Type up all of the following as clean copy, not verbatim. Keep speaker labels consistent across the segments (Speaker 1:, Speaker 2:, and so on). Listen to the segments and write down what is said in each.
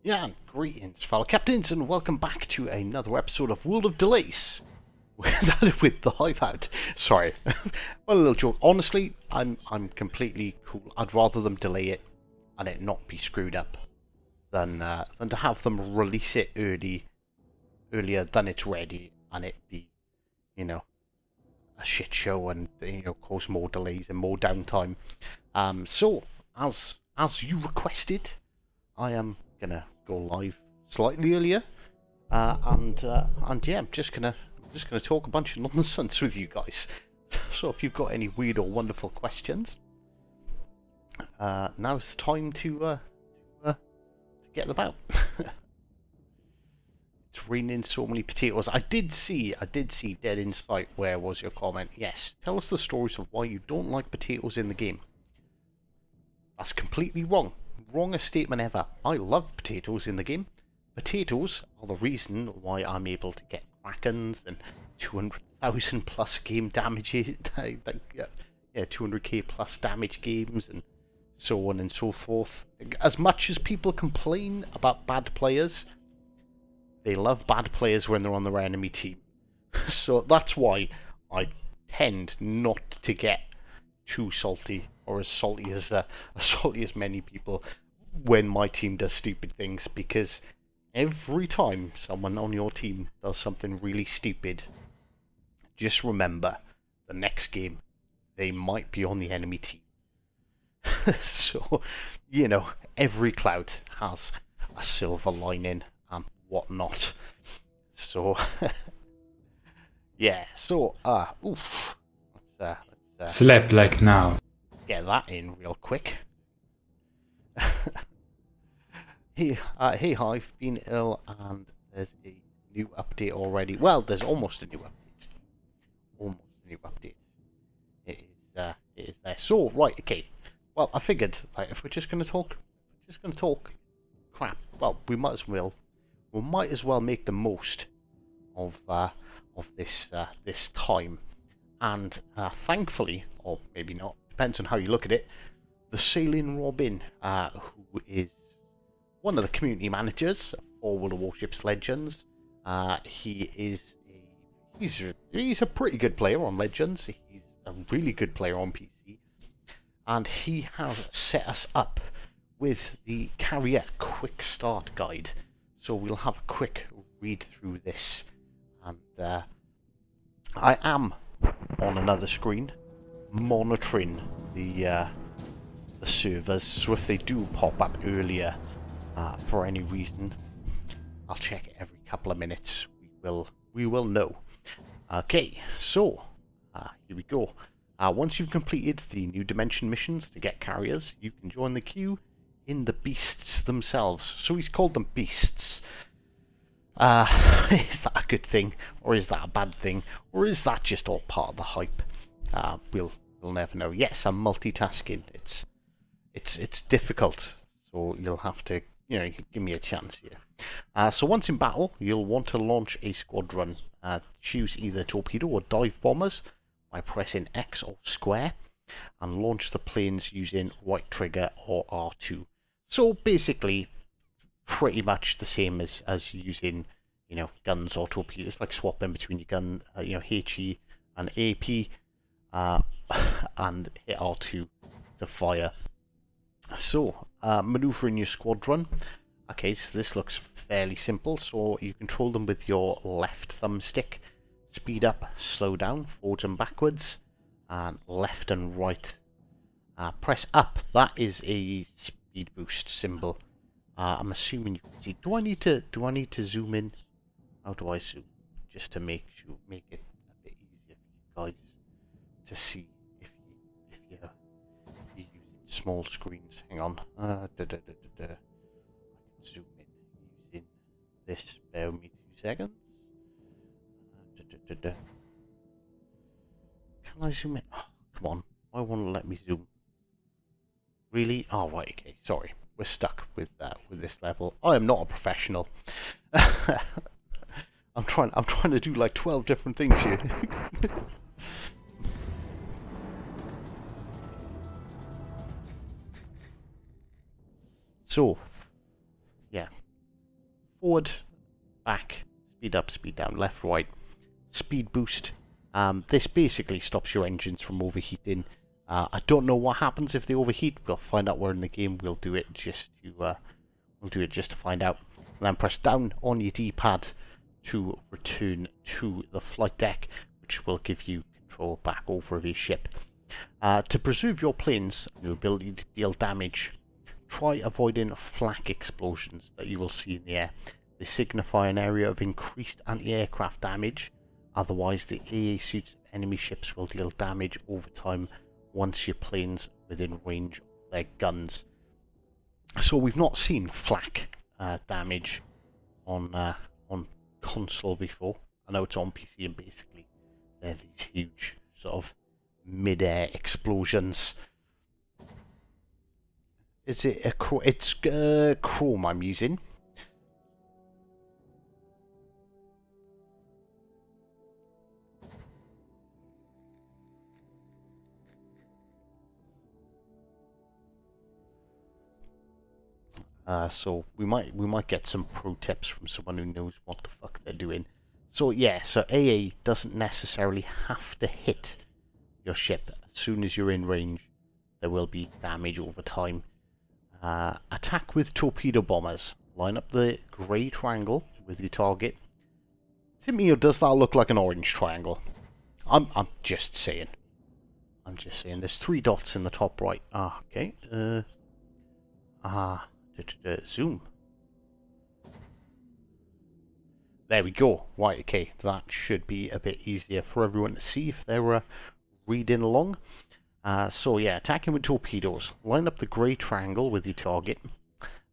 Speaker 1: Yeah, and greetings, fellow captains, and welcome back to another episode of World of Delays with the Hive. Sorry, well, a little joke. Honestly, I'm completely cool. I'd rather them delay it and it not be screwed up than to have them release it earlier than it's ready and it be, you know, a shit show and cause more delays and more downtime. So as you requested, I am gonna go live slightly earlier, and yeah, I'm just gonna talk a bunch of nonsense with you guys. So if you've got any weird or wonderful questions, now's the time to get them out. It's raining so many potatoes. I did see Dead Insight. Where was your comment? Yes, tell us the stories of why you don't like potatoes in the game. That's completely wrong. Wrongest statement ever. I love potatoes in the game. Potatoes are the reason why I'm able to get Krakens and 200,000 plus game damages, 200k plus damage games and so on and so forth. As much as people complain about bad players, they love bad players when they're on their enemy team. So that's why I tend not to get too salty, or as salty as many people when my team does stupid things, because every time someone on your team does something really stupid, just remember the next game they might be on the enemy team. So, every cloud has a silver lining and whatnot. So, yeah, so, let's
Speaker 2: Slept like now.
Speaker 1: get that in real quick. Hey, I've been ill and there's a new update already. Well, there's almost a new update. It is there. So, right, okay. Well, I figured, like, if we're just gonna talk crap, well, we might as well make the most of this time. And thankfully, or maybe not, depends on how you look at it, the Sailing Robin, who is one of the community managers for World of Warships Legends, he's a pretty good player on Legends. He's a really good player on PC, and he has set us up with the Carrier Quick Start Guide. So we'll have a quick read through this, and I am on another screen monitoring the servers, so if they do pop up earlier for any reason, I'll check it every couple of minutes. We will know. Okay, so here we go. Once you've completed the new dimension missions to get carriers, you can join the queue in the beasts themselves. So he's called them beasts. Is that a good thing, or is that a bad thing, or is that just all part of the hype? We'll never know. Yes, I'm multitasking. It's difficult, so you'll have to give me a chance here. So once in battle, you'll want to launch a squadron. Choose either torpedo or dive bombers by pressing X or square, and launch the planes using right trigger or R2. So basically, pretty much the same as using guns or torpedoes, like swapping between your gun, HE and AP, and hit R2 to fire. So maneuvering your squadron. Okay, so this looks fairly simple. So you control them with your left thumbstick. Speed up, slow down, forwards and backwards, and left and right. Press up. That is a speed boost symbol. I'm assuming you can see. Do I need to zoom in? How do I zoom? Just to make it a bit easier for you guys to see if you're using small screens. Hang on. I can zoom in using this. Bear with me 2 seconds. Can I zoom in? Oh, come on. Why won't it let me zoom? Really? Oh, right, okay. Sorry. We're stuck with this level. I am not a professional. I'm trying to do like 12 different things here. So, yeah. forward, back, speed up, speed down, left, right, speed boost. This basically stops your engines from overheating. I don't know what happens if they overheat. We'll find out where in the game. We'll do it just to find out. And then press down on your D-pad to return to the flight deck, which will give you control back over the ship. To preserve your planes and your ability to deal damage, try avoiding flak explosions that you will see in the air. They signify an area of increased anti-aircraft damage. Otherwise, the AA suits of enemy ships will deal damage over time once your plane's within range of their guns. So we've not seen flak damage on console before. I know it's on PC, and basically they're these huge sort of mid-air explosions. Is it a it's Chrome I'm using. So we might get some pro tips from someone who knows what the fuck they're doing. So yeah, so AA doesn't necessarily have to hit your ship. As soon as you're in range, there will be damage over time. Attack with torpedo bombers. Line up the grey triangle with your target. Is it me, or does that look like an orange triangle? I'm just saying. I'm just saying. There's 3 dots in the top right. Okay. Zoom. There we go. Right, okay. That should be a bit easier for everyone to see if they were reading along. So yeah, attacking with torpedoes. Line up the grey triangle with your target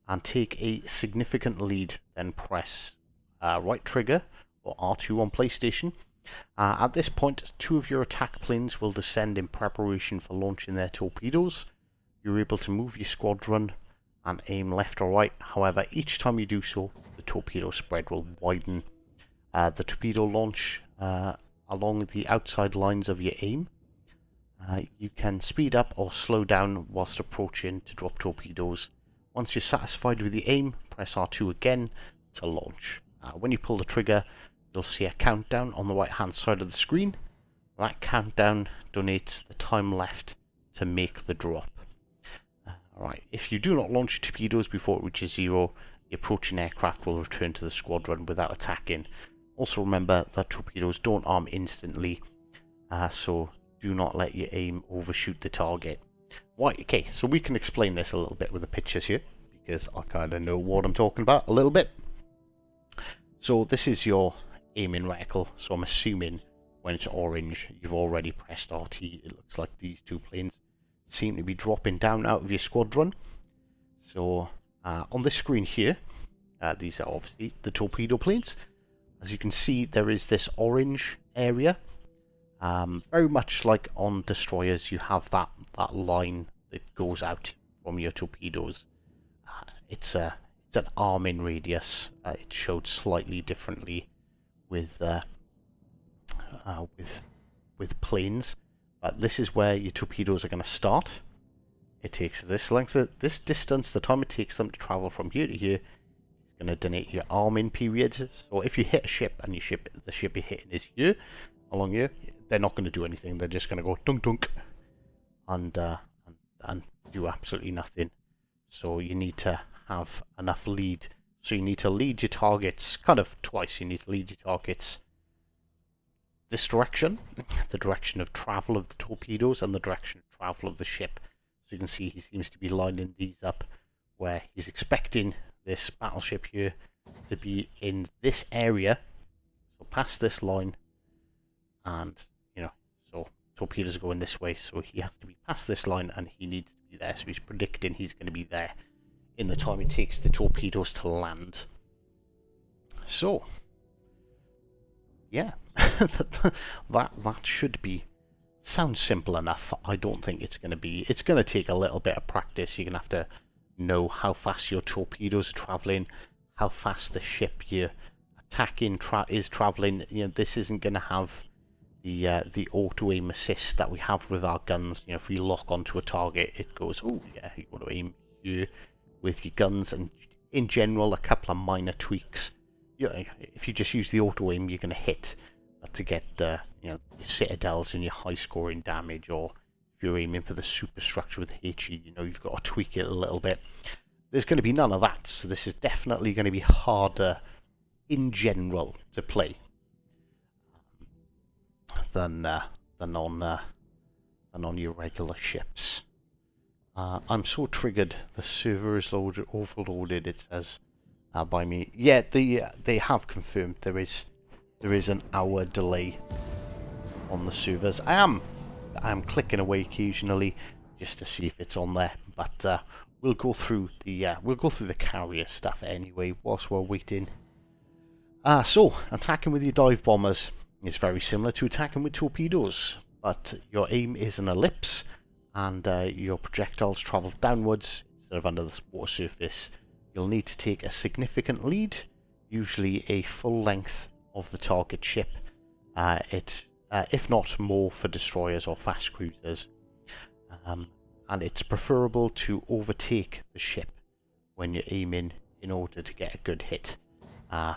Speaker 1: and take a significant lead. Then press right trigger or R2 on PlayStation. At this point, 2 of your attack planes will descend in preparation for launching their torpedoes. You're able to move your squadron and aim left or right. However, each time you do so, the torpedo spread will widen. The torpedo launch along the outside lines of your aim. You can speed up or slow down whilst approaching to drop torpedoes. Once you're satisfied with the aim, press R2 again to launch. When you pull the trigger, you'll see a countdown on the right hand side of the screen. That countdown donates the time left to make the drop. Alright, if you do not launch torpedoes before it reaches 0, the approaching aircraft will return to the squadron without attacking. Also remember that torpedoes don't arm instantly, so do not let your aim overshoot the target. Right, okay, so we can explain this a little bit with the pictures here, because I kind of know what I'm talking about a little bit. So this is your aiming reticle, so I'm assuming when it's orange you've already pressed RT. It looks like these 2 planes seem to be dropping down out of your squadron. So on this screen here, these are obviously the torpedo planes. As you can see, there is this orange area. Very much like on destroyers, you have that line that goes out from your torpedoes. It's an arming radius. It's showed slightly differently with planes. This is where your torpedoes are going to start. It takes this distance, the time it takes them to travel from here to here. It's going to donate your arming period. So if you hit a ship and the ship you're hitting is here, along here, they're not going to do anything. They're just going to go dunk dunk and do absolutely nothing. So you need to have enough lead. So you need to lead your targets kind of twice. You need to lead your targets this direction, the direction of travel of the torpedoes, and the direction of travel of the ship. So you can see he seems to be lining these up where he's expecting this battleship here to be in this area, so past this line, and so torpedoes are going this way, so he has to be past this line and he needs to be there. So he's predicting he's going to be there in the time it takes the torpedoes to land. So yeah, that should be sounds simple enough. I don't think it's going to be. It's going to take a little bit of practice. You're going to have to know how fast your torpedoes are traveling, how fast the ship you're attacking is traveling. This isn't going to have the auto aim assist that we have with our guns. If we lock onto a target, it goes, oh yeah, you want to aim here with your guns, and in general, a couple of minor tweaks. If you just use the auto aim, you're going to hit to get your citadels and your high scoring damage, or if you're aiming for the superstructure with HE, you've got to tweak it a little bit. There's going to be none of that, so this is definitely going to be harder in general to play than on your regular ships. I'm so triggered. The server is overloaded. It says by me. Yeah, they have confirmed there is an hour delay on the servers. I am clicking away occasionally just to see if it's on there, but we'll go through the carrier stuff anyway whilst we're waiting. So attacking with your dive bombers is very similar to attacking with torpedoes, but your aim is an ellipse, and your projectiles travel downwards instead of under the water surface. You'll need to take a significant lead, usually a full length of the target ship, if not more for destroyers or fast cruisers. And it's preferable to overtake the ship when you're aiming in order to get a good hit.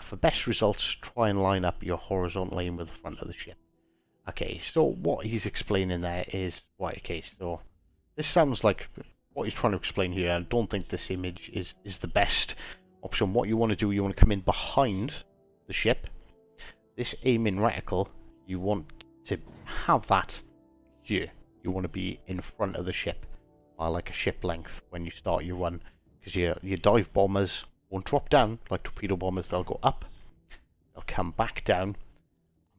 Speaker 1: For best results, try and line up your horizontal aim with the front of the ship. Okay, so what he's explaining there is, right, okay, so this sounds like what he's trying to explain here. I don't think this image is the best option. What you want to do, you want to come in behind the ship. This aiming reticle, you want to have that here. You want to be in front of the ship by like a ship length when you start your run, because your dive bombers won't drop down like torpedo bombers. They'll go up, they'll come back down.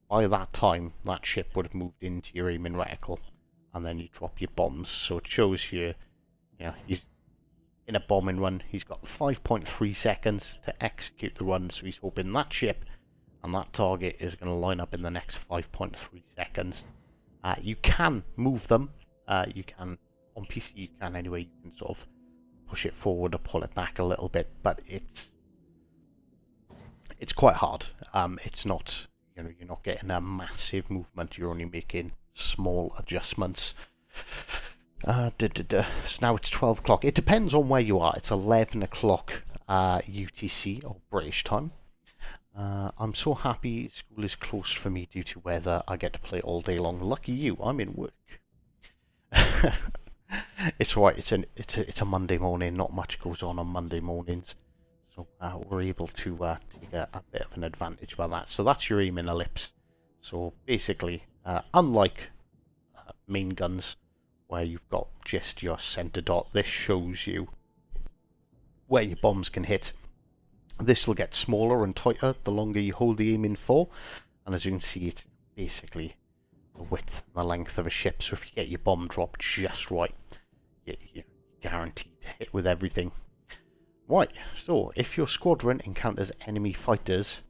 Speaker 1: By that time, that ship would have moved into your aiming reticle, and then you drop your bombs. So it shows here, he's in a bombing run. He's got 5.3 seconds to execute the run, so he's hoping that ship and that target is going to line up in the next 5.3 seconds. You can move them. You can, on PC you can anyway, you can sort of push it forward or pull it back a little bit, but it's quite hard. It's not, you're not getting a massive movement, you're only making small adjustments. So now it's 12 o'clock. It depends on where you are. It's 11 o'clock UTC, or British time. I'm so happy school is closed for me due to weather. I get to play all day long. Lucky you, I'm in work. It's alright, it's a Monday morning. Not much goes on Monday mornings, so we're able to take a bit of an advantage by that. So that's your aim in ellipse. So basically, unlike main guns where you've got just your center dot, this shows you where your bombs can hit. This will get smaller and tighter the longer you hold the aim in for, and as you can see, it's basically the width and the length of a ship. So if you get your bomb drop just right, you're guaranteed to hit with everything. Right, so if your squadron encounters enemy fighters,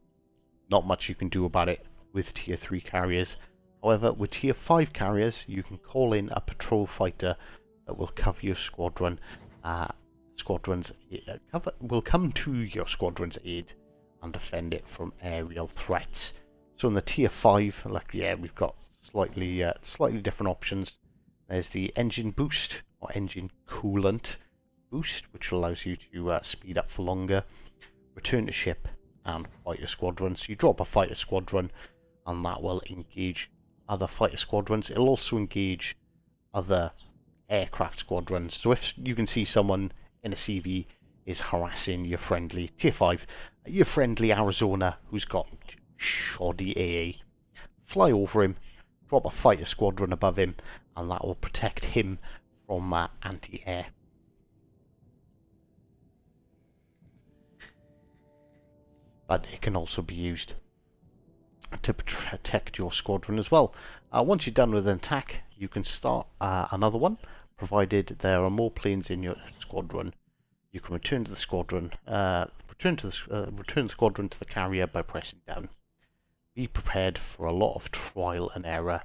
Speaker 1: not much you can do about it with tier 3 carriers. However, with tier 5 carriers, you can call in a patrol fighter that will cover your squadron. Will come to your squadron's aid and defend it from aerial threats. So in the tier 5, we've got slightly different options. There's the engine boost or engine coolant boost, which allows you to speed up for longer, return to ship, and fight a squadron. So you drop a fighter squadron, and that will engage other fighter squadrons. It'll also engage other aircraft squadrons. So if you can see someone in a CV is harassing your friendly tier 5, your friendly Arizona who's got shoddy AA, fly over him, drop a fighter squadron above him, and that will protect him from anti-air. But it can also be used to protect your squadron as well. Once you're done with an attack, you can start another one, provided there are more planes in your squadron. You can return to the squadron, return the squadron to the carrier by pressing down. Be prepared for a lot of trial and error.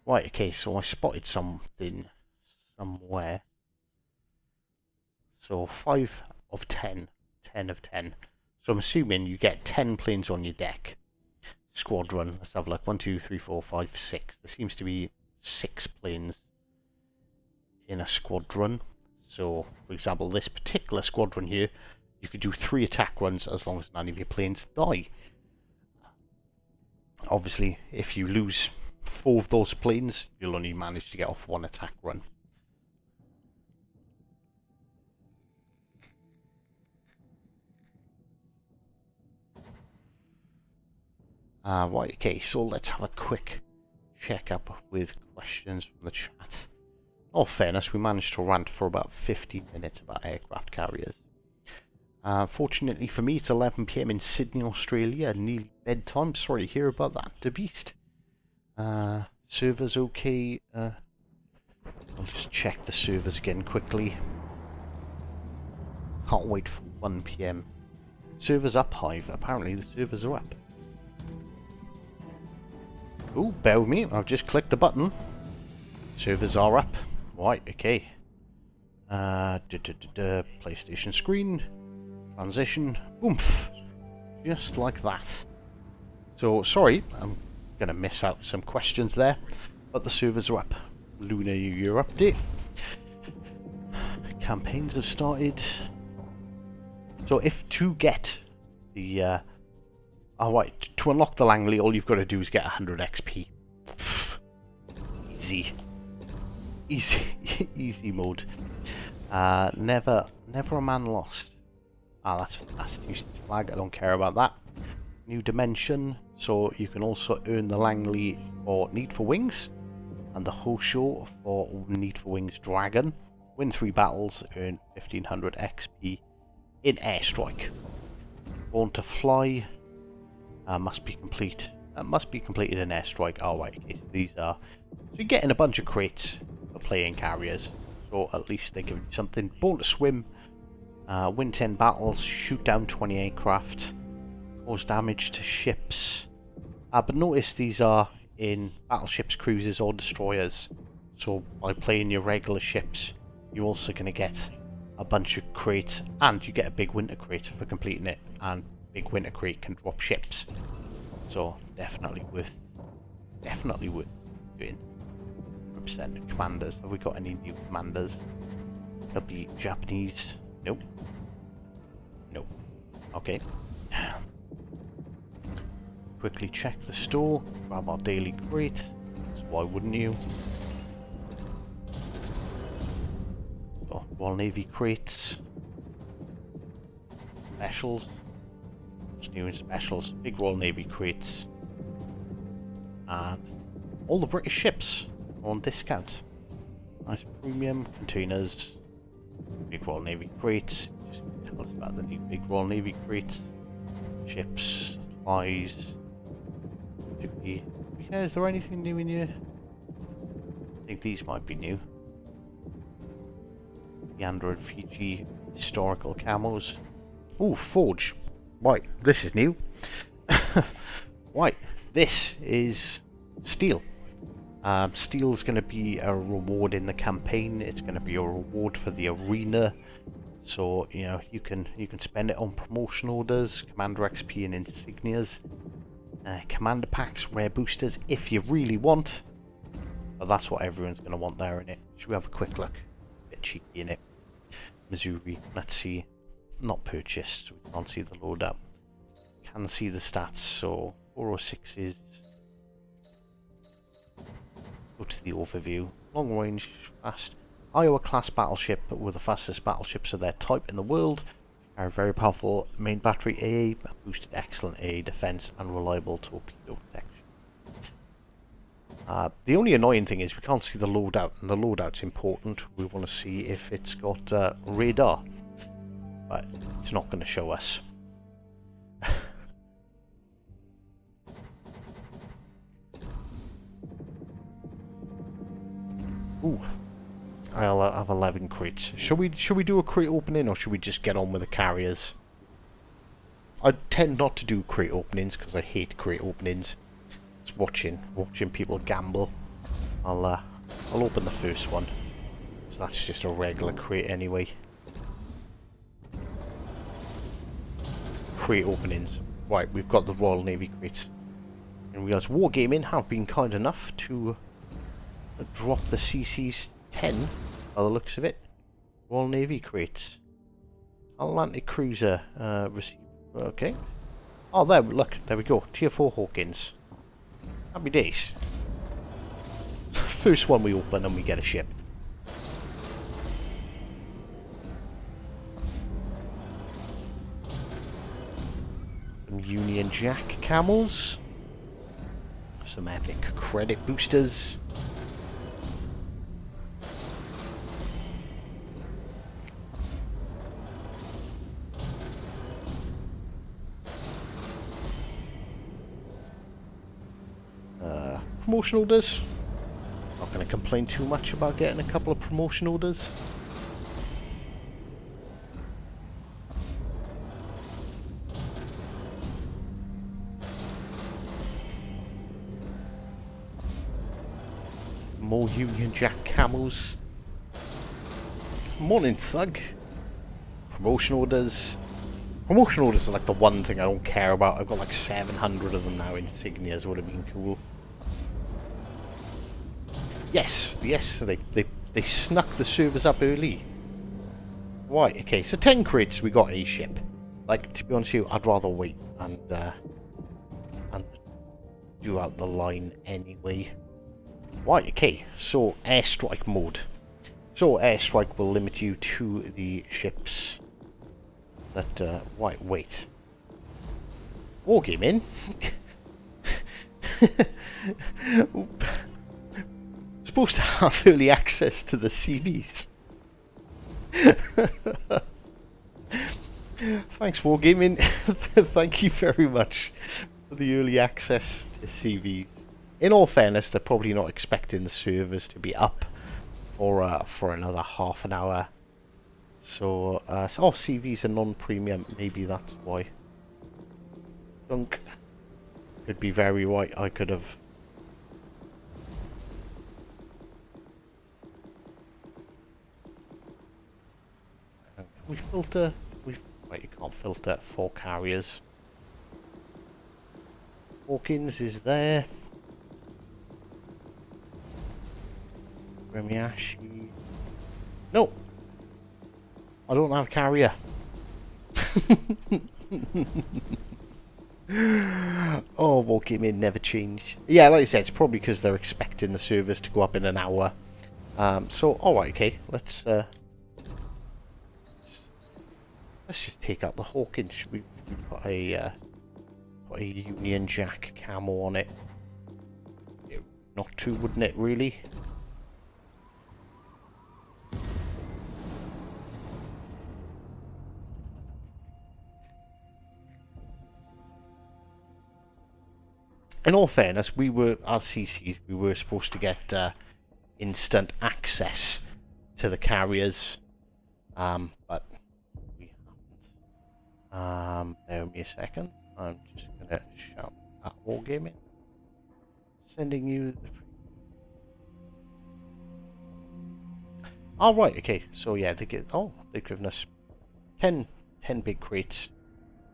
Speaker 1: Right, okay, so I spotted something somewhere. So 5 of 10, 10 of 10. So I'm assuming you get 10 planes on your deck. Squadron, let's have a look. 1, 2, 3, 4, 5, 6. There seems to be 6 planes in a squadron. So, for example, this particular squadron here, you could do 3 attack runs as long as none of your planes die. Obviously, if you lose 4 of those planes, you'll only manage to get off 1 attack run. Right, okay, so let's have a quick check up with questions from the chat. In all fairness, we managed to rant for about 15 minutes about aircraft carriers. Fortunately for me, it's 11 PM in Sydney, Australia, nearly bedtime. Sorry to hear about that, the beast. Servers okay. I'll just check the servers again quickly. Can't wait for 1 PM. Servers up, Hive. Apparently the servers are up. Oh, bear with me. I've just clicked the button. Servers are up. Right, okay. PlayStation screen. Transition. Oomph. Just like that. So, sorry, I'm going to miss out some questions there. But the servers are up. Lunar New Year update. Campaigns have started. So, if to get the... Alright, to unlock the Langley, all you've got to do is get 100 XP. Easy. Easy mode. Never a man lost. That's fantastic. Flag, I don't care about that. New dimension, so you can also earn the Langley for Need for Wings, and the Hosho for Need for Wings Dragon. Win 3 battles, earn 1500 XP in Airstrike. Born to Fly. Must be completed in Airstrike. Oh, right, okay, so these are... So you're getting a bunch of crates for playing carriers. So at least they give you something. Born to Swim. Win 10 battles. Shoot down 20 aircraft. Cause damage to ships. But notice these are in battleships, cruisers or destroyers. So by playing your regular ships, you're also going to get a bunch of crates. And you get a big winter crate for completing it. And big winter crate can drop ships, so definitely worth doing. 100% commanders. Have we got any new commanders? They'll be Japanese. Nope. Okay. Quickly check the store. Grab our daily crate. So why wouldn't you? So, Royal Navy crates. Specials. New and specials, big Royal Navy crates, and all the British ships on discount. Nice premium containers, big Royal Navy crates. Just tell us about the new big Royal Navy crates, ships, supplies. Yeah, is there anything new in here? I think these might be new. Gander and Fiji historical camos. Ooh, Forge. Right, this is new. Right, this is steel. Steel's going to be a reward in the campaign. It's going to be a reward for the arena. So, you know, you can spend it on promotion orders, commander XP and insignias, commander packs, rare boosters if you really want. But that's what everyone's going to want there in it. Should we have a quick look? A bit cheeky in it. Missouri, let's see. Not purchased, so we can't see the loadout. Can see the stats, so 406 is... Go to the overview. Long range, fast. Iowa class battleship with the fastest battleships of their type in the world. Are very powerful main battery AA, boosted excellent AA defense and reliable torpedo protection. The only annoying thing is we can't see the loadout, and the loadout's important. We want to see if it's got radar. But it's not going to show us. Ooh, I'll have 11 crates. Should we do a crate opening, or should we just get on with the carriers? I tend not to do crate openings because I hate crate openings. It's watching people gamble. I'll open the first one. So that's just a regular crate anyway. Crate openings. Right, we've got the Royal Navy crates. And we as Wargaming have been kind enough to drop the CC's 10 by the looks of it. Royal Navy crates. Atlantic cruiser. Receive. Okay. Oh, there. Look. There we go. Tier 4 Hawkins. Happy days. First one we open and we get a ship. Some Union Jack camels. Some epic credit boosters. Promotion orders. Not going to complain too much about getting a couple of promotion orders. More Union Jack camels. Morning, Thug. Promotion orders. Promotion orders are like the one thing I don't care about. I've got like 700 of them now. Insignias would have been cool. Yes, they snuck the servers up early. Right, okay, so 10 crates, we got a ship. Like, to be honest with you, I'd rather wait and do out the line anyway. Right, okay, so airstrike mode. So airstrike will limit you to the ships that, wait. Wargaming? Supposed to have early access to the CVs. Thanks, Wargaming. Thank you very much for the early access to CVs. In all fairness, they're probably not expecting the servers to be up for another half an hour. So, CVs are non-premium. Maybe that's why. Dunk. Could be very right. I could have. We filter. Wait, you can't filter 4 carriers. Hawkins is there. Remiashi. No! I don't have a carrier. Oh, walking in never change. Yeah, like I said, it's probably because they're expecting the servers to go up in an hour. So, alright, okay, let's just take out the Hawkins. We put a Union Jack camo on it. Not too, wouldn't it, really? In all fairness, we were, as CCs, we were supposed to get instant access to the carriers, but we haven't. Bear with me a second. I'm just gonna shout at Wargaming. Sending you the... Oh, right, okay. So yeah, they get... Oh, they've given us 10 big crates.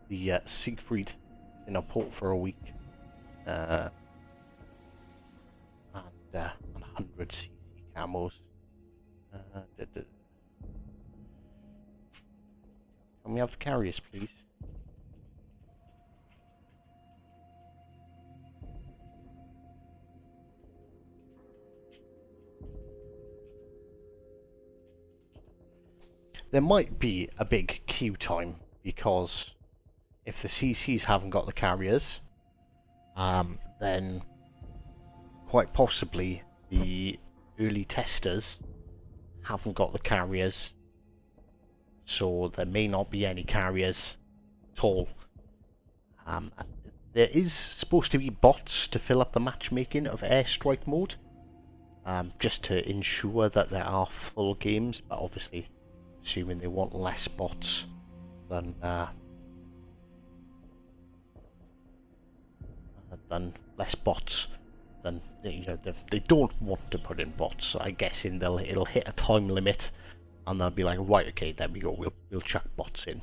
Speaker 1: The Siegfried in a port for a week. And 100 CC camos. Can we have the carriers, please? There might be a big queue time because if the CCs haven't got the carriers, then quite possibly the early testers haven't got the carriers, so there may not be any carriers at all. There is supposed to be bots to fill up the matchmaking of Airstrike mode, just to ensure that there are full games, but obviously assuming they want less bots than you know, they don't want to put in bots. So I guess it'll hit a time limit, and they'll be like, right, okay, there we go, we'll chuck bots in.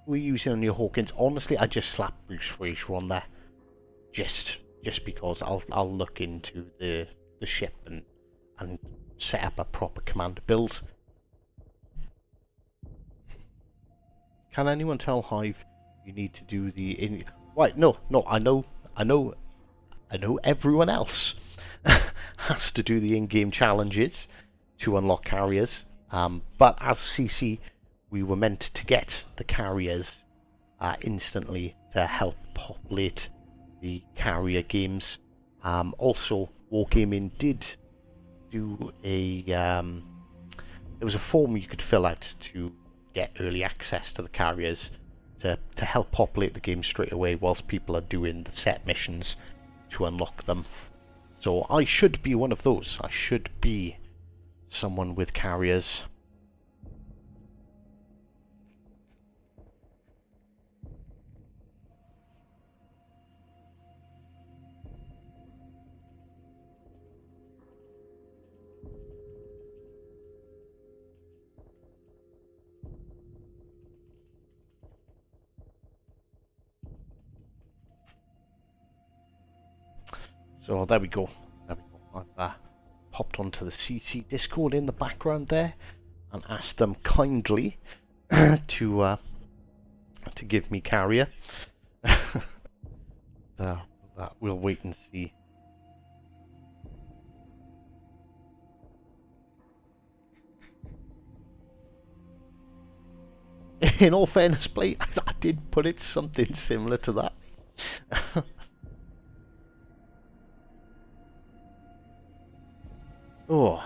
Speaker 1: We're using on your Hawkins. Honestly, I just slapped Bruce Fraser on there, just just because I'll look into the ship and set up a proper commander build. Can anyone tell Hive you need to do the right? No, I know everyone else has to do the in-game challenges to unlock carriers. But as CC, we were meant to get the carriers instantly to help populate the carrier games. Also, Wargaming did do a there was a form you could fill out to get early access to the carriers to help populate the game straight away whilst people are doing the set missions to unlock them. So I should be one of those. I should be someone with carriers. So there we go. I've popped onto the CC Discord in the background there and asked them kindly to give me carrier. That we'll wait and see. In all fairness, play, I did put it something similar to that. Oh.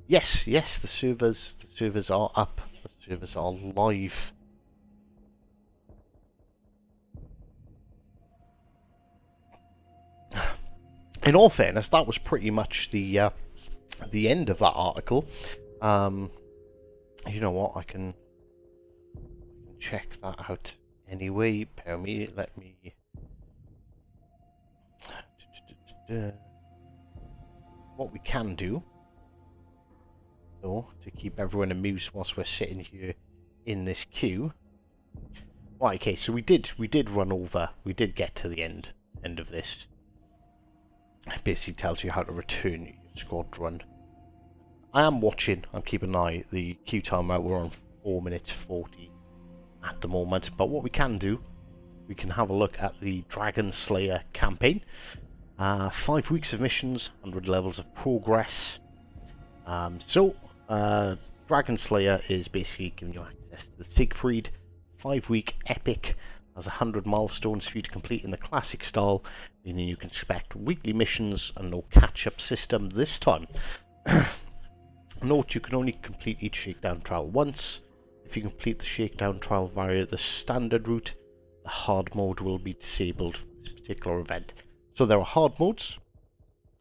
Speaker 1: Yes, the servers are up. The servers are live. In all fairness, that was pretty much the end of that article. You know what? I can check that out anyway. Bear me. Let me. What we can do, though, to keep everyone amused whilst we're sitting here in this queue. Right, okay, so we did run over. We did get to the end of this. It basically tells you how to return your squadron. I am watching. I'm keeping an eye. The queue timer, we're on 4 minutes 40 at the moment. But what we can do, we can have a look at the Dragon Slayer campaign. 5 weeks of missions, 100 levels of progress. Dragon Slayer is basically giving you access to the Siegfried 5-week epic. Has 100 milestones for you to complete in the classic style, meaning you can expect weekly missions and no catch-up system this time. Note, you can only complete each shakedown trial once. If you complete the shakedown trial via the standard route, the hard mode will be disabled for this particular event. So there are hard modes,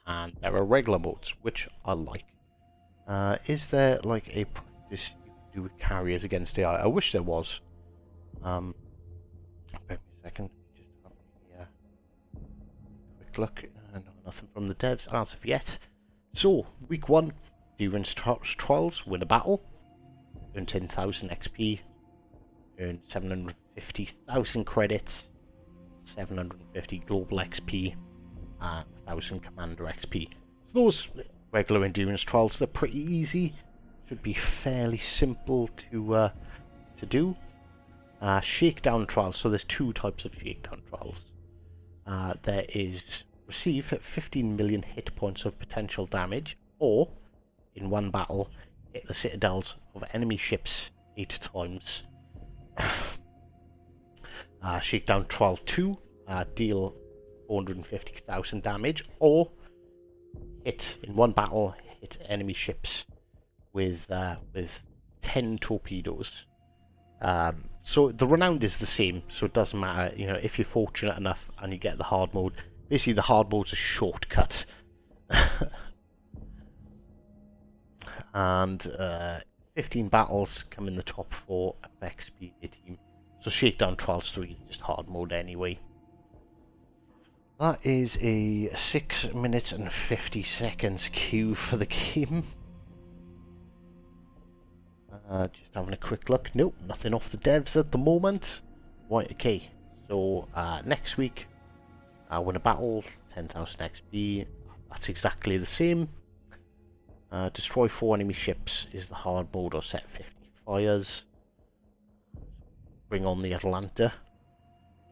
Speaker 1: and there are regular modes, which I like. Is there like a practice you can do with carriers against AI? I wish there was. Wait a second, just have a quick look. No, nothing from the devs as of yet. So, week 1, Endurance Trials, win a battle, earn 10,000 XP, earn 750,000 credits, 750 global XP, and 1,000 commander XP. So those regular endurance trials, they're pretty easy. Should be fairly simple to do. Shakedown trials. So there's 2 types of shakedown trials. There is receive 15 million hit points of potential damage, or in one battle hit the citadels of enemy ships 8 times. Shakedown Trial 2, deal 450,000 damage, or hit in one battle, hit enemy ships with 10 torpedoes. So the renowned is the same, so it doesn't matter, you know, if you're fortunate enough and you get the hard mode. Basically, the hard mode's a shortcut. And 15 battles come in the top 4 of XP a team. So Shakedown Trials 3 is just hard mode anyway. That is a 6 minutes and 50 seconds queue for the game. Just having a quick look. Nope, nothing off the devs at the moment. Right, okay. So next week, win a battle, 10,000 XP. That's exactly the same. Destroy 4 enemy ships is the hard mode, or set 50 fires. Bring on the Atlanta.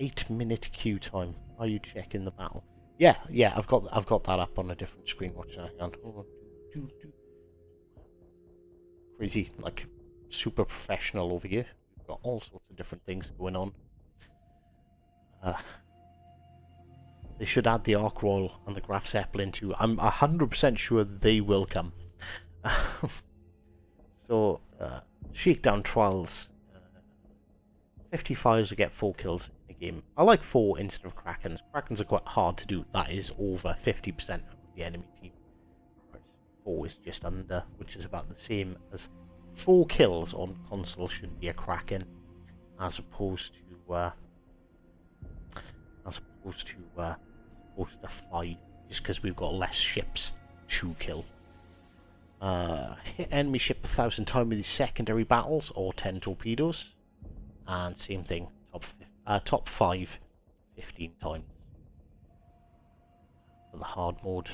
Speaker 1: 8-minute queue time. Are you checking the battle? Yeah, I've got that up on a different screen. Watch that. Crazy, like super professional over here. We've got all sorts of different things going on. They should add the Ark Royal and the Graf Zeppelin too. I'm 100% sure they will come. So, Shakedown Trials. 50 fires to get 4 kills in a game. I like 4 instead of Krakens. Krakens are quite hard to do. That is over 50% of the enemy team. Whereas 4 is just under, which is about the same as 4 kills on console should be a Kraken, as opposed to 5, just because we've got less ships to kill. Hit enemy ship 1,000 times with these secondary battles, or 10 torpedoes. And same thing, top 5, 15 times for the hard mode.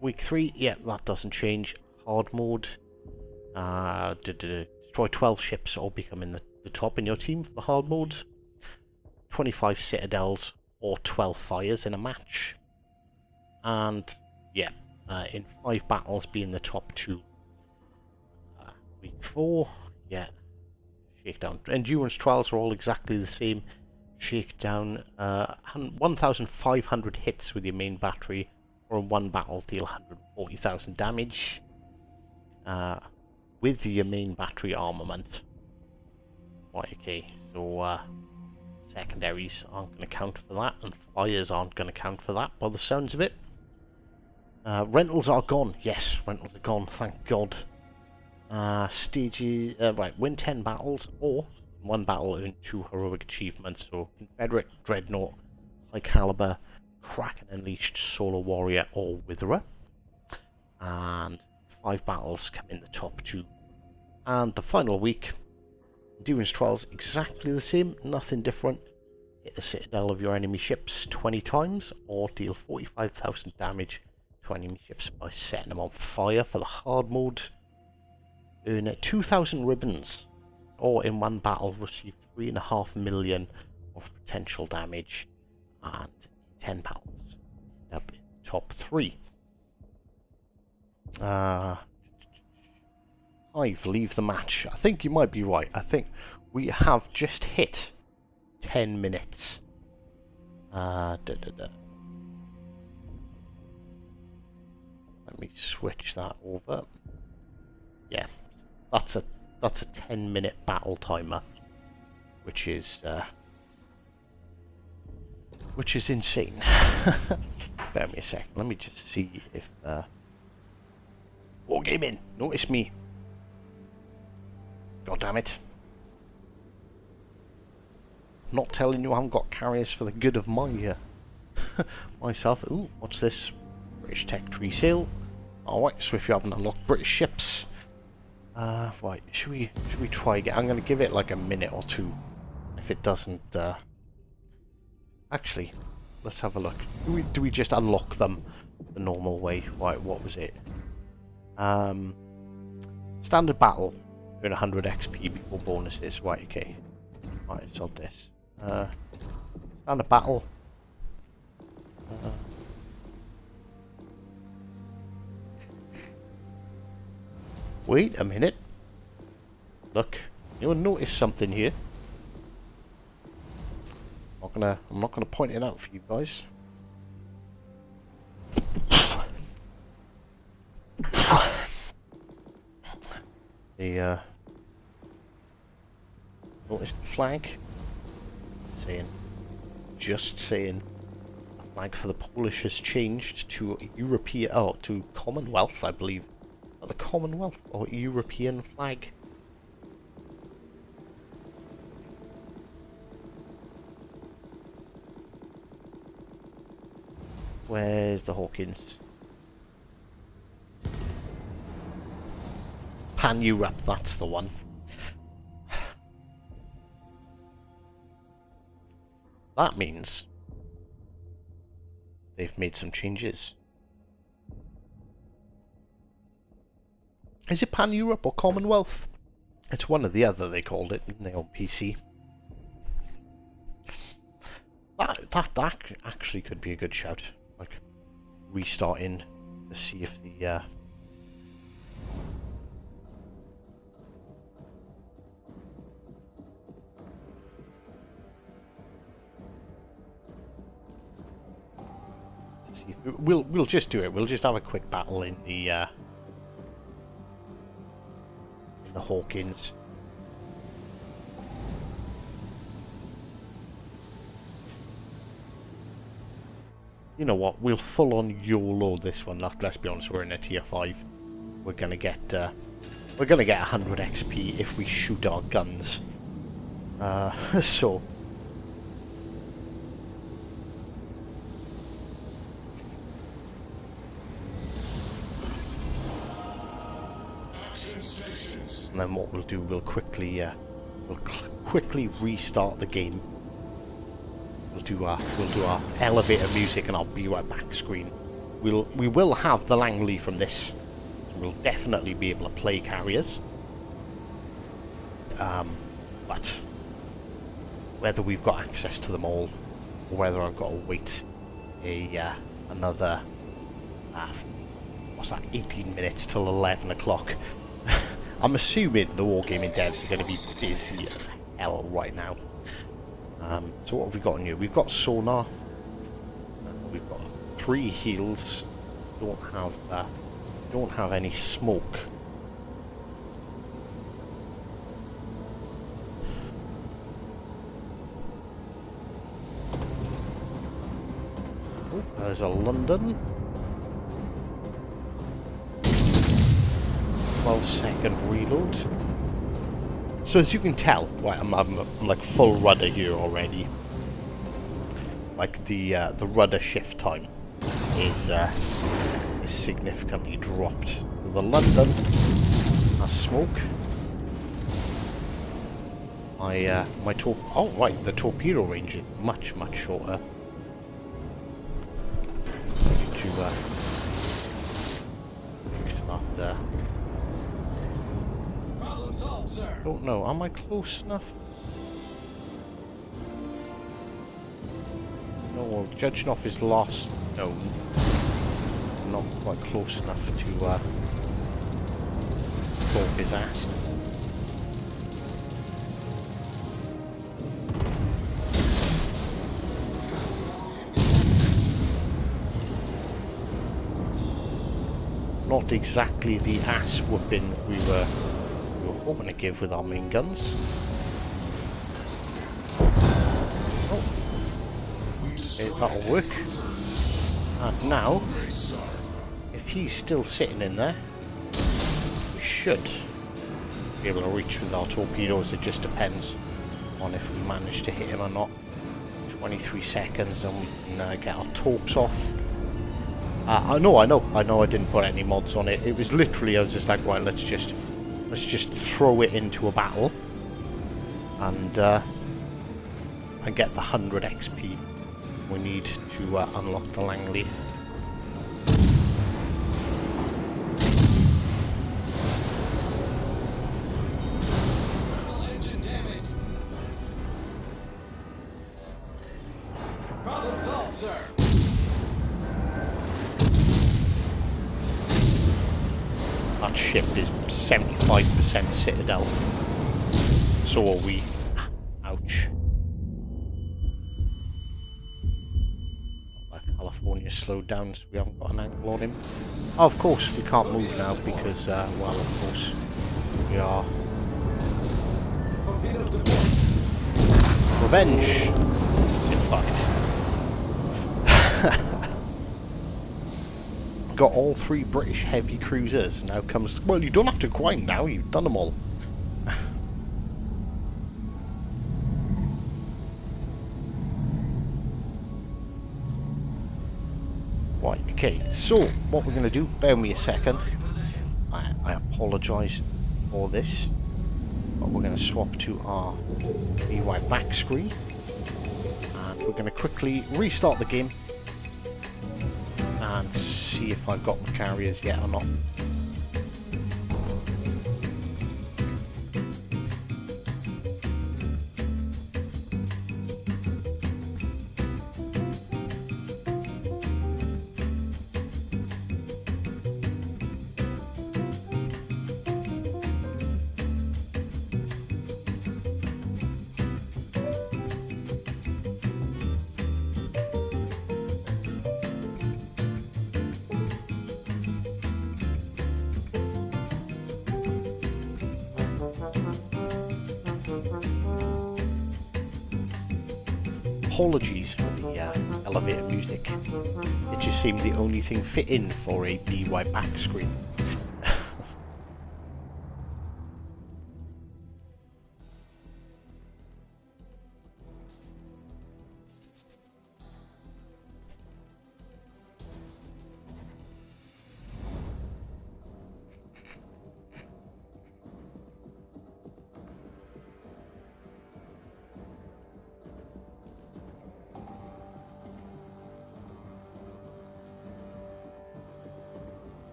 Speaker 1: Week 3, yeah, that doesn't change. Hard mode, destroy 12 ships or become in the top in your team for the hard mode. 25 citadels or 12 fires in a match. And yeah, in 5 battles be in the top 2. Week 4, yeah. Shakedown. Endurance trials are all exactly the same. Shakedown, 1,500 hits with your main battery, or in 1 battle deal 140,000 damage. With your main battery armament. Right, okay, so secondaries aren't going to count for that, and fires aren't going to count for that by the sounds of it. Rentals are gone. Yes, rentals are gone, thank God. Stages, right, win 10 battles, or 1 battle earn 2 heroic achievements, so Confederate, Dreadnought, High Caliber, Kraken Unleashed, Solar Warrior, or Witherer. And 5 battles come in the top 2. And the final week, Endurance Trials exactly the same, nothing different. Hit the citadel of your enemy ships 20 times, or deal 45,000 damage to enemy ships by setting them on fire for the hard mode. Earn 2,000 ribbons, or in 1 battle receive 3.5 million of potential damage, and 10 battles up in top 3. I've leave the match. I think you might be right. I think we have just hit 10 minutes. Let me switch that over. Yeah. That's a 10-minute battle timer, which is insane. Bear me a second. Let me just see if Wargaming, notice me. God damn it! Not telling you I haven't got carriers for the good of my myself. Ooh, what's this? British Tech Tree Sail. Alright, so if you haven't unlocked British ships. Right, should we try again? I'm gonna give it like a minute or 2. If it doesn't, actually, let's have a look. Do we just unlock them the normal way? Right, what was it? Standard battle, earn 100 XP before bonuses. Right, okay. Right, it's on this. Standard battle. Wait a minute. Look, you'll notice something here. I'm not gonna point it out for you guys. Notice the flag? Just saying. The flag for the Polish has changed to European, to Commonwealth, I believe. The Commonwealth or European flag. Where's the Hawkins? Pan-Europe, that's the one. that means they've made some changes. Is it Pan-Europe or Commonwealth? It's one or the other, they called it, didn't they, on PC? That actually could be a good shout. Like, restarting to see if the... We'll just do it. We'll just have a quick battle in the Hawkins. You know what? We'll full on YOLO this one. Let's be honest. We're in a tier 5. We're gonna get 100 XP if we shoot our guns. So. And then what we'll do, we'll quickly restart the game. We'll do our elevator music, and I'll be right back screen. We will have the Langley from this. We'll definitely be able to play carriers. But whether we've got access to them all, or whether I've got to wait another what's that, 18 minutes till 11 o'clock. I'm assuming the Wargaming devs are going to be busy as hell right now. So what have we got on here? We've got sonar. We've got 3 heals. Don't have any smoke. Oh, there's a London. 12-second reload. So as you can tell, right, I'm like full rudder here already. Like the rudder shift time is significantly dropped. The London has smoke. Oh right, the torpedo range is much shorter. I need to start. Don't know, am I close enough? No, well, judging off his loss, no. I'm not quite close enough to talk his ass. Not exactly the ass whooping we were hoping to give with our main guns. Oh. Okay, that'll work. And now, if he's still sitting in there, we should be able to reach with our torpedoes. It just depends on if we manage to hit him or not. 23 seconds and we can get our torps off. I know I didn't put any mods on it. It was literally, I was just like, right, let's just throw it into a battle and get the 100 XP we need to unlock the Langley.
Speaker 2: Engine damage. Problem solved, sir.
Speaker 1: That ship is 75% Citadel. So are we. Ouch. California slowed down, so we haven't got an angle on him. Oh, of course, we can't move now because, well, of course, we are. Revenge! In fact. Got all 3 British heavy cruisers. Now comes... Well, you don't have to grind now, you've done them all. Right, okay, so what we're going to do, bear me a second. I apologise for this. But we're going to swap to our BY back screen. And we're going to quickly restart the game and see if I've got my carriers yet or not. Apologies for the elevator music. It just seemed the only thing fit in for a BY back screen.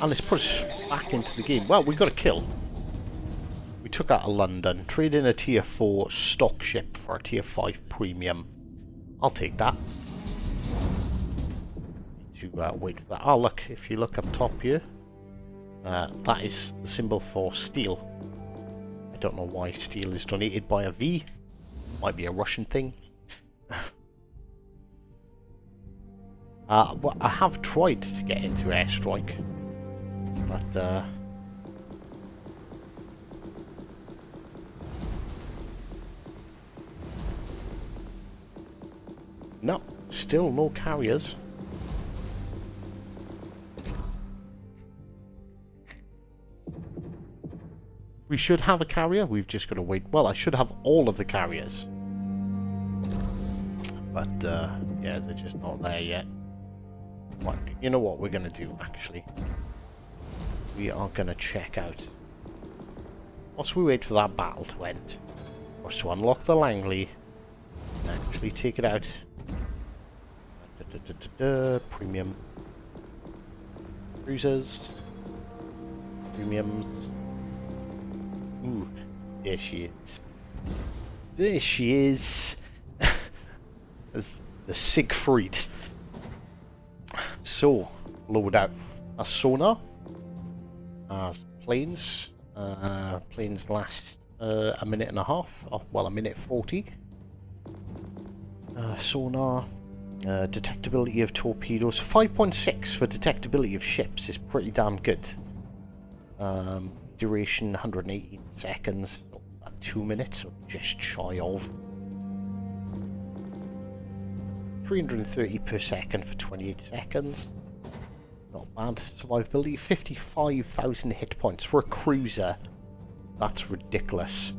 Speaker 1: And let's push back into the game. Well, we got a kill. We took out of London, traded in a tier 4 stock ship for a tier 5 premium. I'll take that. Need to wait for that. Oh look, if you look up top here, that is the symbol for steel. I don't know why steel is donated by a V. Might be a Russian thing. Well, I have tried to get into Airstrike, but no, still no carriers. We should have a carrier, we've just got to wait. Well, I should have all of the carriers, but yeah, they're just not there yet. Right, you know what we're going to do, actually? We are going to check out, whilst we wait for that battle to end, for us to unlock the Langley and actually take it out. Premium cruisers, premiums. Ooh, there she is. There she is. There's the Siegfried. So, load out a sonar as planes. Planes last a minute and a half. Oh, well, a minute 40. Sonar. Detectability of torpedoes. 5.6 for detectability of ships is pretty damn good. Duration 118 seconds. 2 minutes, or just shy of. 330 per second for 28 seconds. Not bad. Survivability 55,000 hit points for a cruiser. That's ridiculous.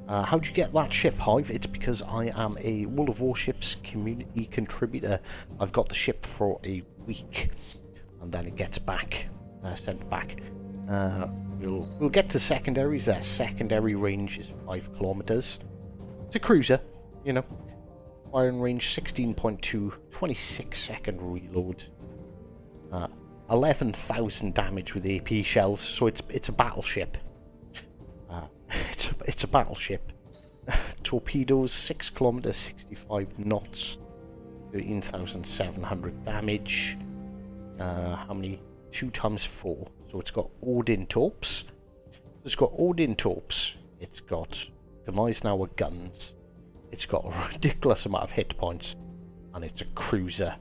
Speaker 1: How do you get that ship, Hive? It's because I am a World of Warships community contributor. I've got the ship for a week, and then it gets back, sent back. We'll get to secondaries. Their secondary range is 5 kilometers. It's a cruiser, you know. Firing range 16.2, 26 second reload, 11,000 damage with AP shells. So it's a battleship. It's a battleship. Torpedoes 6 kilometers, 65 knots, 13,700 damage. How many? 2 times 4. So it's got Odin torps. It's got Odin torps. It's got Eisenhower guns. It's got a ridiculous amount of hit points, and it's a cruiser.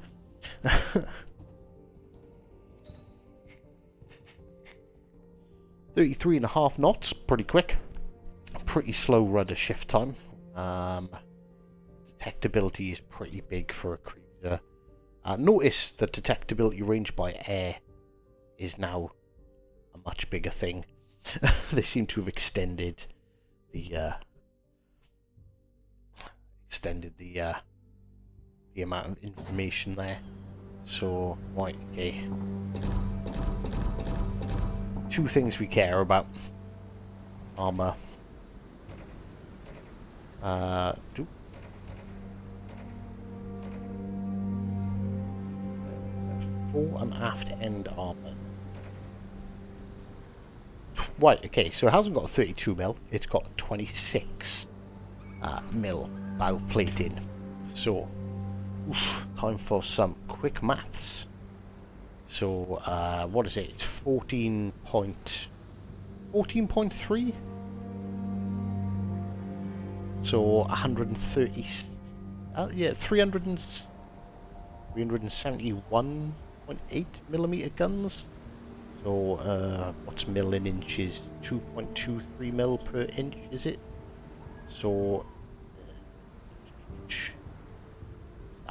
Speaker 1: 33.5 knots, pretty quick. Pretty slow rudder shift time. Detectability is pretty big for a cruiser. Notice the detectability range by air is now a much bigger thing. They seem to have extended the amount of information there. So, right, okay. two things we care about. Armor. Fore and aft end armor. Right, okay, so it hasn't got a 32 mil, it's got a 26 mil bow plating. So, time for some quick maths. So, what is it? It's 14.3? So, 130... yeah, 371.8 millimeter guns. So, what's mil in inches? 2.23 mil per inch, is it? So,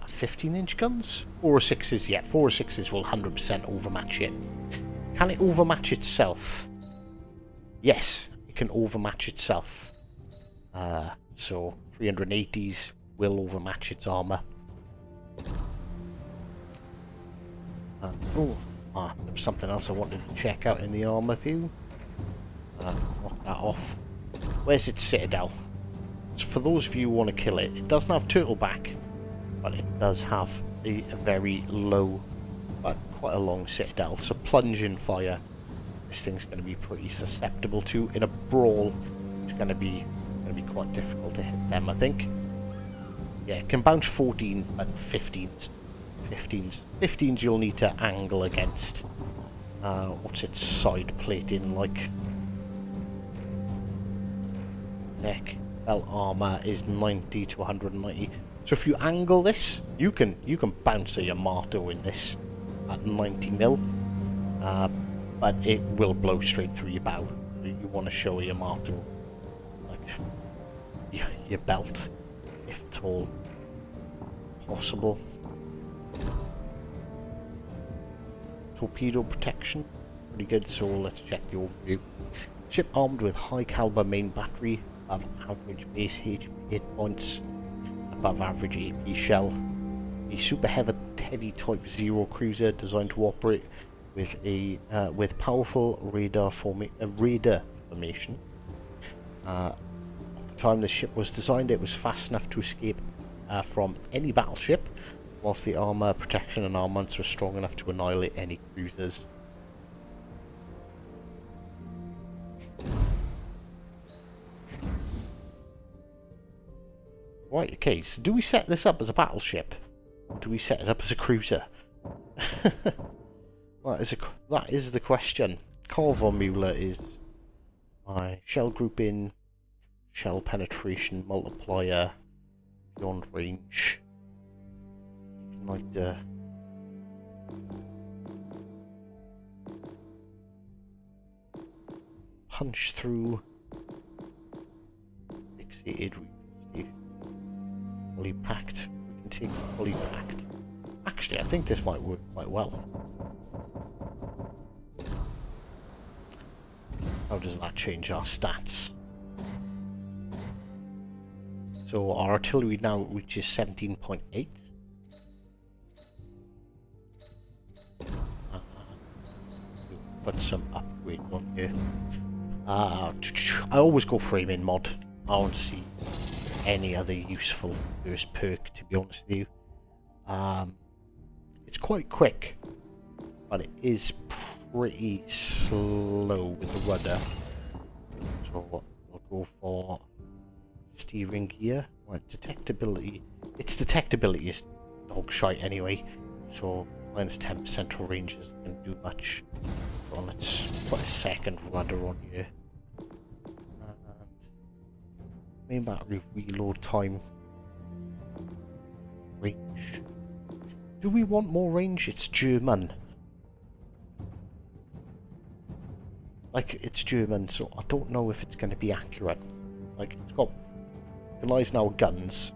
Speaker 1: 15-inch guns? 406s, yeah, 406s will 100% overmatch it. Can it overmatch itself? Yes, it can overmatch itself. So, 380s will overmatch its armor. There was something else I wanted to check out in the armor view. Knock that off. Where's its citadel? So for those of you who want to kill it, it doesn't have turtle back, but it does have a very low, but quite a long citadel. So plunging fire, this thing's going to be pretty susceptible to. In a brawl, it's going to be quite difficult to hit them, I think. Yeah, it can bounce 14, but 15s you'll need to angle against. What's its side plating like? Neck belt armor is 90 to 190. So if you angle this, you can bounce a Yamato in this at 90 mil, but it will blow straight through your bow. You want to show a Yamato like your belt, if at all possible. Torpedo protection, pretty good. So let's check the overview. Ship armed with high caliber main battery, above average base HP hit points, above average AP shell. A super heavy type 0 cruiser designed to operate with a powerful radar formation. At the time the ship was designed, it was fast enough to escape from any battleship, whilst the armor, protection and armaments were strong enough to annihilate any cruisers. Right, okay, so do we set this up as a battleship? Or do we set it up as a cruiser? That is the question. Carl von Mueller is my shell grouping, shell penetration, multiplier, beyond range. Like the punch through, fixated, station, fully packed. We can take fully packed. Actually, I think this might work quite well. How does that change our stats? So our artillery now reaches 17.8. Put some upgrades on here. I always go framing mod. I don't see any other useful first perk, to be honest with you. It's quite quick, but it is pretty slow with the rudder. So I'll go for steering gear. Right, detectability. Its detectability is dog shite anyway, so minus 10% central range isn't going to do much. So let's put a second rudder on here. And main battery reload time. Range. Do we want more range? It's German. Like, it's German, so I don't know if it's going to be accurate. Like, it's got Goliath's now guns.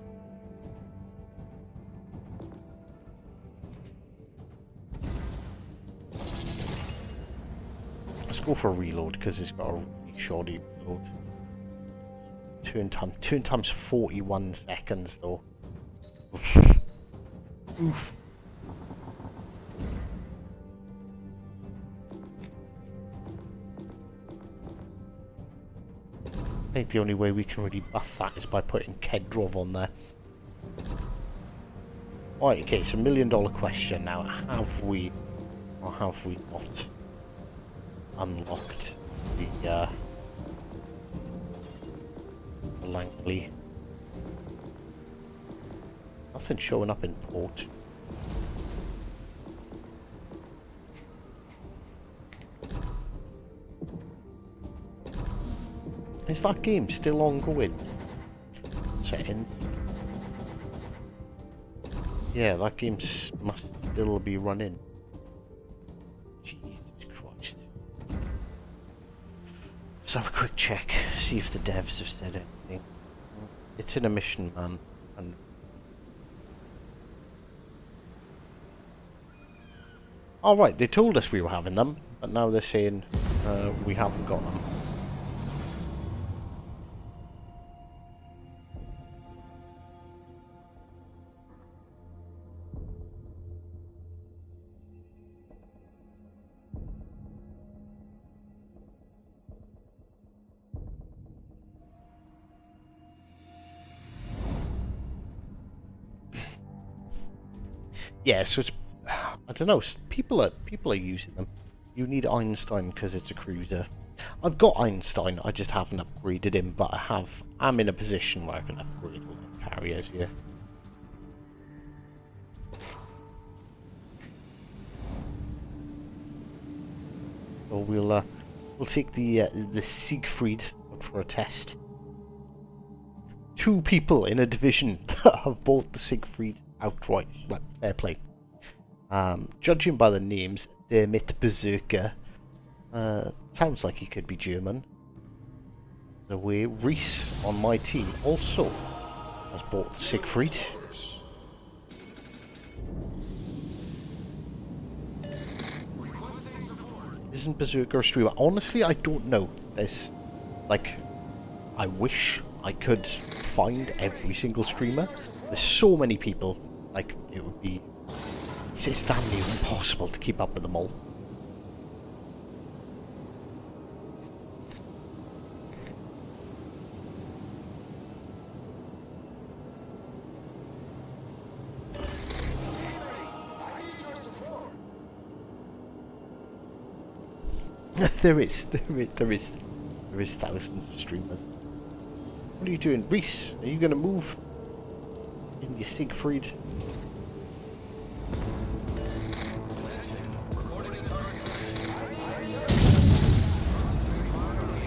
Speaker 1: Let's go for a reload because it's got a really shoddy reload. Turn time's 41 seconds though. Oof. I think the only way we can really buff that is by putting Kedrov on there. Right, okay, it's $1,000,000 question now. Have we, or have we not, unlocked the Langley? Nothing showing up in port. Is that game still ongoing? Settings. Yeah, that game must still be running. Jesus Christ. Let's have a quick check, see if the devs have said anything. It's in a mission, man. And alright, they told us we were having them, but now they're saying we haven't got them. Yeah, so it's, I don't know. People are using them. You need Einstein because it's a cruiser. I've got Einstein. I just haven't upgraded him, but I'm in a position where I can upgrade all the carriers here. So we'll take the Siegfried out for a test. 2 people in a division that have bought the Siegfried outright. Well, fair play. Judging by the names, Dermot Berserker sounds like he could be German. The way Reese on my team also has bought the Siegfried. Isn't Berserker a streamer? Honestly, I don't know. There's, like, I wish I could find every single streamer. There's so many people, like, it would be, it's damn near impossible to keep up with them all. There is thousands of streamers. What are you doing, Reese? Are you gonna move in your Siegfried?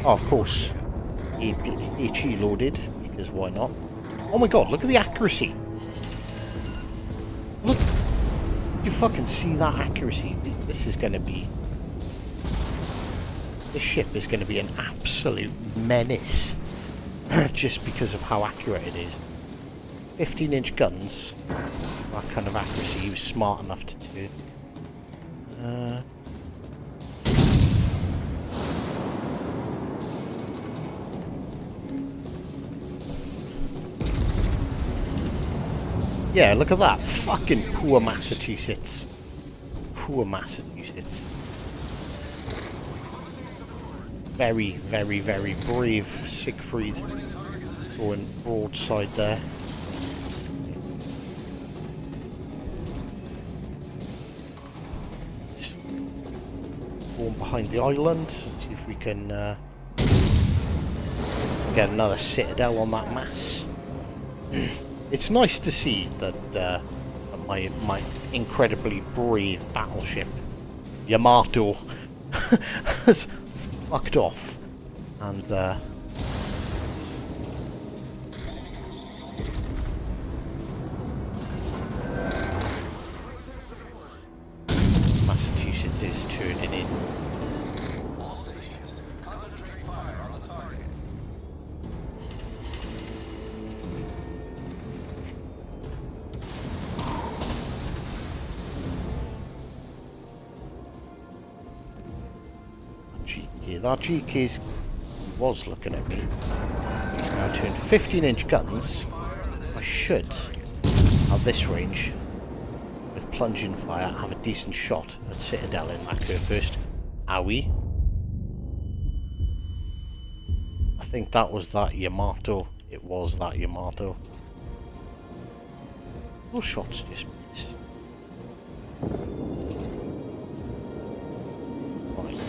Speaker 1: Oh, of course. HE loaded, because why not? Oh my god, look at the accuracy! Look! You fucking see that accuracy? This is gonna be... This ship is gonna be an absolute menace. Just because of how accurate it is. 15-inch guns. That kind of accuracy he was smart enough to do. Yeah, look at that. Fucking poor Massachusetts. Poor Massachusetts. Very, very, very brave Siegfried going broadside there. Going behind the island. See if we can get another citadel on that mass. It's nice to see that my incredibly brave battleship Yamato has fucked off, and Massachusetts is turning in. That GK was looking at me. He's now turned 15-inch guns. I should, at this range, with plunging fire, have a decent shot at Citadel in that curve first. Are we? I think that was that Yamato. It was that Yamato. Those shots just miss. Right.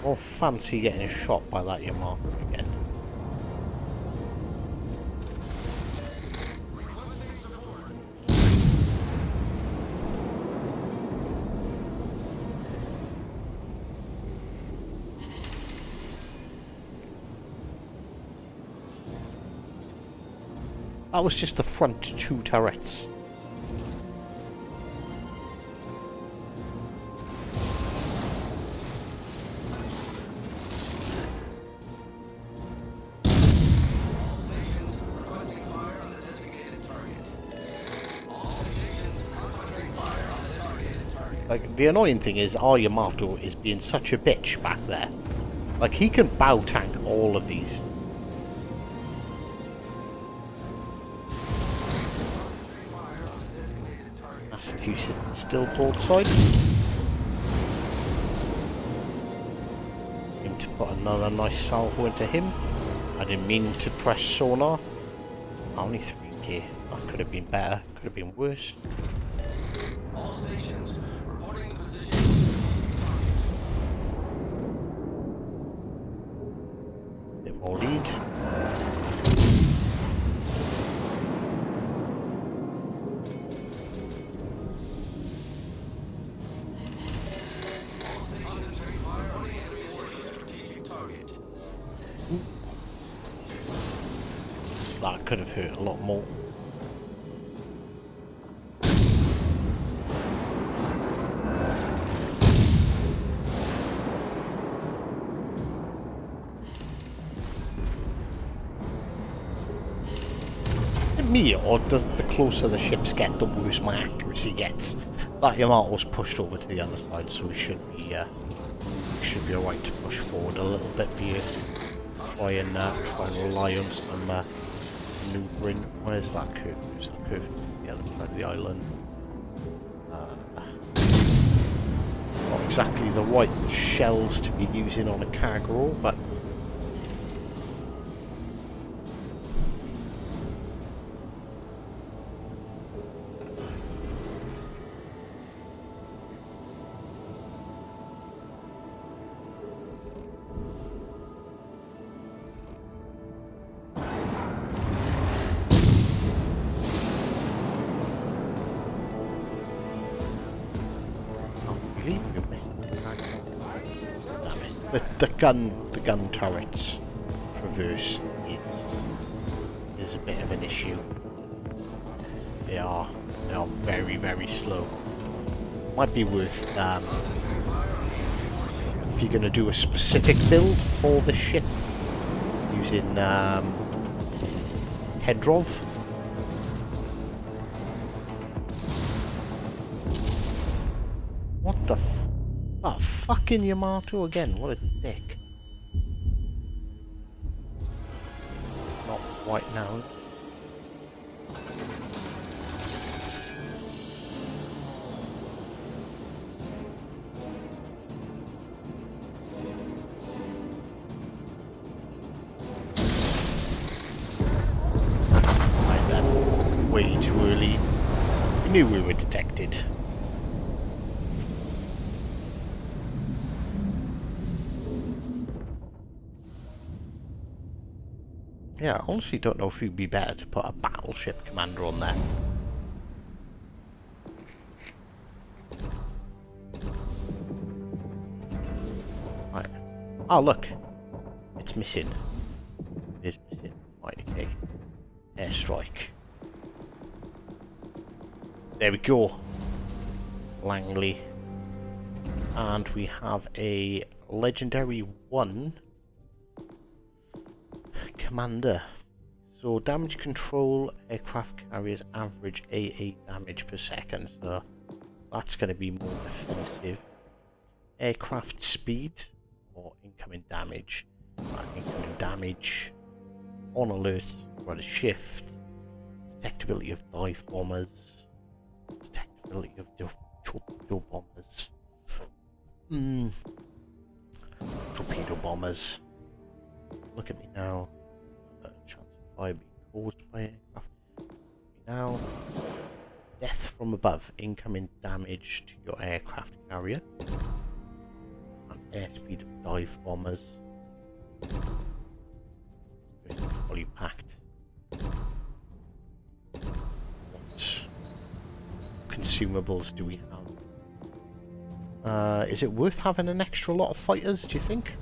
Speaker 1: Oh, fancy getting shot by that Yamato again. That was just the front two turrets. Like, the annoying thing is our Yamato is being such a bitch back there. Like, he can bow tank all of these. Massachusetts still broadside. Him to put another nice salvo into him. I didn't mean to press sonar. Only 3k. That could have been better. Could have been worse.
Speaker 2: All stations reporting the position.
Speaker 1: Bit more lead.
Speaker 2: All stations reporting enemy warship strategic target.
Speaker 1: That could have hurt a lot more. Me, or does the closer the ships get, the worse my accuracy gets? That Yamato's pushed over to the other side, so we should be alright to push forward a little bit. Try and rely on some maneuvering. Where's that curve? Where's that curve? The other side of the island. Not exactly the right shells to be using on a cargo, but the gun turrets traverse is a bit of an issue. They are very, very slow. Might be worth if you're gonna do a specific build for this ship using Hedrov. What the that fucking Yamato again, what a dick. Not right now. Right then, way too early. We knew we were detected. Yeah, I honestly don't know if it would be better to put a battleship commander on there. Right. Oh, look. It's missing. It is missing. Right, okay. Airstrike. There we go. Langley. And we have a legendary 1 commander. So damage control, aircraft carriers average AA damage per second, so that's going to be more defensive. Aircraft speed or incoming damage. Incoming damage, on alert, rudder shift, detectability of dive bombers, detectability of torpedo bombers. Torpedo bombers. Look at me now. Chance of fire being caused by aircraft. Now, death from above. Incoming damage to your aircraft carrier. And airspeed of dive bombers. Fully packed. What consumables do we have? Is it worth having an extra lot of fighters, do you think?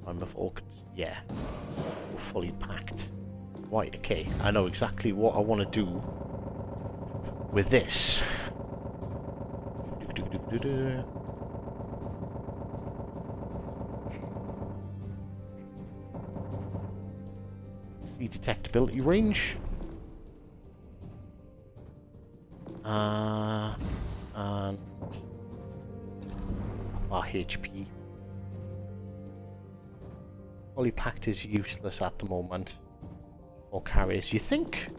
Speaker 1: I'm of all yeah, we're fully packed. Right, okay, I know exactly what I want to do with this. See detectability range. And our HP. Fully packed is useless at the moment. Or carriers. You think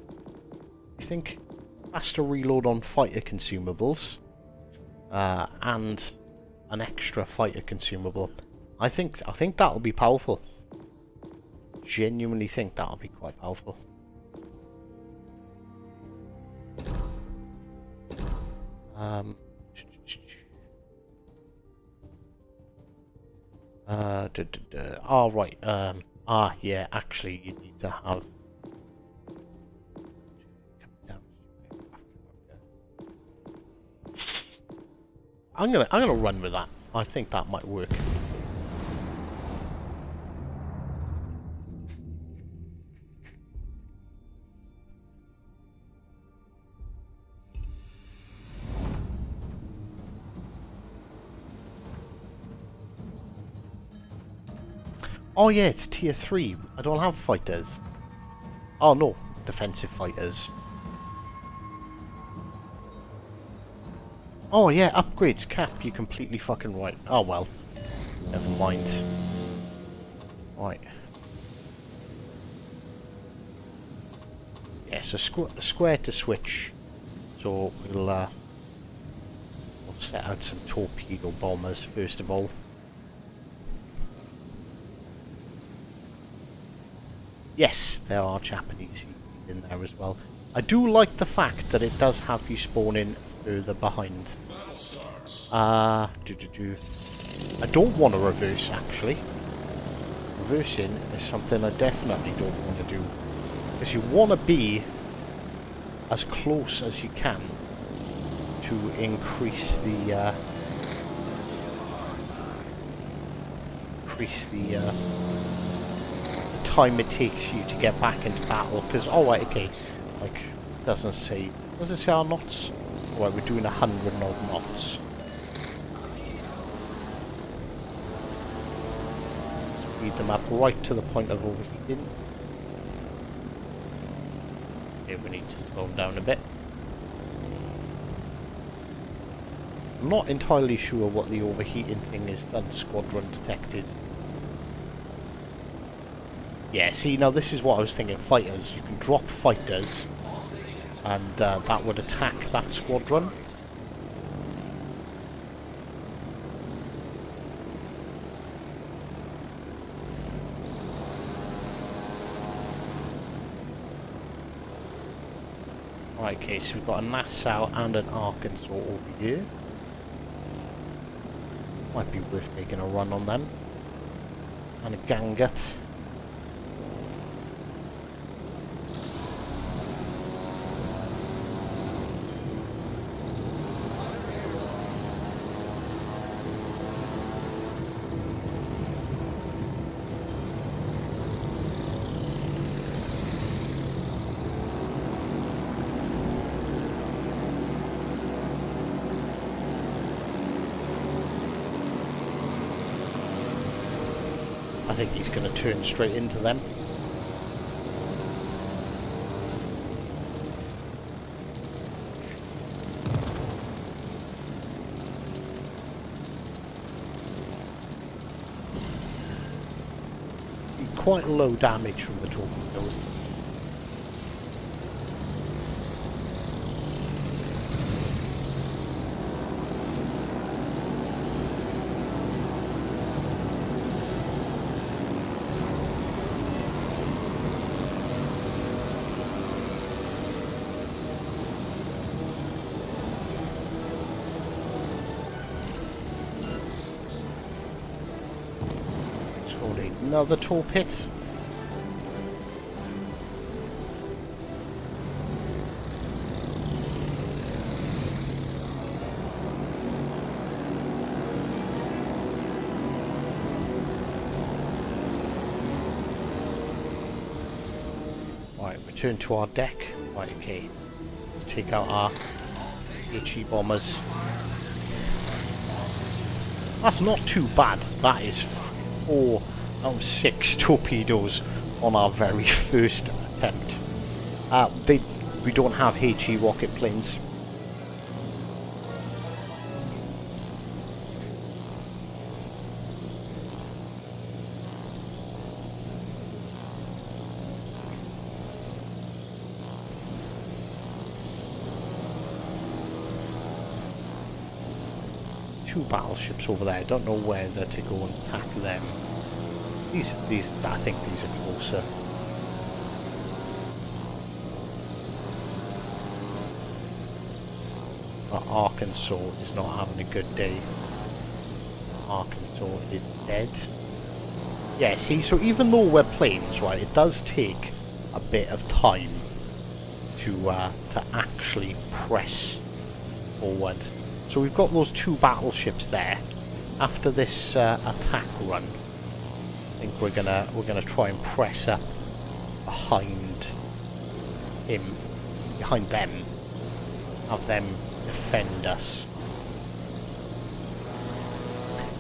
Speaker 1: faster reload on fighter consumables and an extra fighter consumable. I think that'll be powerful. Genuinely think that'll be quite powerful. Oh, right. Yeah, actually, you need to have. I'm gonna run with that. I think that might work. Oh yeah, it's tier 3. I don't have fighters. Oh no, defensive fighters. Oh yeah, upgrades, Cap, you're completely fucking right. Oh well, never mind. Right. Yeah, so square to switch. So we'll set out some torpedo bombers first of all. Yes, there are Japanese in there as well. I do like the fact that it does have you spawn in further behind. I don't want to reverse, actually. Reversing is something I definitely don't want to do. Because you want to be as close as you can to increase the time it takes you to get back into battle. Because okay, like does it say our knots? Right, we're doing 100 odd knots. Speed them up right to the point of overheating. Okay, we need to slow them down a bit. I'm not entirely sure what the overheating thing is done. Squadron detected. Yeah, see, now this is what I was thinking. Fighters, you can drop fighters and that would attack that squadron. Right, okay, so we've got a Nassau and an Arkansas over here. Might be worth taking a run on them. And a gander. I think he's going to turn straight into them. quite low damage from the torpedoes. Another tool pit. Right, return to our deck. Right, okay. Let's take out our HE bombers. That's not too bad. That is 4 out of 6 torpedoes on our very first attempt. We don't have HE rocket planes. Two battleships over there. I don't know whether to go and attack them. These, I think these are closer. But Arkansas is not having a good day. Arkansas is dead. Yeah, see, so even though we're planes, right, it does take a bit of time to actually press forward. So we've got those 2 battleships there. After this attack run, I think we're gonna try and press up behind him, behind them, have them defend us.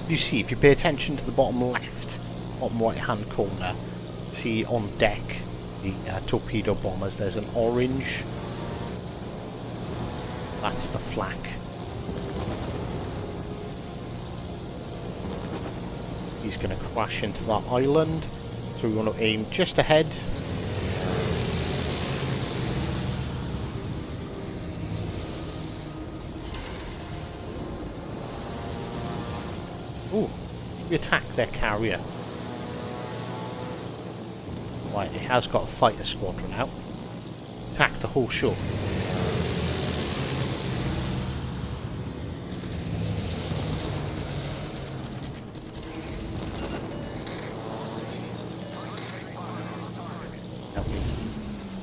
Speaker 1: You see, if you pay attention to the bottom left, bottom right hand corner, see on deck the torpedo bombers, there's an orange. That's the flak. He's going to crash into that island, so we want to aim just ahead. Ooh, we attack their carrier. Right, it has got a fighter squadron out. Attack the whole shore.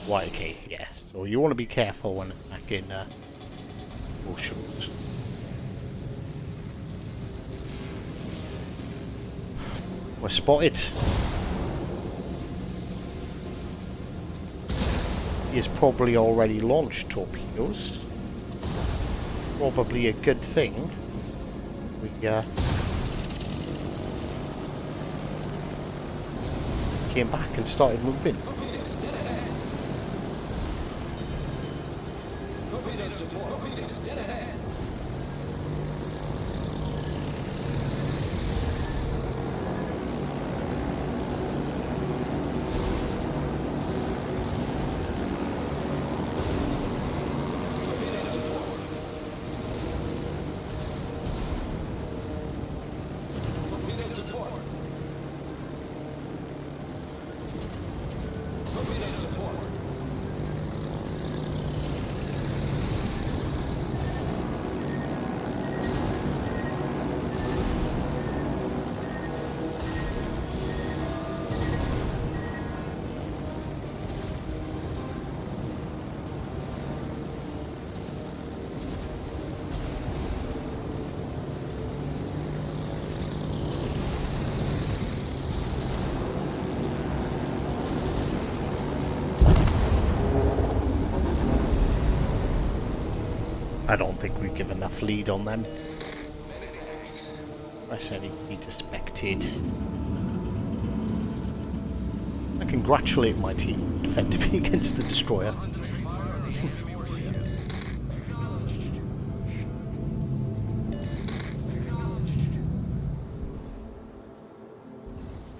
Speaker 1: Right, okay, yes. So you want to be careful when attacking Warships. We're spotted. He has probably already launched torpedoes. Probably a good thing. We came back and started moving. I don't think we give enough lead on them. Press any key to spectate. I congratulate my team defending me against the destroyer.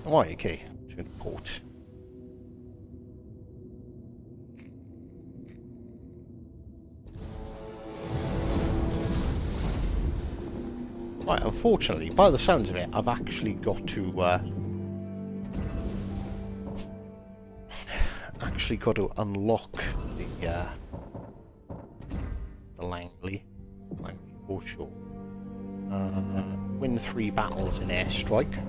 Speaker 1: Right, okay. Return to port. Right, unfortunately, by the sounds of it, I've actually got to unlock the Langley foreshore. Win 3 battles in Airstrike.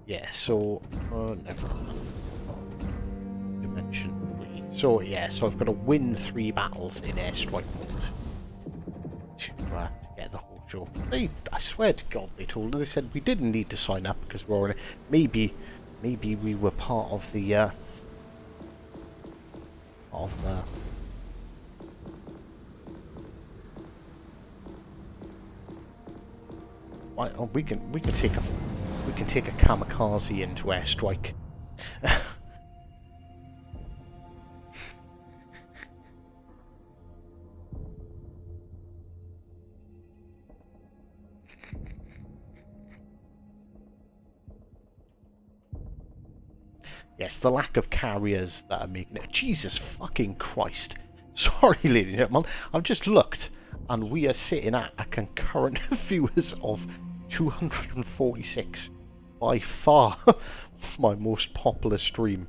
Speaker 1: Yeah, so never mind. Dimension 3. So yeah, so I've got to win 3 battles in Airstrike mode to get the whole show. I swear to God, they told us. They said we didn't need to sign up because we're already. Maybe we were part of the Right, oh, we can take a kamikaze into Airstrike. Yes, the lack of carriers that are making it. Jesus fucking Christ! Sorry, ladies and gentlemen. I've just looked, and we are sitting at a concurrent viewers of 246. By far, my most popular stream.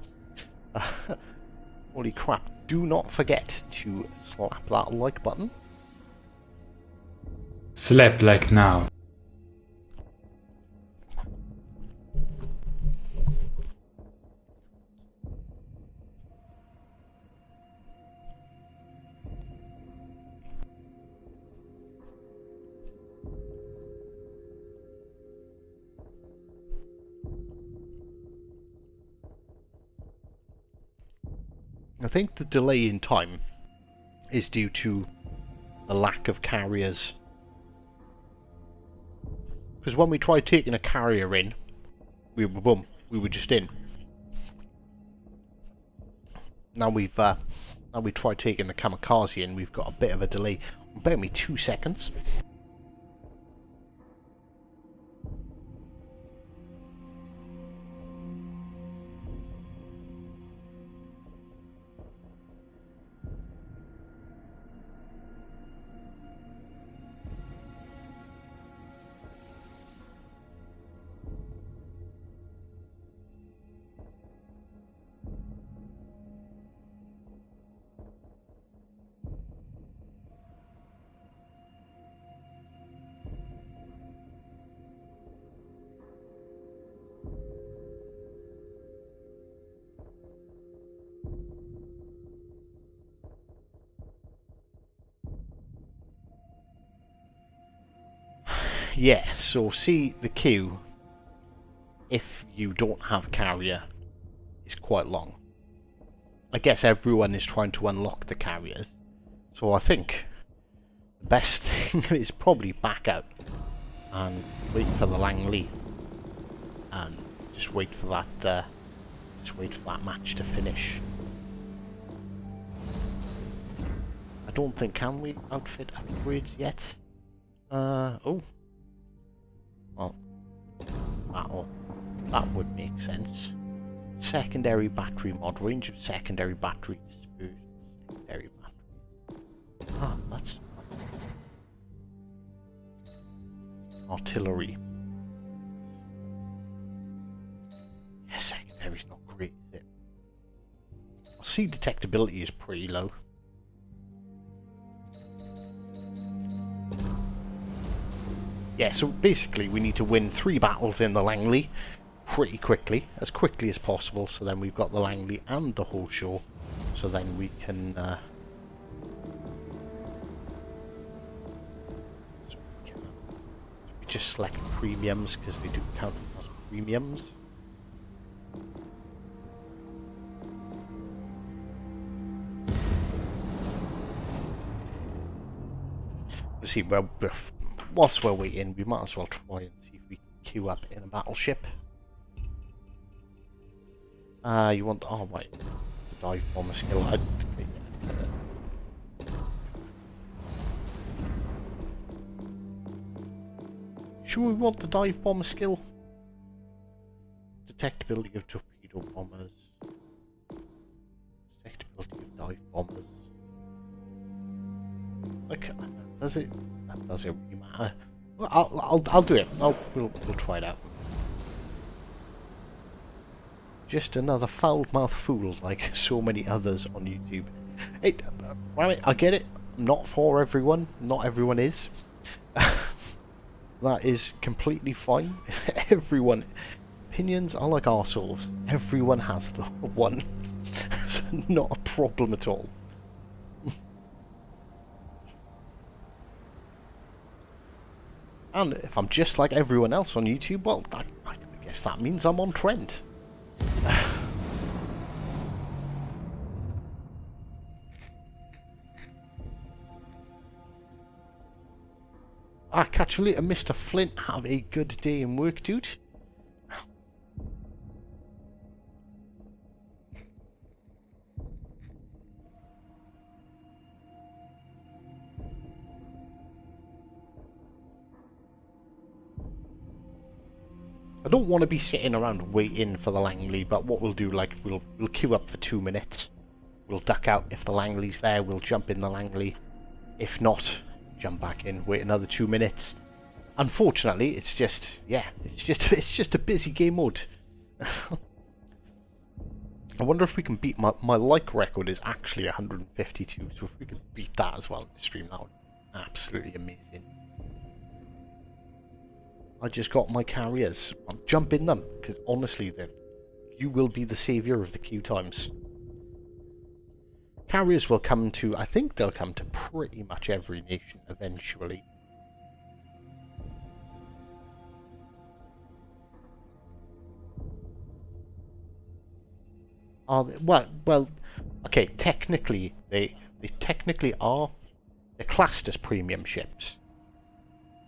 Speaker 1: Holy crap! Do not forget to slap that like button.
Speaker 3: Slap like now.
Speaker 1: I think the delay in time is due to the lack of carriers. Because when we tried taking a carrier in, we were just in. Now we tried taking the kamikaze in, we've got a bit of a delay. Bear me 2 seconds. Yeah, so see the queue, if you don't have a carrier, is quite long. I guess everyone is trying to unlock the carriers, so I think the best thing is probably back out and wait for the Langley and just wait for that match to finish. I don't think, can we outfit upgrades yet? Oh. Well, that would make sense. Secondary battery mod, range of secondary battery dispersion, secondary battery. Ah, that's artillery. Yeah, secondary's not great, is it? Sea detectability is pretty low. Yeah, so basically we need to win 3 battles in the Langley pretty quickly, as quickly as possible, so then we've got the Langley and the whole show, so then we can, we just select premiums, because they do count as premiums. You see, well, whilst we're waiting, we might as well try and see if we can queue up in a battleship. You want... Oh, right. The dive bomber skill. Sure we want the dive bomber skill? Detectability of torpedo bombers. Detectability of dive bombers. Like, does it really matter? Well, I'll do it. We'll try it out. Just another foul-mouthed fool like so many others on YouTube. I get it. Not for everyone. Not everyone is. That is completely fine. Everyone... Opinions are like arseholes. Everyone has the one. So not a problem at all. And if I'm just like everyone else on YouTube, well, I guess that means I'm on trend. Catch you later, Mr. Flint. Have a good day in work, dude. I don't want to be sitting around waiting for the Langley, but what we'll do, like, we'll queue up for 2 minutes. We'll duck out. If the Langley's there, we'll jump in the Langley. If not, jump back in, wait another 2 minutes. Unfortunately, it's just, yeah, it's just a busy game mode. I wonder if we can beat my like record is actually 152, so if we could beat that as well in the stream, that would be absolutely amazing. I just got my carriers. I'll jump in them, because honestly, you will be the saviour of the queue times. Carriers will come to, I think they'll come to pretty much every nation eventually. Well, okay, technically, they technically are, they're classed as premium ships.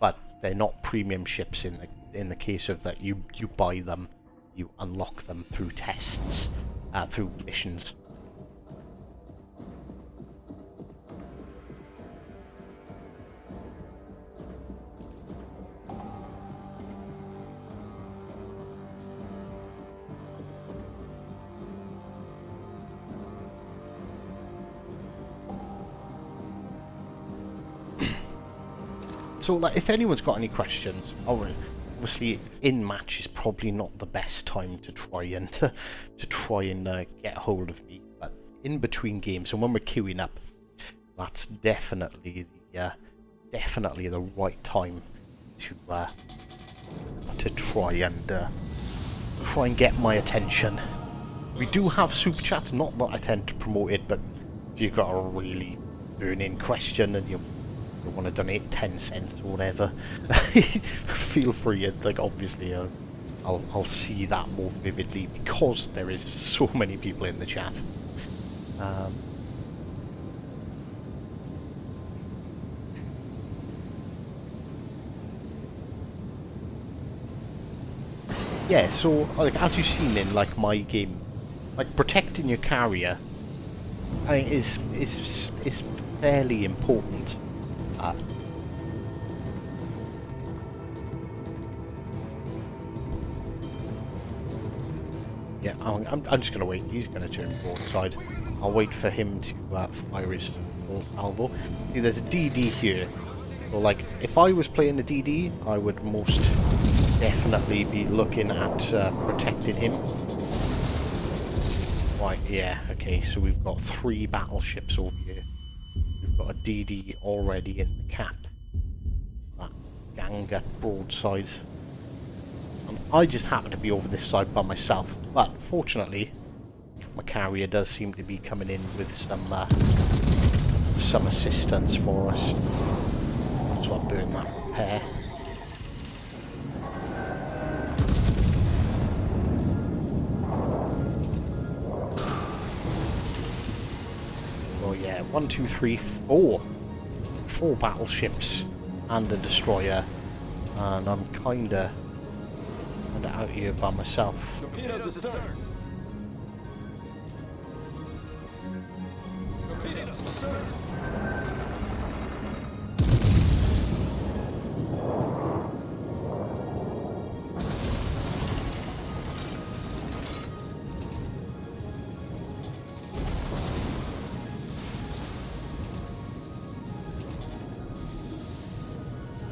Speaker 1: But they're not premium ships in the case of that you buy them, you unlock them through tests, through missions. So, like, if anyone's got any questions, obviously in match is probably not the best time to try and get hold of me. But in between games, and when we're queuing up, that's definitely the right time to try and get my attention. We do have super chats, not that I tend to promote it, but if you've got a really burning question and you want to donate 10 cents or whatever, feel free. Like, obviously I'll see that more vividly because there is so many people in the chat. Yeah, so like as you've seen in like my game, like protecting your carrier is fairly important. Yeah, I'm just gonna wait. He's gonna turn broadside. I'll wait for him to fire his full salvo. See, there's a DD here. So, like, if I was playing the DD, I would most definitely be looking at protecting him. Right, yeah, okay, so we've got 3 battleships over here. We've got a DD already in the cap. That ganger broadside. And I just happen to be over this side by myself, but fortunately my carrier does seem to be coming in with some assistance for us. So I'm doing that repair. Oh yeah, 1, 2, 3, 4. 4 battleships and a destroyer, and I'm kinda grind it out here by myself.
Speaker 2: Torpedoes astern. Torpedoes astern.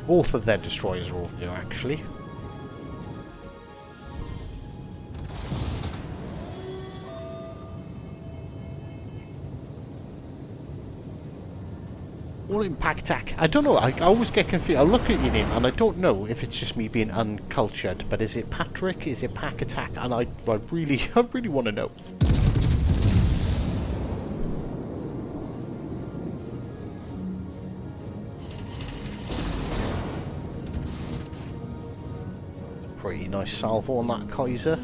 Speaker 1: Both of their destroyers are over there, actually. All impact attack. I don't know, I always get confused. I look at your name and I don't know if it's just me being uncultured, but is it Patrick? Is it Pack Attack? And I really want to know. Pretty nice salvo on that Kaiser.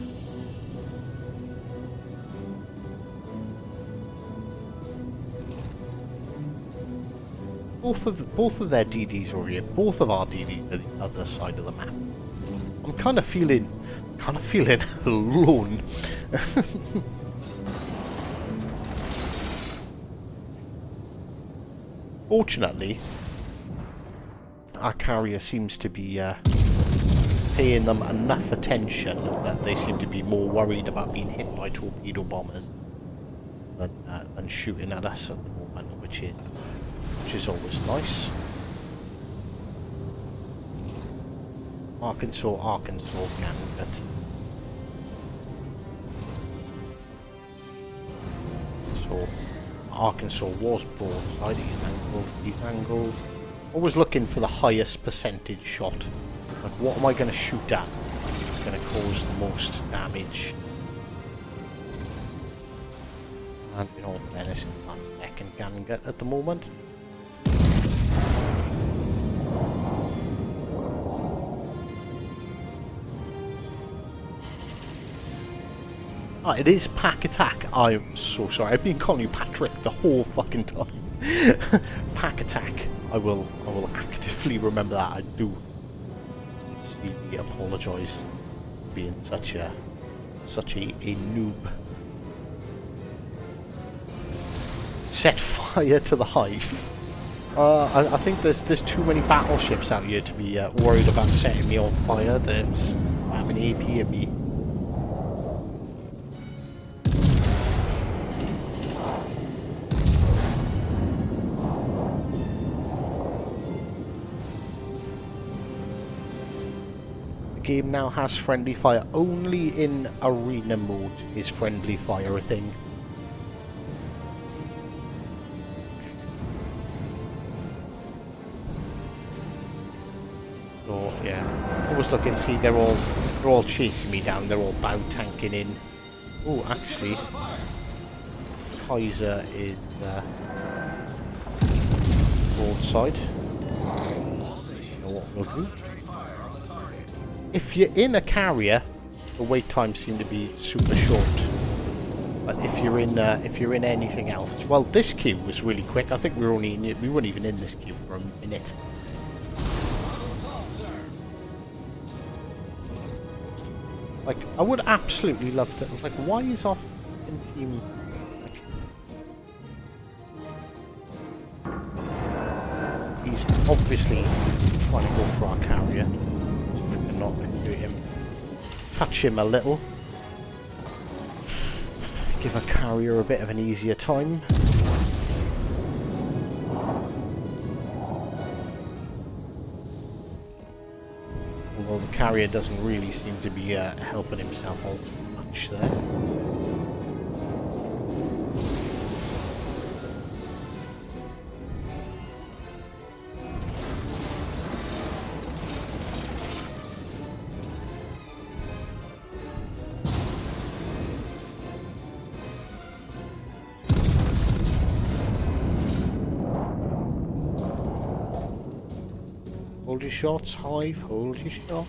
Speaker 1: Both of their DDs are here. Both of our DDs are the other side of the map. I'm kind of feeling alone. Fortunately, our carrier seems to be paying them enough attention that they seem to be more worried about being hit by torpedo bombers than shooting at us at the moment, which is always nice. Arkansas, Gambit. So Arkansas was broadside, he's angled. Always looking for the highest percentage shot. Like, what am I going to shoot at? It's going to cause the most damage. And in all fairness, I'm second Gambit at the moment. Ah, it is Pack Attack. I'm so sorry. I've been calling you Patrick the whole fucking time. Pack Attack. I will actively remember that. I do sincerely apologise for being such a noob. Set fire to the hive. I think there's too many battleships out here to be worried about setting me on fire. There's having AP at me. Game now has friendly fire. Only in arena mode is friendly fire a thing. So yeah, always looking. See, they're all chasing me down. They're all bow tanking in. Oh, actually, Kaiser is broadside. You know what we'll do? If you're in a carrier, the wait times seem to be super short. But if you're in anything else, well, this queue was really quick. I think we weren't even in this queue for a minute. Like, I would absolutely love to. Like, why is our team? Like, he's obviously trying to go for our carrier. Not going to do him. Touch him a little. Give a carrier a bit of an easier time. Although the carrier doesn't really seem to be helping himself all too much there. Hold your shots, Hive, hold your shot.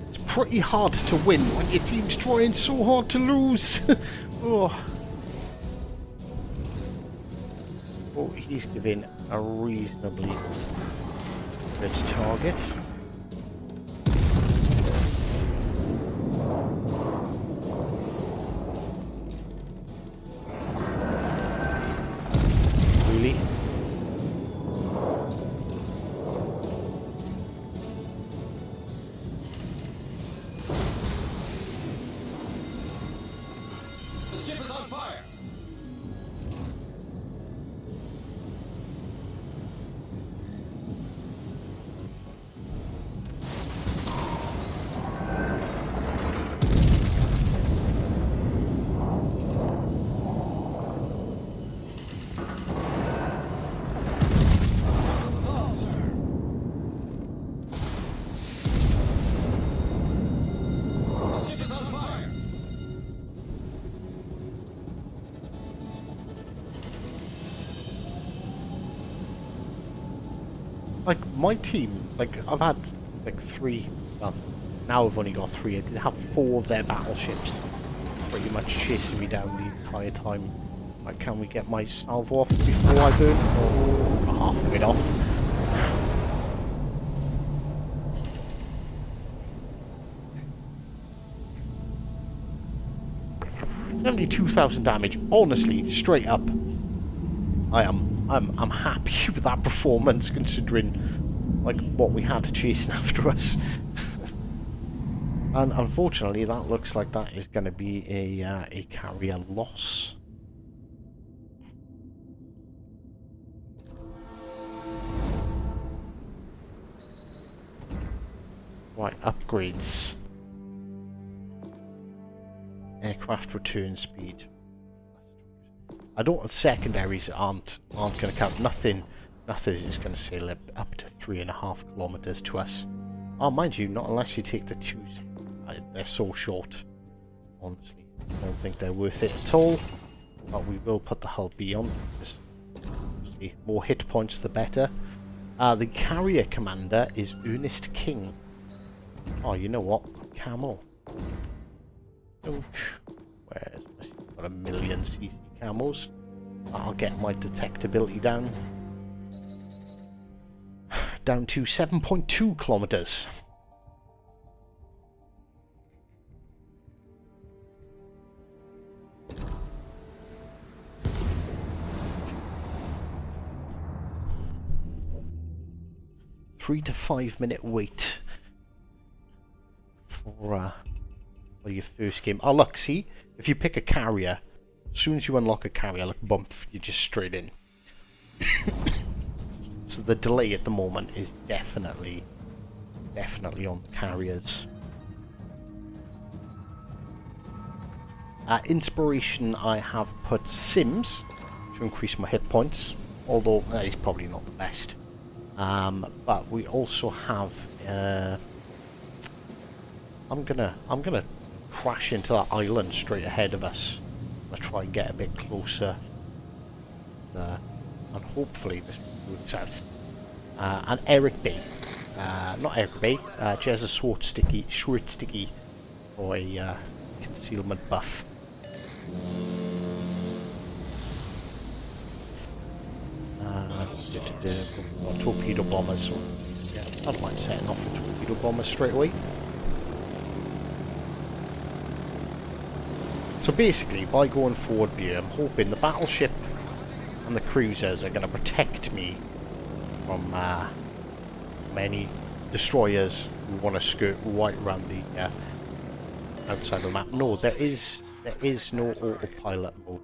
Speaker 1: It's pretty hard to win when your team's trying so hard to lose. Oh. Oh, he's giving a reasonably good target. Really?
Speaker 2: The ship is on fire! The ship is on fire!
Speaker 1: Like, my team, like, I've had, like, 3, well, now I've only got 3, I did have 4 of their battleships pretty much chasing me down the entire time. Like, can we get my salvo off before I burn? Oh, half of it off. 72,000 damage, honestly, straight up. I'm happy with that performance considering like what we had chasing after us. And unfortunately that looks like that is going to be a carrier loss. Right, upgrades. Aircraft return speed. I don't. Secondaries aren't going to count. Nothing is going to sail up to 3.5 kilometers to us. Oh, mind you, not unless you take the 2. They're so short. Honestly, I don't think they're worth it at all. But we will put the hull B on. Just, obviously, more hit points the better. The carrier commander is Ernest King. Oh, you know what? Camel. Look, where's this? Got 1,000,000 CC camels. I'll get my detectability down to 7.2 kilometers. Three to 5 minute wait for your first game. Oh look, see, if you pick a carrier, as soon as you unlock a carrier, like bump, you're just straight in. So the delay at the moment is definitely on carriers. Inspiration, I have put Sims to increase my hit points, although that is probably not the best. But we also have. I'm gonna crash into that island straight ahead of us. I'll try and get a bit closer, and hopefully this works out. And Eric B, not Eric B, Jezza Schwartzsticky for a concealment buff. Torpedo bombers, so yeah, I don't mind setting off with torpedo bombers straight away. So basically, by going forward here, I'm hoping the battleship and the cruisers are going to protect me from any destroyers who want to skirt right around the outside of the map. No, there is no autopilot mode.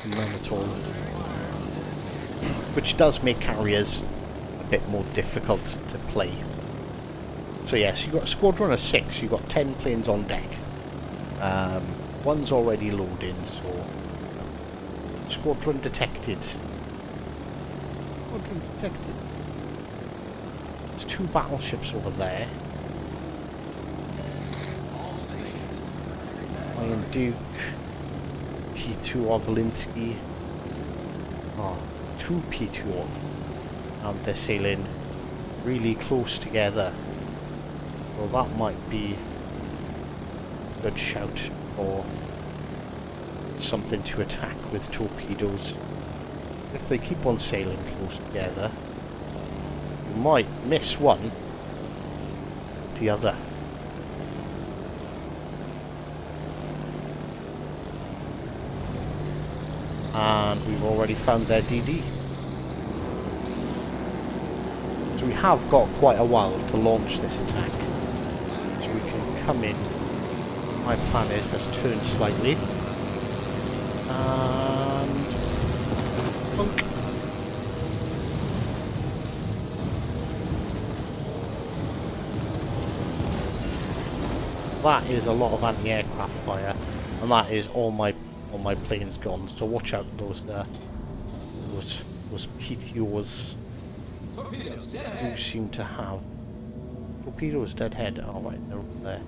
Speaker 1: None at all. Which does make carriers a bit more difficult to play. So yes, you've got a squadron of 6, you've got 10 planes on deck. One's already loading, so squadron detected. Squadron detected. There's 2 battleships over there. Iron Duke, P2 Obelinsky. Oh, 2 P2s. And they're sailing really close together. Well, that might be a good shout for want something to attack with torpedoes. If they keep on sailing close together, you might miss one, the other. And we've already found their DD. So we have got quite a while to launch this attack. So we can come in. My plan is let's turn slightly. And plunk. That is a lot of anti-aircraft fire, and that is all my planes gone. So watch out those PTOs who seem to have torpedoes dead head. Oh right, they're over there.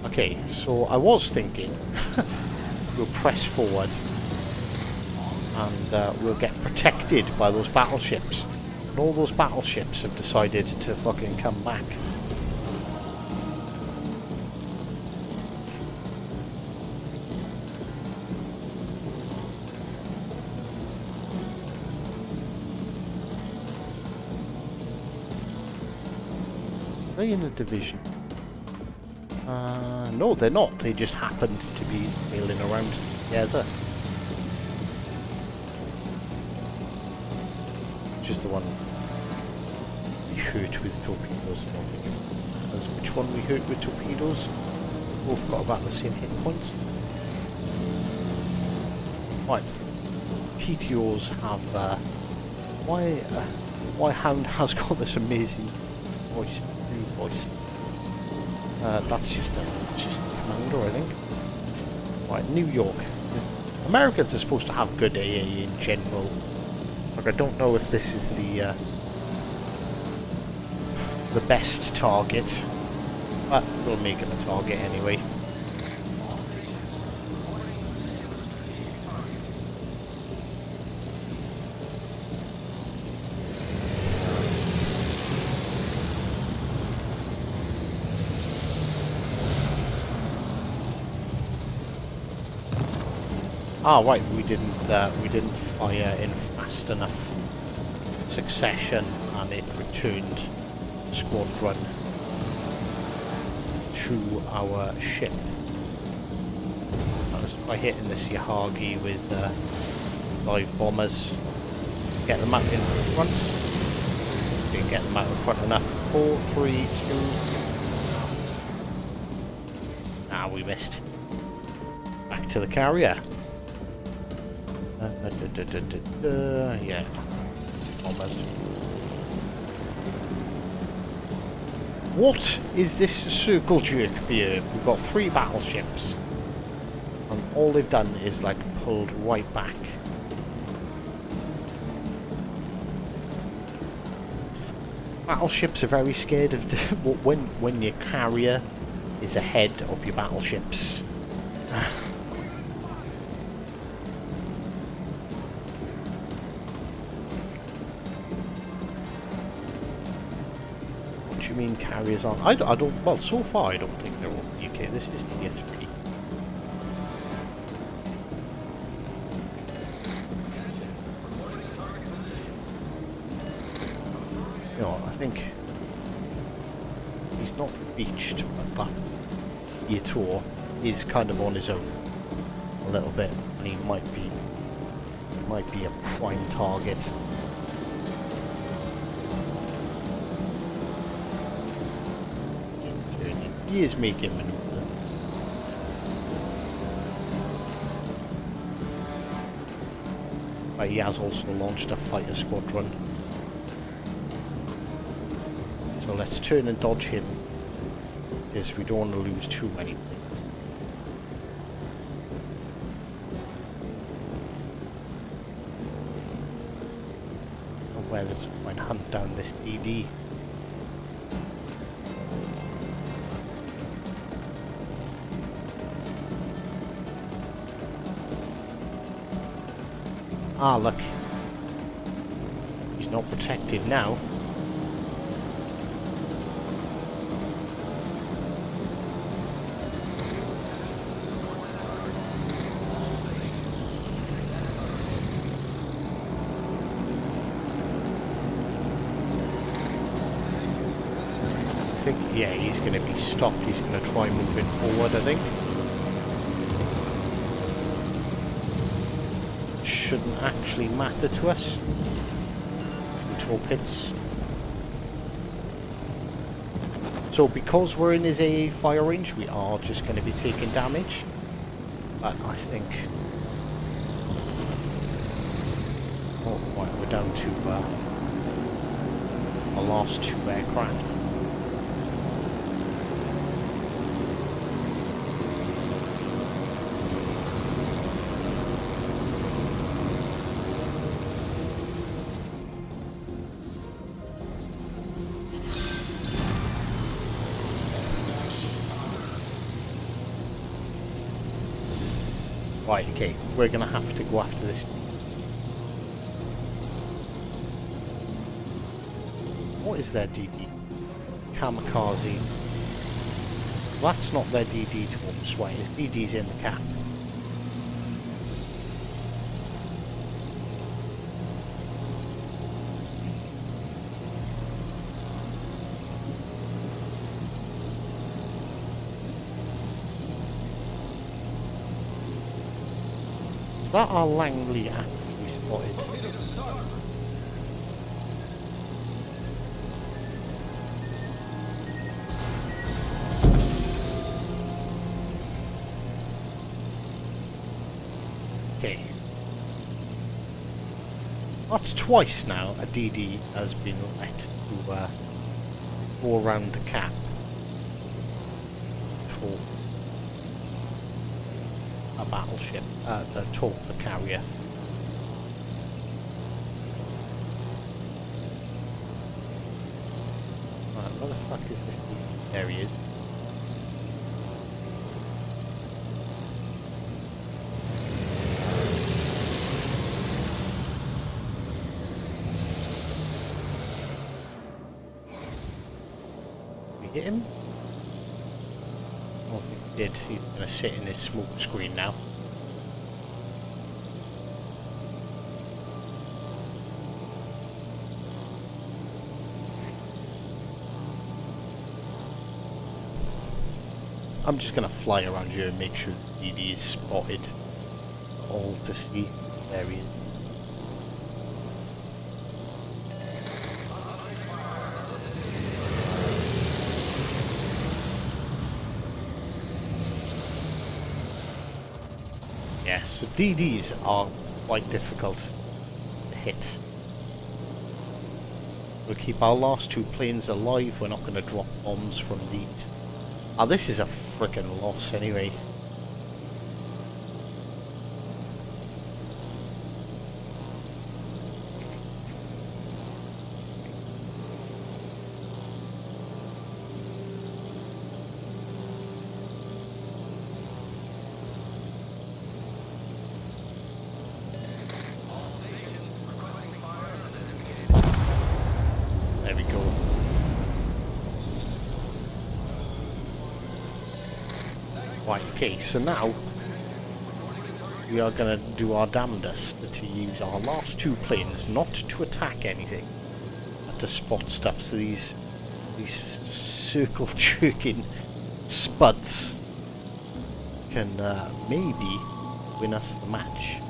Speaker 1: Okay, so I was thinking we'll press forward and we'll get protected by those battleships. And all those battleships have decided to fucking come back. Are they in a division? No, they're not. They just happened to be sailing around together. Just the one we hurt with torpedoes. As which one we hurt with torpedoes? Both got about the same hit points. Right. PTOs have. Why Hound has got this amazing voice. Voice. That's just the commander, I think. Right, New York. Americans are supposed to have good AA in general. Like, I don't know if this is the best target, but we'll make him a target anyway. Ah, right, we didn't fire in fast enough succession, and it returned squadron to our ship. That was by hitting this Yahagi with live bombers. Get them out in front. Didn't get them out in front enough. 4, 3, 2. Ah, we missed. Back to the carrier. Yeah. Almost. What is this circle jerk here? We've got 3 battleships. And all they've done is like pulled right back. Battleships are very scared of when your carrier is ahead of your battleships. What do you mean carriers on? I don't. Well, so far I don't think they're all UK. This is tier 3. You know, I think he's not beached, but that Yator is kind of on his own a little bit, and he might be a prime target. He is making maneuver. But he has also launched a fighter squadron. So let's turn and dodge him, because we don't want to lose too many planes. And where let's try and hunt down this DD. Ah, look. He's not protected now. think, yeah, he's going to be stopped. He's going to try moving forward, I think. Shouldn't actually matter to us. Control pits. So because we're in his AA fire range, we are just going to be taking damage. But I think... Oh, right, we're down to the last 2 aircraft. Right, okay, we're going to have to go after this. What is their DD? Kamikaze. That's not their DD to us, right? His DD's in the cap. Is that our Langley actually spotted? Okay. That's twice now a DD has been let to go around the cap. Control a battleship, the torpedo carrier. Right, where the fuck is this? There he is. We hit him? I don't think we did. He's going to sit in his smoke screen now. I'm just going to fly around here and make sure the DD is spotted. All to see. There he is. Yes, so DDs are quite difficult to hit. We'll keep our last 2 planes alive. We're not going to drop bombs from these. Ah, this is a frickin' loss anyway. There we go. Right, okay, so now we are going to do our damnedest to use our last 2 planes not to attack anything, but to spot stuff. So these circle jerking spuds can maybe win us the match.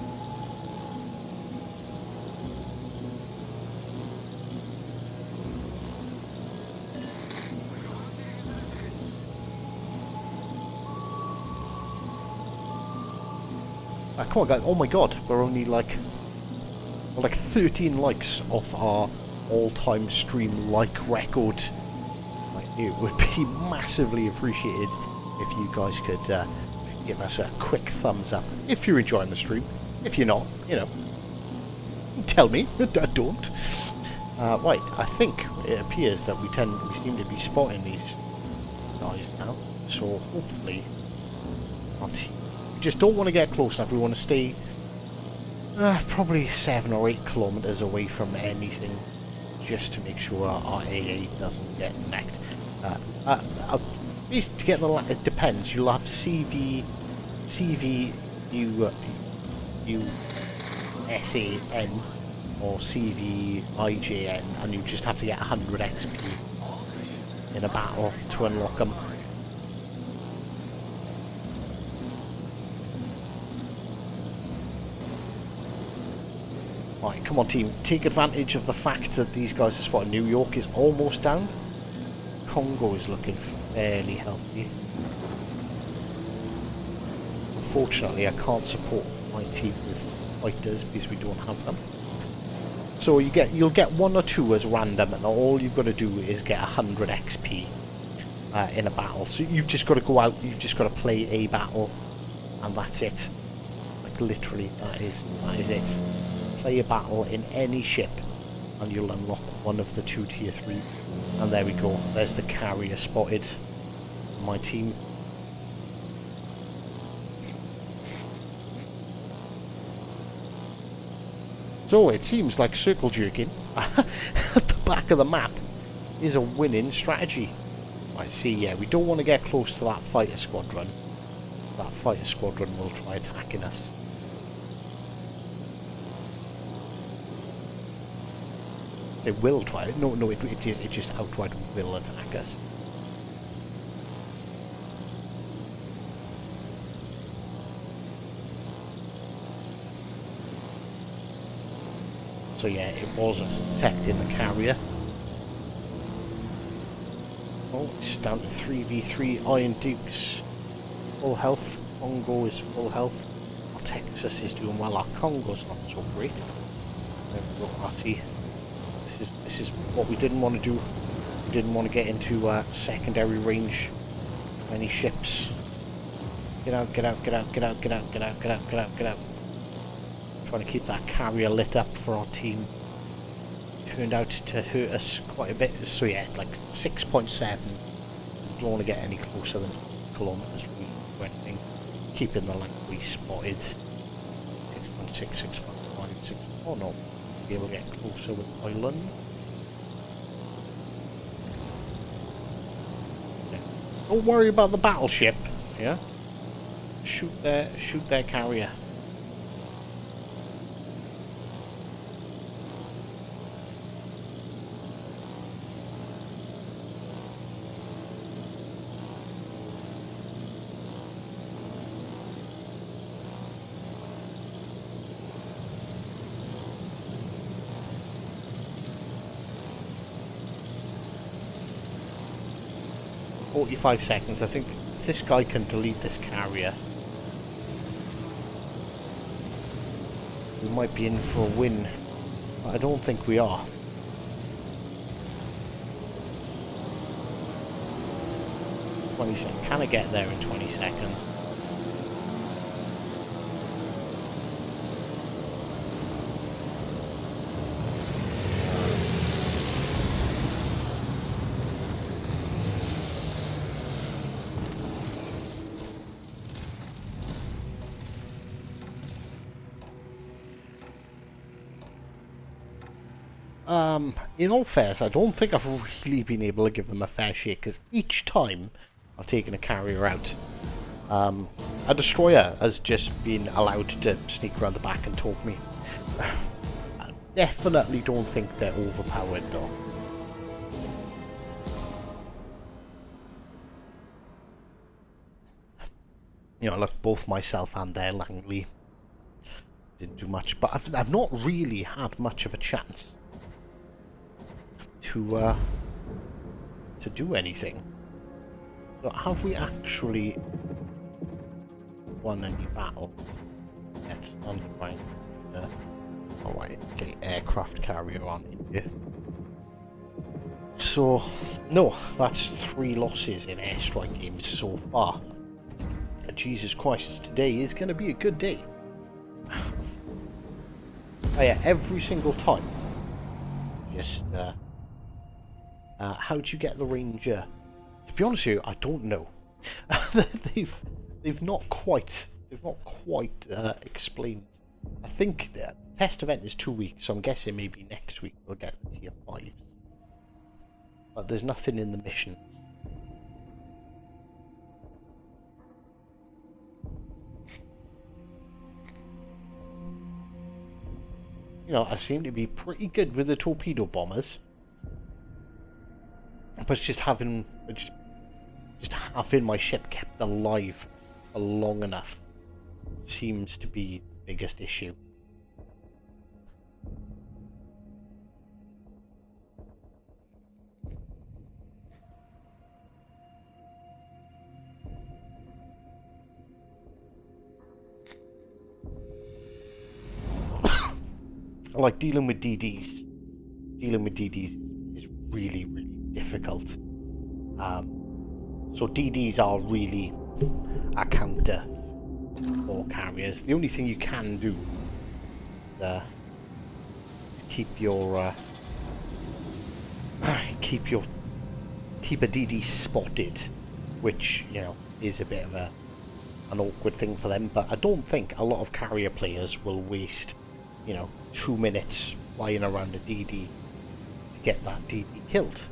Speaker 1: Come on guys, oh my god, we're only like 13 likes off our all-time stream like record. Like, it would be massively appreciated if you guys could give us a quick thumbs up if you're enjoying the stream. If you're not, you know, tell me. Don't. Right, I think it appears that we seem to be spotting these guys now, so hopefully not. We just don't want to get close enough. We want to stay probably 7 or 8 kilometers away from anything, just to make sure our AA doesn't get necked. To get the it depends. You'll have CV USAN or CV IJN, and you just have to get 100 XP in a battle to unlock them. Right, come on team, take advantage of the fact that these guys are spotted. New York is almost down. Congo is looking fairly healthy. Unfortunately, I can't support my team with fighters because we don't have them. So you'll get 1 or 2 as random, and all you've got to do is get 100 XP in a battle. So you've just got to go out, you've just got to play a battle, and that's it. Like literally, that is it. Play a battle in any ship, and you'll unlock one of the 2 tier 3. And there we go. There's the carrier spotted. My team. So it seems like circle jerking at the back of the map is a winning strategy. I see, yeah, we don't want to get close to that fighter squadron. That fighter squadron will try attacking us. It will try. No, it just outright will attack us. So yeah, it was protecting the carrier. Oh, it's down to 3v3. Iron Dukes full health. Congo is full health. Our Texas is doing well. Our Congo's not so great. There we go. I see. This is what we didn't want to do. We didn't want to get into secondary range of any ships. Get out, get out, get out, get out, get out, get out, get out, get out, get out. Trying to keep that carrier lit up for our team. Turned out to hurt us quite a bit. So yeah, like 6.7. Don't want to get any closer than kilometers to anything. Keeping the length spotted. 6.6, 6.5, 6. Oh no. Be able to get closer with island. Yeah. Don't worry about the battleship. Yeah. Shoot their carrier. "45 seconds. I think this guy can delete this carrier. We might be in for a win, but I don't think we are. Can I get there in 20 seconds? In all fairness, I don't think I've really been able to give them a fair shake, because each time I've taken a carrier out, a destroyer has just been allowed to sneak around the back and talk me. I definitely don't think they're overpowered though. You know, look, both myself and their Langley didn't do much, but I've not really had much of a chance to do anything. So have we actually won any battles? Yes, underground. Alright, okay, aircraft carrier on India. So, no, that's 3 losses in airstrike games so far. Jesus Christ, today is going to be a good day. Oh yeah, every single time. Just, how'd you get the Ranger? To be honest with you, I don't know. they've not quite explained. I think the test event is 2 weeks, so I'm guessing maybe next week we'll get the tier 5s. But there's nothing in the missions. You know, I seem to be pretty good with the torpedo bombers. But just having my ship kept alive for long enough seems to be the biggest issue. Like dealing with DDs is really, really difficult. So DDs are really a counter for carriers. The only thing you can do is keep a DD spotted, which, you know, is a bit of an awkward thing for them. But I don't think a lot of carrier players will waste, you know, 2 minutes flying around a DD to get that DD killed.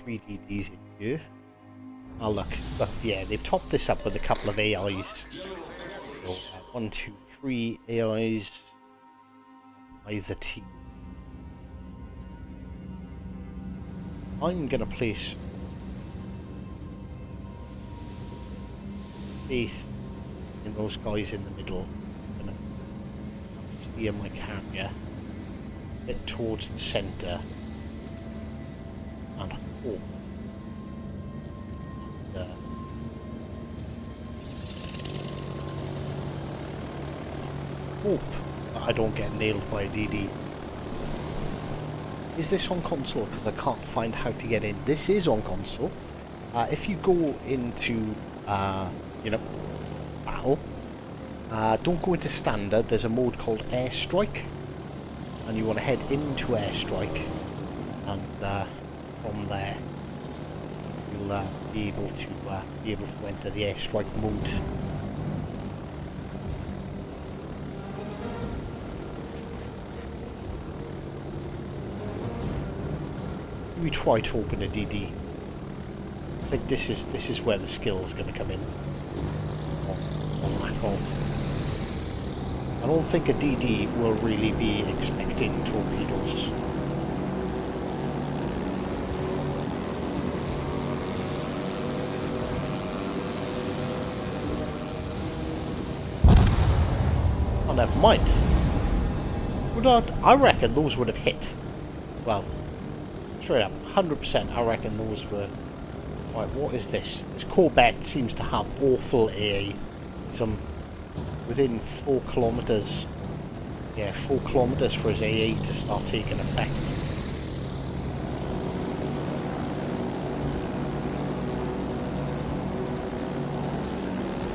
Speaker 1: 3 DDs in here. Oh look, yeah, they've topped this up with a couple of AIs. So, 1, 2, 3 AIs. Either team. I'm gonna place faith in those guys in the middle. I'm gonna steer my carrier a bit towards the centre and hope that I don't get nailed by a DD. Is this on console? Because I can't find how to get in. This is on console. If you go into, you know, battle, don't go into standard. There's a mode called Airstrike, and you want to head into Airstrike, and from there you'll be able to enter the Airstrike mode. We try to open a DD. I think this is where the skill is going to come in. I don't think a DD will really be expecting torpedoes. Oh, never mind. I reckon those would have hit. Well, straight up, 100%. I reckon those were. Right, what is this? This Corvette seems to have awful AA. Some within 4 kilometers. Yeah, 4 kilometers for his AA to start taking effect.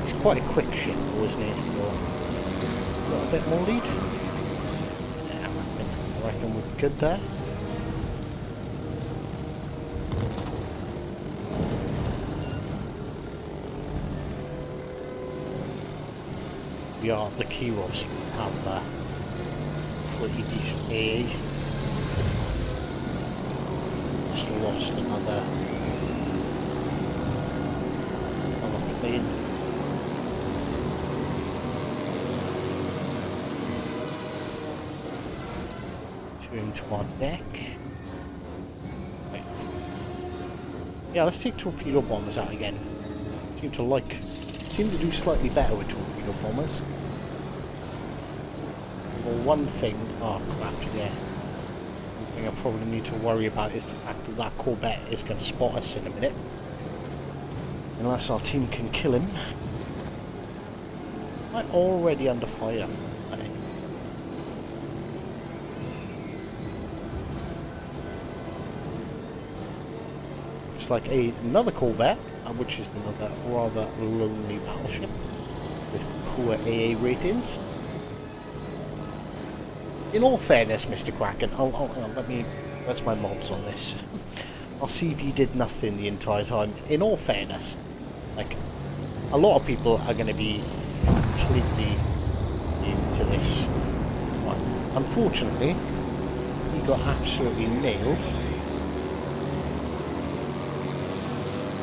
Speaker 1: He's quite a quick ship, though, isn't he? So, got a bit more lead. Yeah, I reckon we're good there. We are the Kiros, have pretty decent AA. Just lost another plane. Turn to our deck. Right. Yeah, let's take torpedo bombers out again. Seem to do slightly better with torpedo bombers. Well, one thing, oh crap, yeah. One thing I probably need to worry about is the fact that that Corvette is going to spot us in a minute. Unless our team can kill him. I'm already under fire. Okay. It's like another Corvette, which is another rather lonely battleship with poor AA ratings. In all fairness, Mr. Kraken, where's my mods on this? I'll see if you did nothing the entire time. In all fairness, like, a lot of people are going to be completely new to this. But unfortunately, he got absolutely nailed.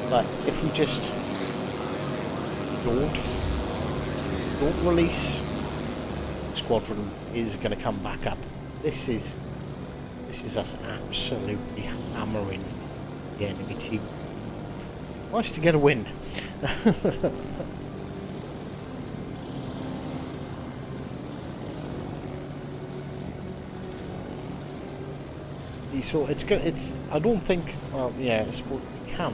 Speaker 1: But if we just don't release, the squadron is going to come back up This is us absolutely hammering the enemy team. Nice to get a win. So it's good. It's. I don't think. Well, yeah. I suppose we can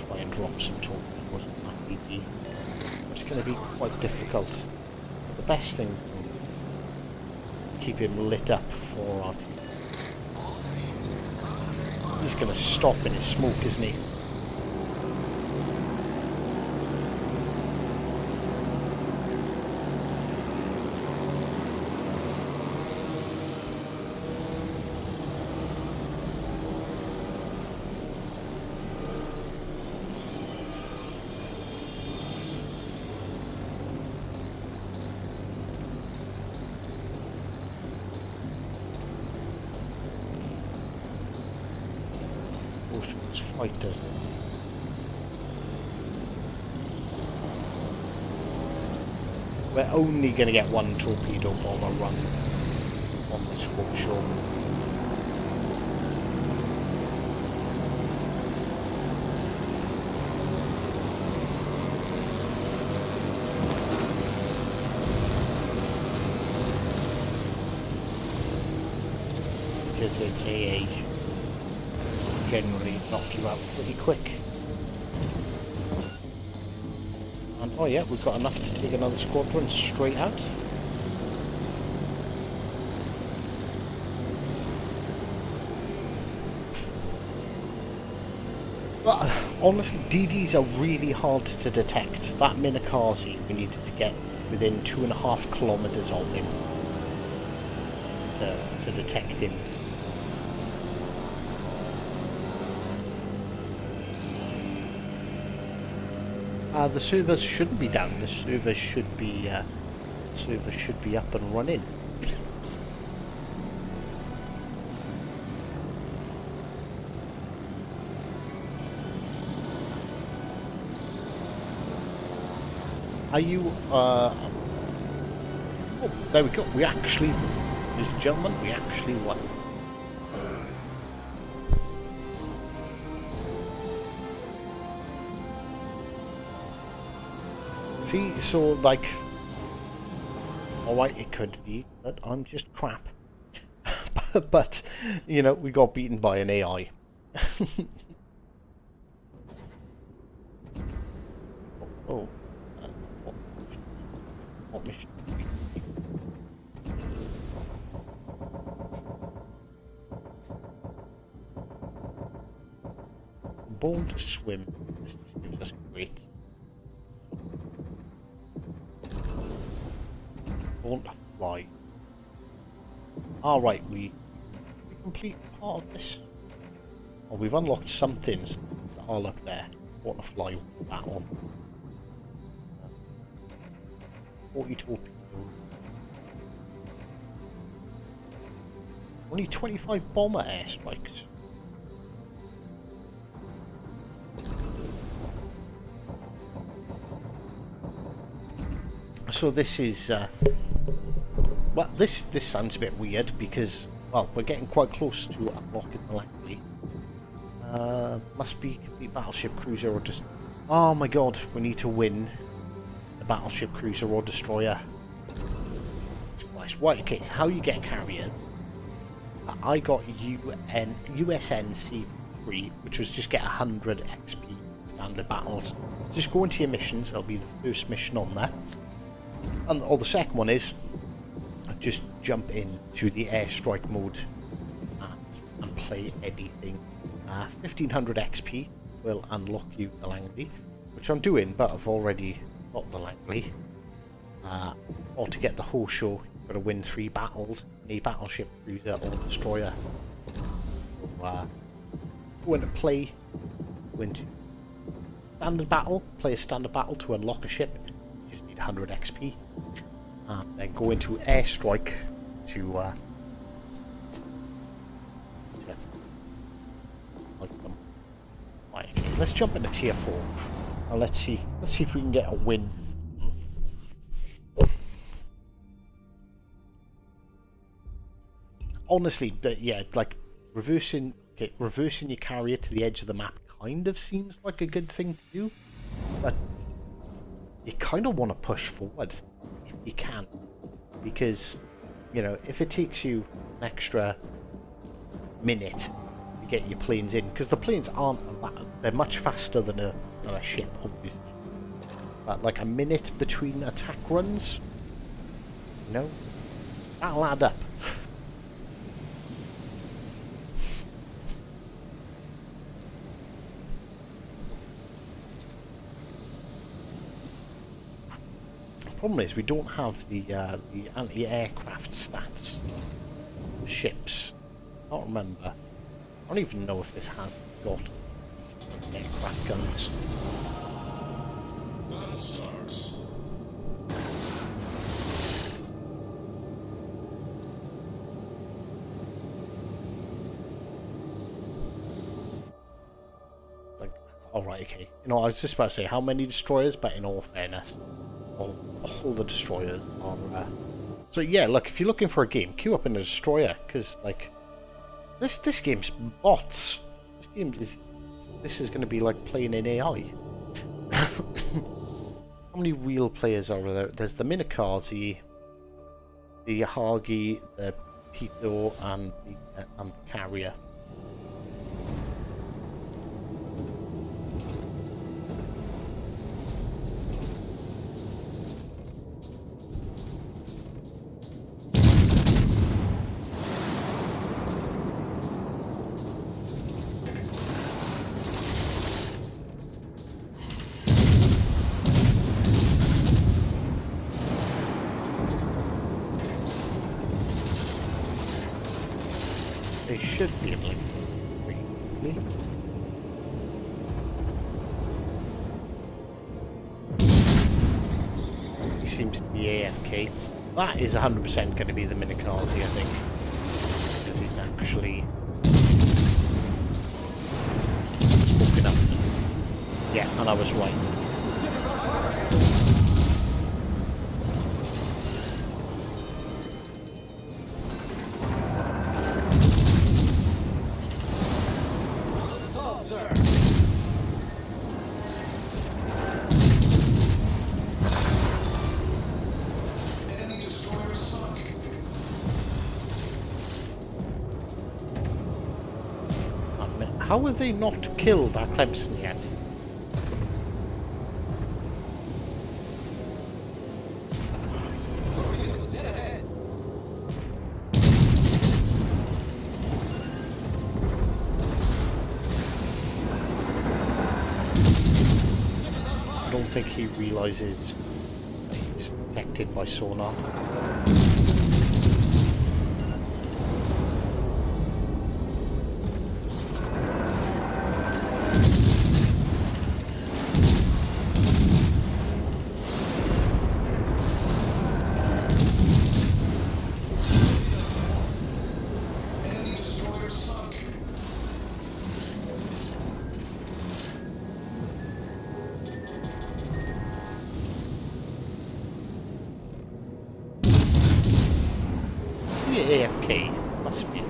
Speaker 1: try and drop some torpedoes on that BT. It's going to be quite difficult. The best thing is keep him lit up for our team. He's going to stop in his smoke, isn't he? Fighters. We're only going to get one torpedo bomber run on this workshop. Because it's AA. Generally knock you out pretty quick. And oh yeah, we've got enough to take another squadron straight out. But honestly, DDs are really hard to detect. That Minakazi, we needed to get within 2.5 kilometers of him to detect him. The servers shouldn't be down. The servers should be up and running. Are you? Oh, there we go. We actually, ladies and gentlemen, we actually won. See, so like, alright, it could be that I'm just crap, but you know, we got beaten by an AI. Oh, what mission? Born to swim. This gives us great. Born to fly. Alright, we complete part of this. Oh, we've unlocked some things. Oh, look there. Born to fly battle. 40 torpedoes. Only 25 bomber airstrikes. So this is, well, this sounds a bit weird because, well, we're getting quite close to unlocking the Langley. Must be complete battleship, cruiser, or just. Oh my god, we need to win the battleship, cruiser, or destroyer. Right, okay, so how you get carriers? I got USN C3, which was just get 100 XP standard battles. Just go into your missions, that'll be the first mission on there. And or the second one is just jump into the airstrike mode and play anything. 1500 XP will unlock you the Langley, which I'm doing, but I've already got the Langley. Or to get the whole show, you've got to win 3 battles in a battleship, cruiser, or destroyer. So, go into play, go into standard battle, play a standard battle to unlock a ship. 100 XP, and then go into airstrike to like them. Right, okay, let's jump into tier 4 and let's see if we can get a win. honestly, yeah, like reversing your carrier to the edge of the map kind of seems like a good thing to do, but you kind of want to push forward if you can, because you know, if it takes you an extra minute to get your planes in, because the planes aren't they're much faster than a ship, obviously, but like a minute between attack runs, you know, that'll add up. The problem is we don't have the anti-aircraft stats for ships. I can't remember. I don't even know if this has got aircraft guns.
Speaker 2: Battle starts.
Speaker 1: Like, alright, okay. You know, I was just about to say how many destroyers, but in all fairness, all the destroyers are so yeah, look, if you're looking for a game, queue up in a destroyer, because like this game's bots. This is going to be like playing in AI. How many real players are there? There's the Minakazi, the Yahagi, the Pito, and the Carrier. They should be able to really. He seems to be AFK. That is 100% going to be the Minakazi, I think. Because he's actually spoken up. Yeah, and I was right.
Speaker 2: Enemy destroyer sunk.
Speaker 1: How have they not killed that Clemson yet?
Speaker 2: Torpedoes dead ahead.
Speaker 1: I don't think he realises that he's detected by sonar.
Speaker 2: Enemy destroyer sunk.
Speaker 1: Must be AFK. Must be.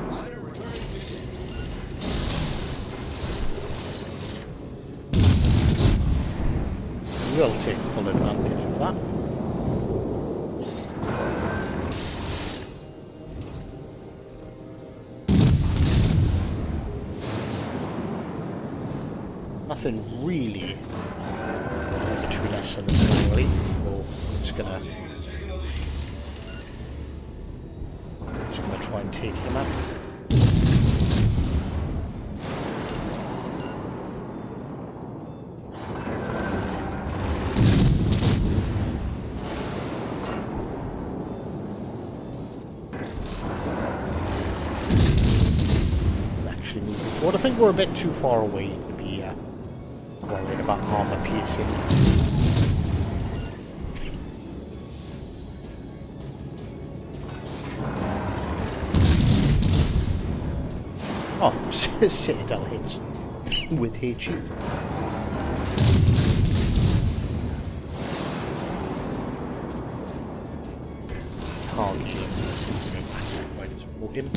Speaker 2: Monitor returning to ship.
Speaker 1: We'll take full advantage of that. Nothing really between us and the Stanley, so I'm just gonna try and take him out. Actually moving forward. I think we're a bit too far away to be worried about armor piercing. Oh, Citadel hits with HE. Target. Right, support him.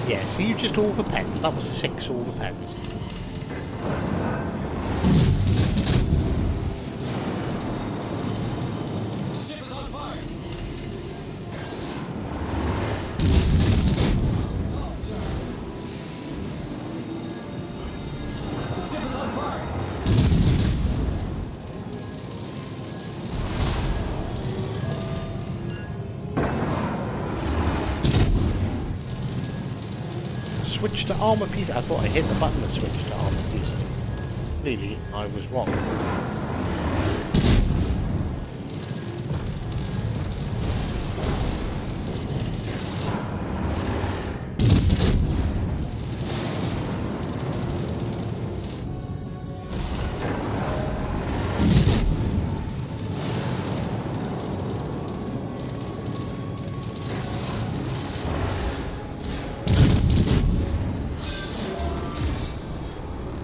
Speaker 1: Yeah, so you just overpenned. That was 6 overpens.
Speaker 2: Ship is on fire. Ship is on fire.
Speaker 1: Switch to armor piece. I thought I hit the button to switch to armor piece. Clearly, I was wrong.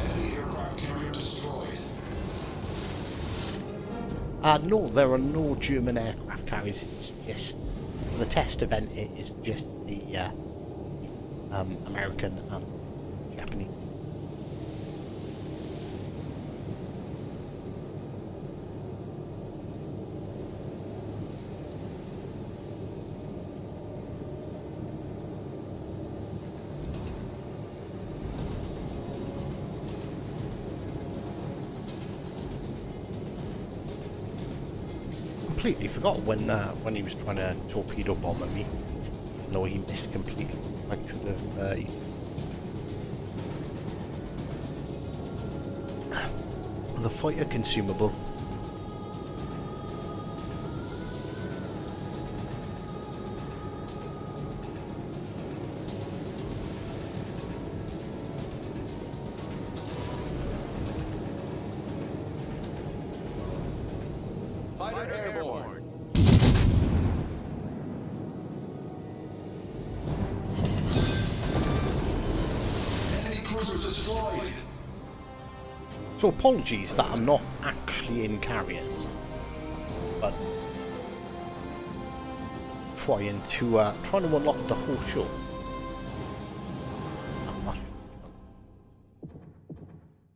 Speaker 2: Enemy aircraft carrier destroyed.
Speaker 1: No, there are no German aircraft carriers. It's just the test event. It is just the American and Japanese. Completely forgot when he was trying to torpedo bomb at me. No, he missed completely. I could have. The fighter consumable.
Speaker 2: Fighter airborne. Enemy cruisers destroyed.
Speaker 1: So apologies that I'm not actually in carriers, but trying to unlock the whole show.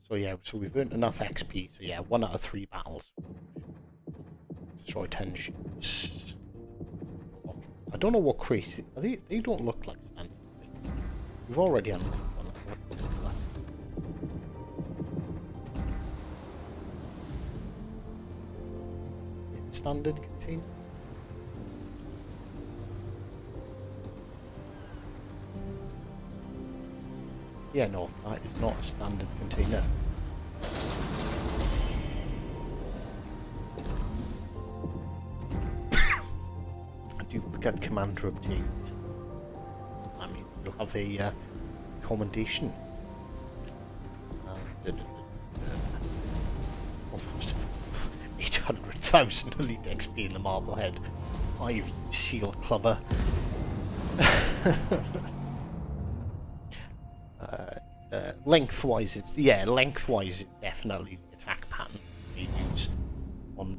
Speaker 1: So yeah, so we've earned enough XP. So yeah, 1 out of 3 battles. Destroy 10 ships. I don't know what crazy. They don't look like standard. We've already unlocked one. Standard container. Yeah, no, that is not a standard container. Duplicate commander obtained. I mean, you'll have a commendation. Almost 800,000 elite XP in the Marblehead. Ivy Seal Clubber. Lengthwise, it's definitely the attack pattern they use on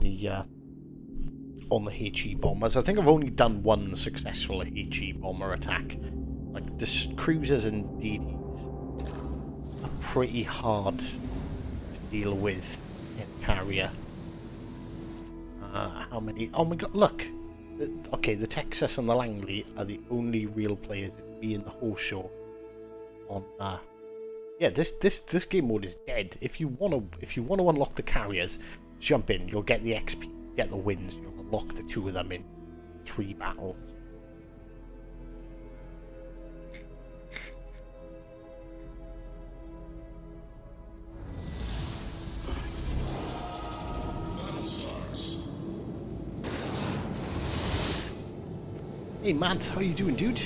Speaker 1: the HE bombers. I think I've only done one successful HE bomber attack. Like the cruisers and DDs are pretty hard to deal with in carrier. How many? Oh my god! Look. Okay, the Texas and the Langley are the only real players. It's me and the whole show on. Yeah, this game mode is dead. If you wanna unlock the carriers, jump in. You'll get the XP, get the wins. You'll unlock the 2 of them in 3 battles. Hey Matt, how you doing, dude?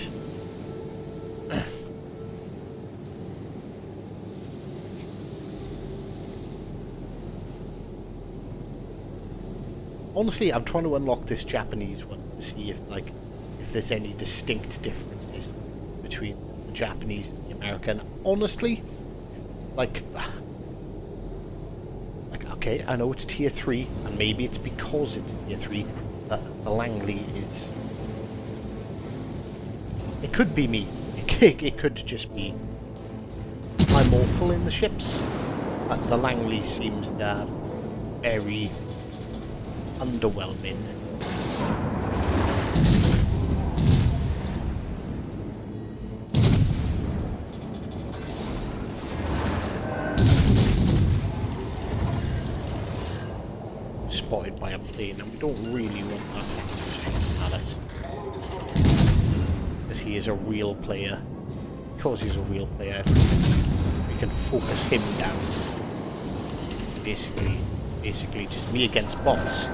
Speaker 1: Honestly, I'm trying to unlock this Japanese one to see if there's any distinct differences between the Japanese and the American. Honestly, like okay, I know it's tier 3, and maybe it's because it's tier 3 that the Langley is... It could be me. It could just be I'm awful in the ships. The Langley seems very underwhelming. Spotted by a plane, and we don't really want that at us. Because he is a real player. Because he's a real player, we can focus him down. Basically just me against bots.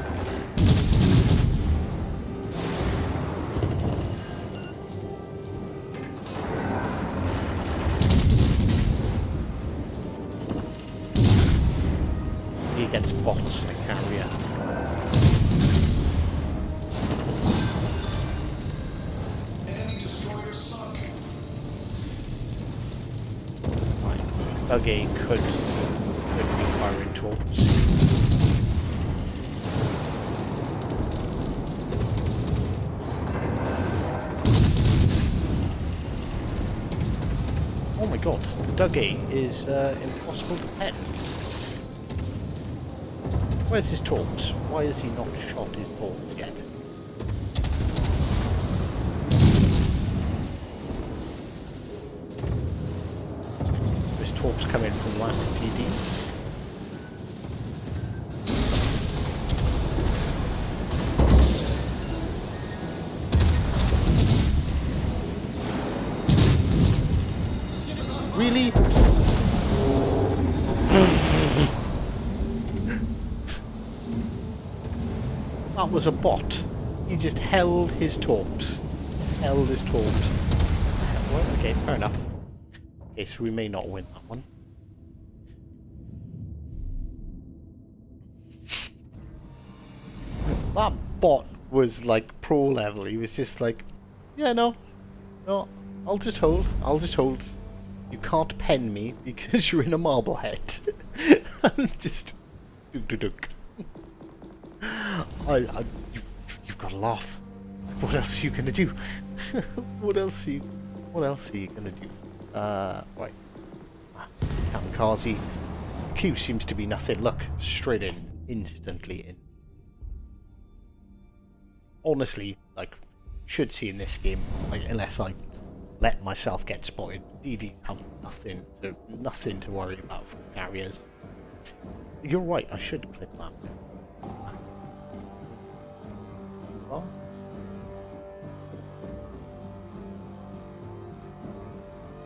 Speaker 1: Me against bots, a carrier.
Speaker 2: Enemy destroyer sunk.
Speaker 1: Right, okay, could be firing torps. Oh my god, the Dougie is impossible to pen. Where's his torps? Why has he not shot his torps yet? His torps come in from last TD. Really? That was a bot. He just held his torps. Held his torps. Well, okay, fair enough. Okay, so we may not win that one. That bot was like pro level. He was just like, yeah, no, I'll just hold. You can't pen me because you're in a marblehead. Just duk. You've got to laugh. What else are you gonna do? What else are you gonna do? Right. Kamikaze. Q seems to be nothing. Look, straight in, instantly in. Honestly, like, should see in this game, like, unless I let myself get spotted, DDs have nothing to worry about from carriers. You're right, I should click that. Oh.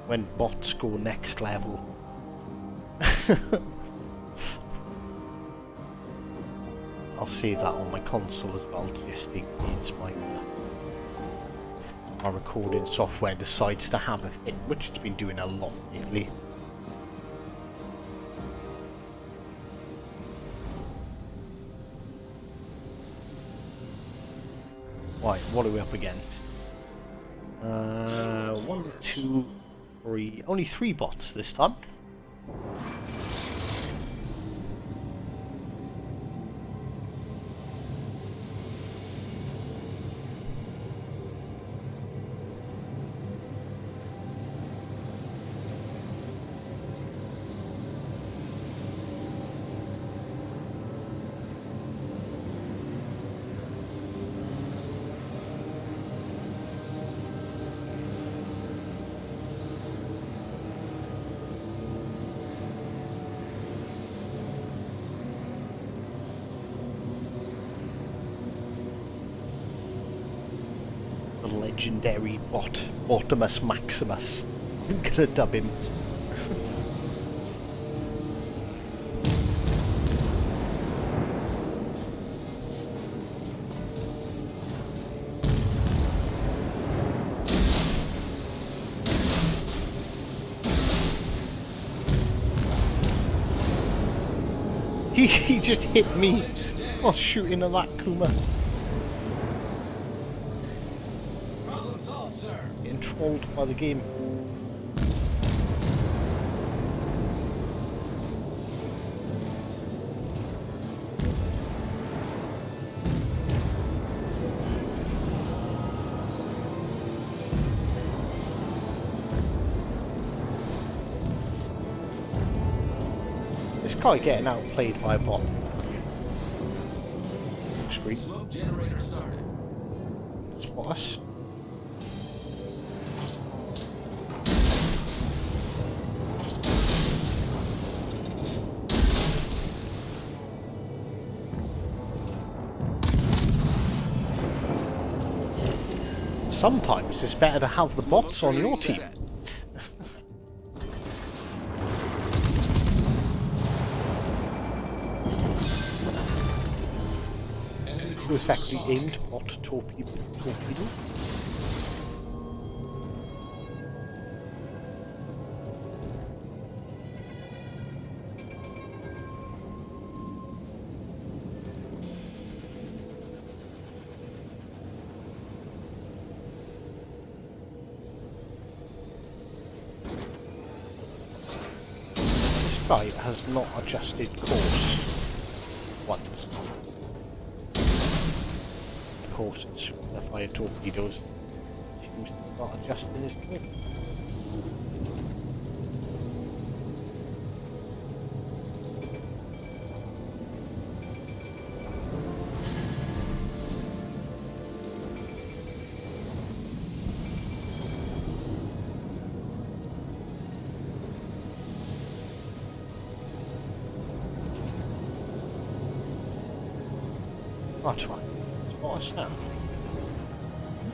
Speaker 1: When bots go next level. I'll save that on my console as well, just in case my recording software decides to have a fit, which it's been doing a lot lately. Right, what are we up against? 1, 2, 3... Only 3 bots this time. Legendary bot, Optimus Maximus. I'm gonna dub him. He just hit me while shooting at that Kuma.
Speaker 2: Problem solved, sir.
Speaker 1: Getting trolled by the game. This guy getting outplayed by a bot. Screen.
Speaker 2: Smoke generator started.
Speaker 1: Spot us. Sometimes it's better to have the bots on your team. Perfectly aimed bot torpedo. This guy has not adjusted course once. Course, it's the fire torpedoes. Seems to start adjusting his course. That's right. Spot us now.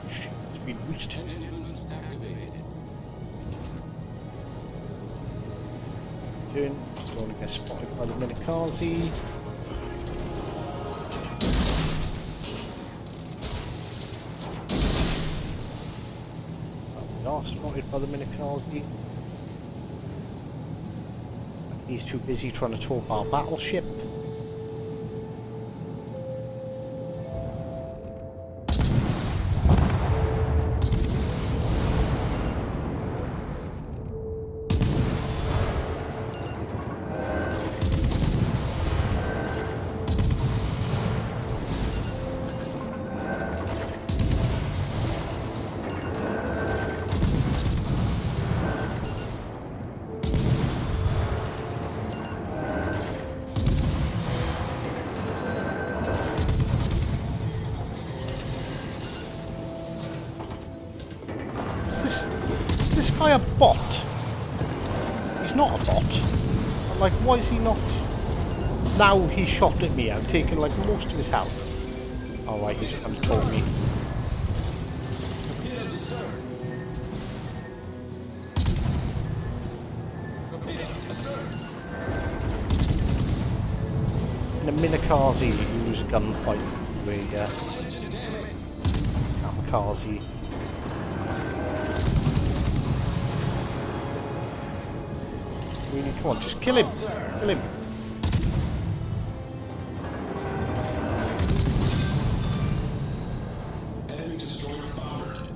Speaker 1: It's been boosted.
Speaker 2: Engine boost activated.
Speaker 1: Turn. Don't want to get spotted by the Minikaze. We are spotted by the Minikaze. He's too busy trying to torp our battleship. Is this guy a bot? He's not a bot. I'm like, why is he not? Now he shot at me. I've taken like most of his health. Alright, he's come to kill me.
Speaker 2: Torpedoes astern. Torpedoes astern.
Speaker 1: In a Minikaze, you use a gunfight where kamikaze. Really, come on, just kill him! Kill him!
Speaker 2: Enemy destroyer foundered.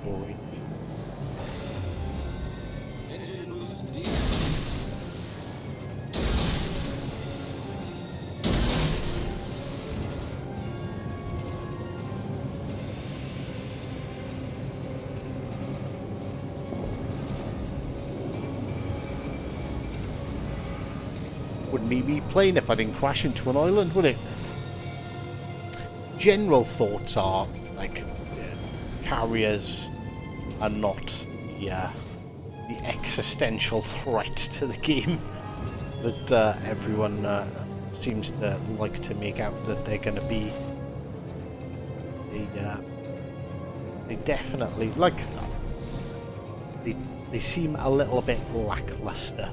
Speaker 1: Glory.
Speaker 2: Engine boost deactivated.
Speaker 1: Wouldn't be plane if I didn't crash into an island, would it? General thoughts are like carriers are not the existential threat to the game that everyone seems to like to make out that they're going to be. They definitely like they seem a little bit lackluster.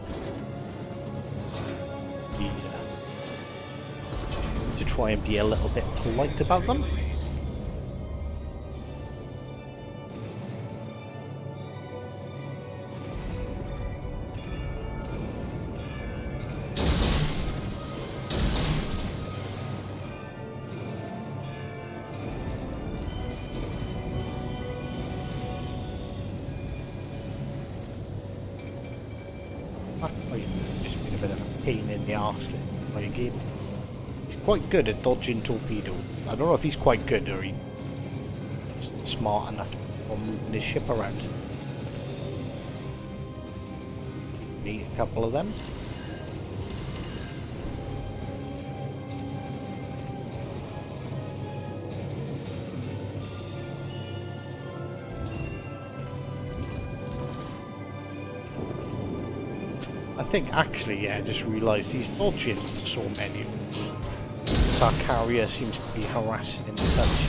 Speaker 1: The try and be a little bit polite about them. It's just been a bit of a pain in the arse this entire game. He's quite good at dodging torpedoes. I don't know if he's quite good or he's smart enough for moving his ship around. Meet a couple of them. I think actually, yeah, I just realised he's dodging so many of them. Our carrier seems to be harassing him such.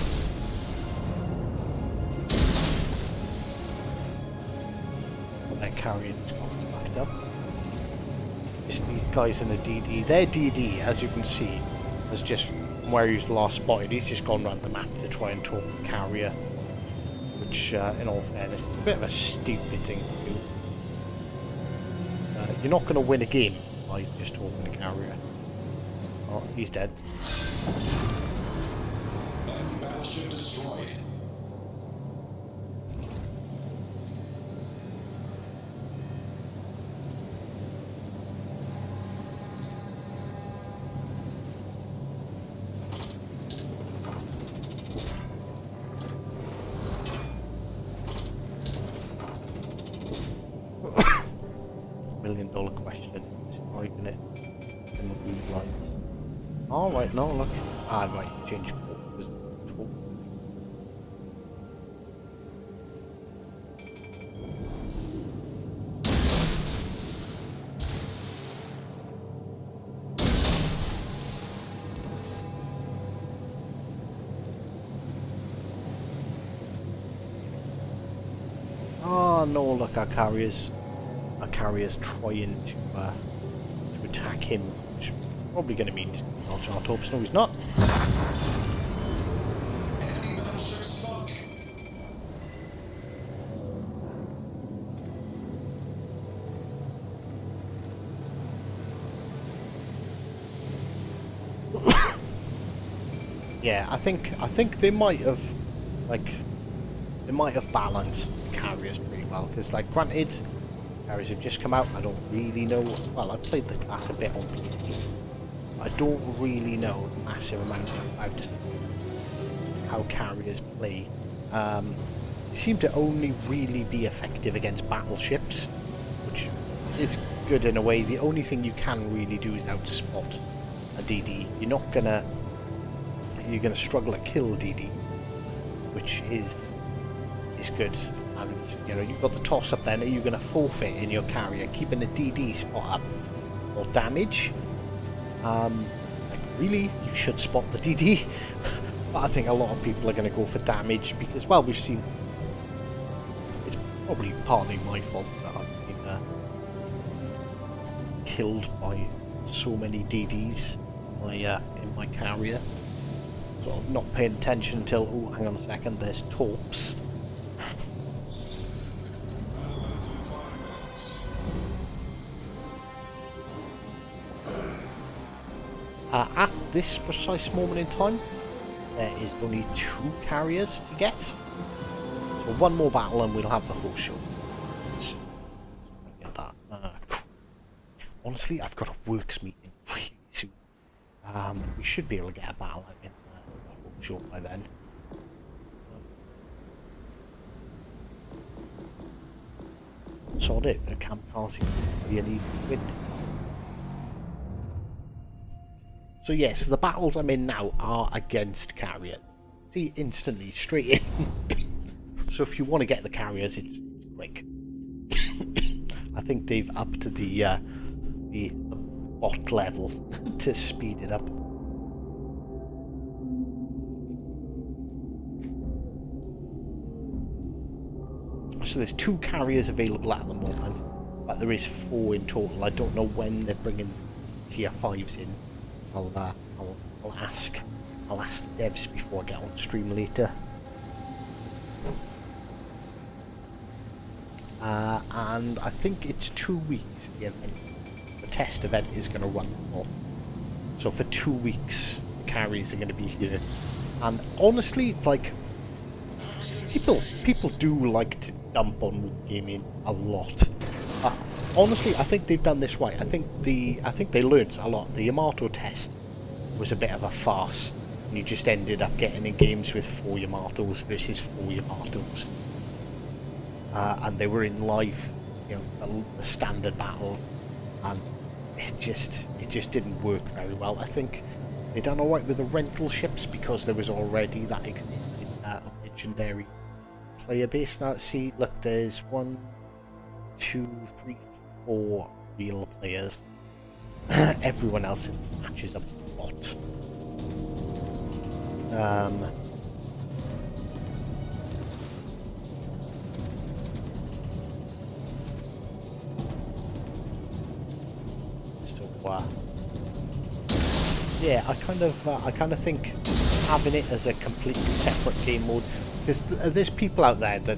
Speaker 1: Well, their carrier's got backed up. It's these guys in the DD. Their DD, as you can see, has just, from where he was last spotted, he's just gone around the map to try and talk the carrier. Which, in all fairness, is a bit of a stupid thing to do. You're not going to win a game by just talking the carrier. Oh, he's dead.
Speaker 2: And battleship destroyed.
Speaker 1: $1 million question. Surviving it in the blue lights. Oh right, no look. Ah right, change course. Oh no, look, our carrier's trying to attack him, which is probably going to mean he's dodging our torps. No, he's not.
Speaker 2: Enemy battleship sunk.
Speaker 1: Yeah, I think they might have balanced the carriers pretty well, because like granted, carriers have just come out. I don't really know. Well, I've played the class a bit on PC. I don't really know a massive amount about how carriers play. They seem to only really be effective against battleships, which is good in a way. The only thing you can really do is outspot a DD. You're gonna struggle to kill DD, which is good. And you know, you've got the toss up then. Are you going to forfeit in your carrier, keeping the DD spot up or damage? Like really, you should spot the DD. But I think a lot of people are going to go for damage because, well, we've seen. It's probably partly my fault that I've been killed by so many DDs in my carrier. Sort of not paying attention until, oh, hang on a second, there's torps. At this precise moment in time, there is only 2 carriers to get. So one more battle and we'll have the whole show. Let's get that. Honestly, I've got a works meeting really soon. We should be able to get a battle out in the whole show by then. Sod it, the kamikaze really win. So yes, the battles I'm in now are against carriers. See, instantly, straight in. So if you want to get the carriers, it's quick. I think they've upped the bot level to speed it up. So there's 2 carriers available at the moment, but there is 4 in total. I don't know when they're bringing tier 5s in. I'll I'll ask the devs before I get on stream later. And I think it's 2 weeks the event. The test event is going to run for. So for 2 weeks, the carries are going to be here. And honestly, like, people do like to dump on Wargaming a lot. Honestly, I think they've done this right. I think they learned a lot. The Yamato test was a bit of a farce, and you just ended up getting in games with 4 Yamatos versus 4 Yamatos. And they were in live, you know, the standard battles, and it just didn't work very well. I think they done alright with the rental ships because there was already that existing legendary player base. Now see, look, there's 1, 2, 3, 4 real players. Everyone else in this match is a bot. Yeah, I kind of think having it as a completely separate game mode, because there's people out there that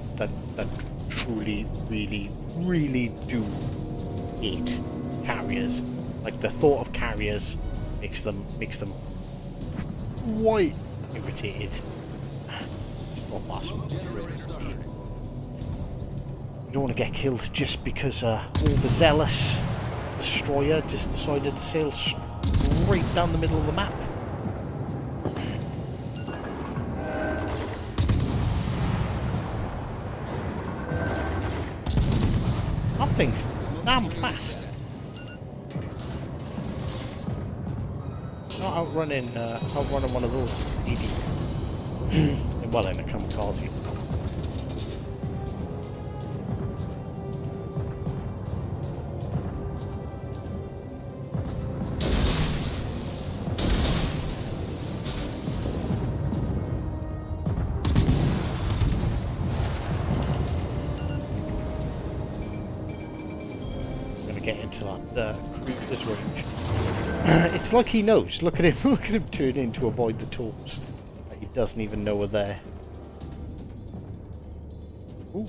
Speaker 1: truly, really do hate carriers. Like, the thought of carriers makes them quite irritated. Stop us. You don't want to get killed just because overzealous destroyer just decided to sail straight down the middle of the map. That thing's damn fast. Not outrunning one of those idiots. Well, in a kamikaze. Cruiser's range. It's like he knows. Look at him turn in to avoid the torps. He doesn't even know we're there. Ooh.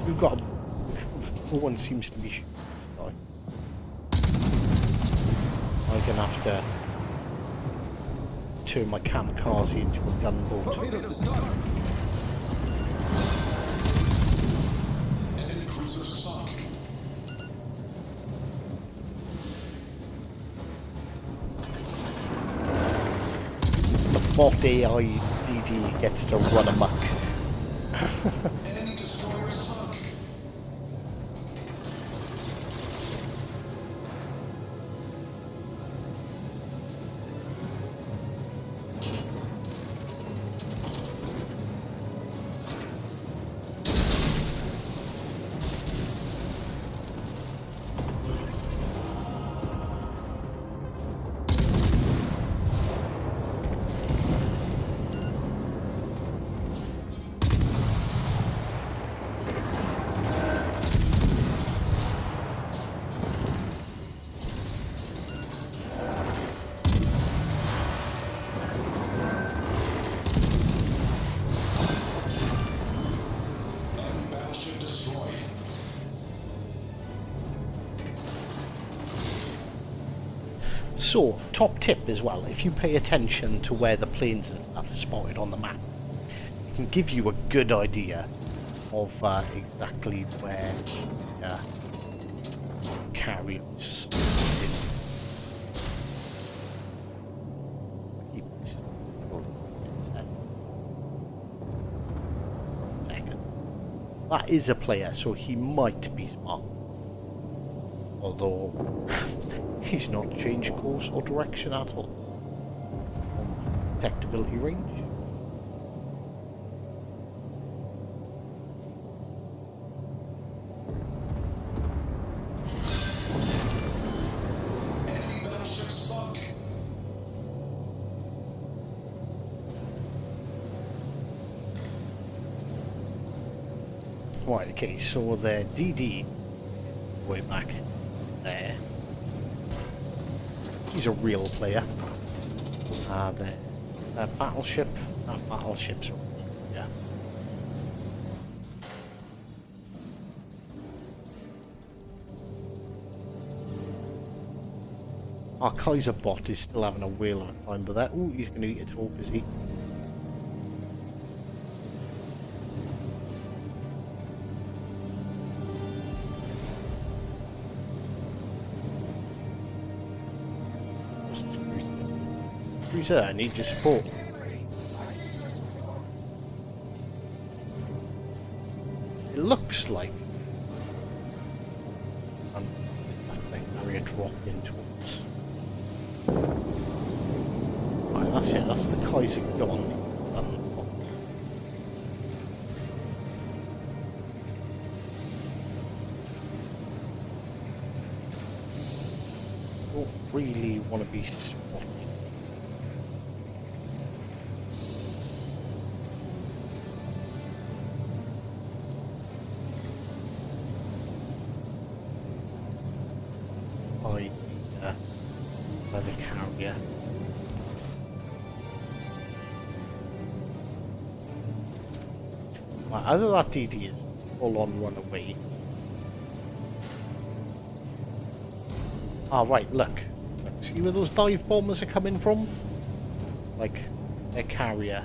Speaker 1: We've got no one seems to be shooting this guy. I'm gonna have to turn my kamikaze into a gunboat.
Speaker 2: Enemy cruiser sunk.
Speaker 1: The bot AI DD gets to run amok.
Speaker 2: Enemy destroyer sunk.
Speaker 1: So, top tip as well, if you pay attention to where the planes and stuff are spotted on the map, it can give you a good idea of exactly where carriers. That is a player, so he might be smart. Although he's not changed course or direction at all. detectability range.
Speaker 2: Enemy battleship sunk.
Speaker 1: Right, okay, so the DD way back there. He's a real player. The battleship, that battleship's a real player. Our Kaiser bot is still having a whale of a time with that. Ooh, he's going to eat a talk, is he? Cruiser, I need your support. It looks like that area dropped into us. Right, that's it, that's the Kaiser gone. Don't really want to be spotted. By the carrier. Well, either that DD is full on run away. Ah, right, look. See where those dive bombers are coming from? Like, their carrier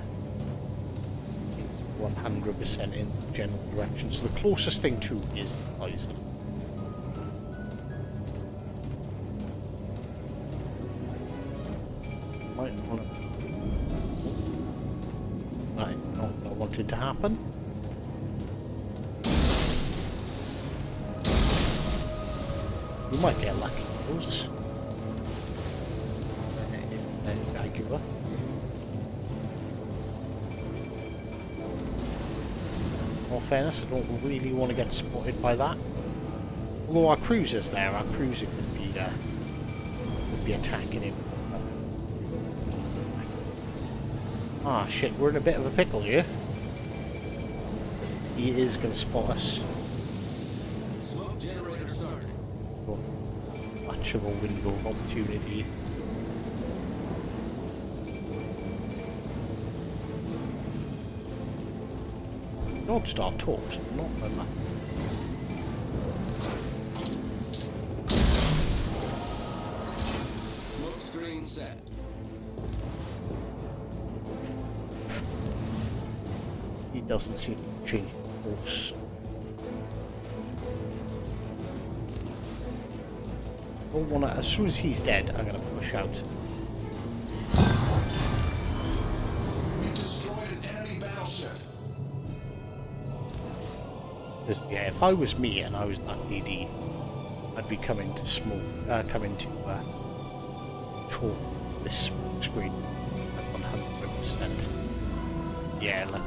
Speaker 1: is 100% in the general direction, so the closest thing to is the Kaiser. Might want to... Right, not what I wanted to happen. We might get lucky with those. Jaguar. In all fairness, I don't really want to get spotted by that. Although our cruiser's there, our cruiser could be attacking him. Ah shit, we're in a bit of a pickle here. He is going to spot us.
Speaker 2: Smoke generator started.
Speaker 1: Oh, much of a window of opportunity. Not start talks, not my map.
Speaker 2: Smoke screen set.
Speaker 1: He doesn't seem to change course. Don't wanna, as soon as he's dead, I'm gonna push out.
Speaker 2: We destroyed an enemy battleship.
Speaker 1: Because yeah, if I was me and I was that DD, I'd be coming to control this smoke screen at 100%. Yeah, look.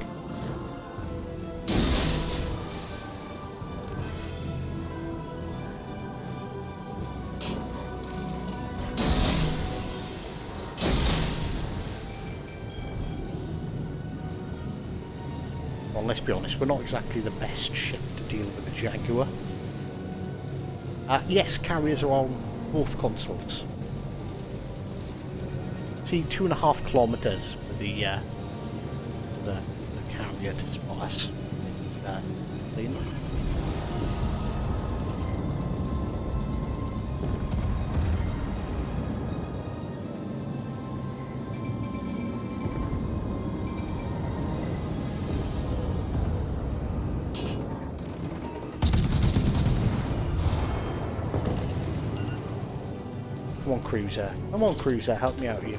Speaker 1: Well, let's be honest, we're not exactly the best ship to deal with a Jaguar. Yes, carriers are on both consoles. See, 2.5 kilometers for the carrier to spot us. Plane. Come on, cruiser. Come on, cruiser. Help me out here.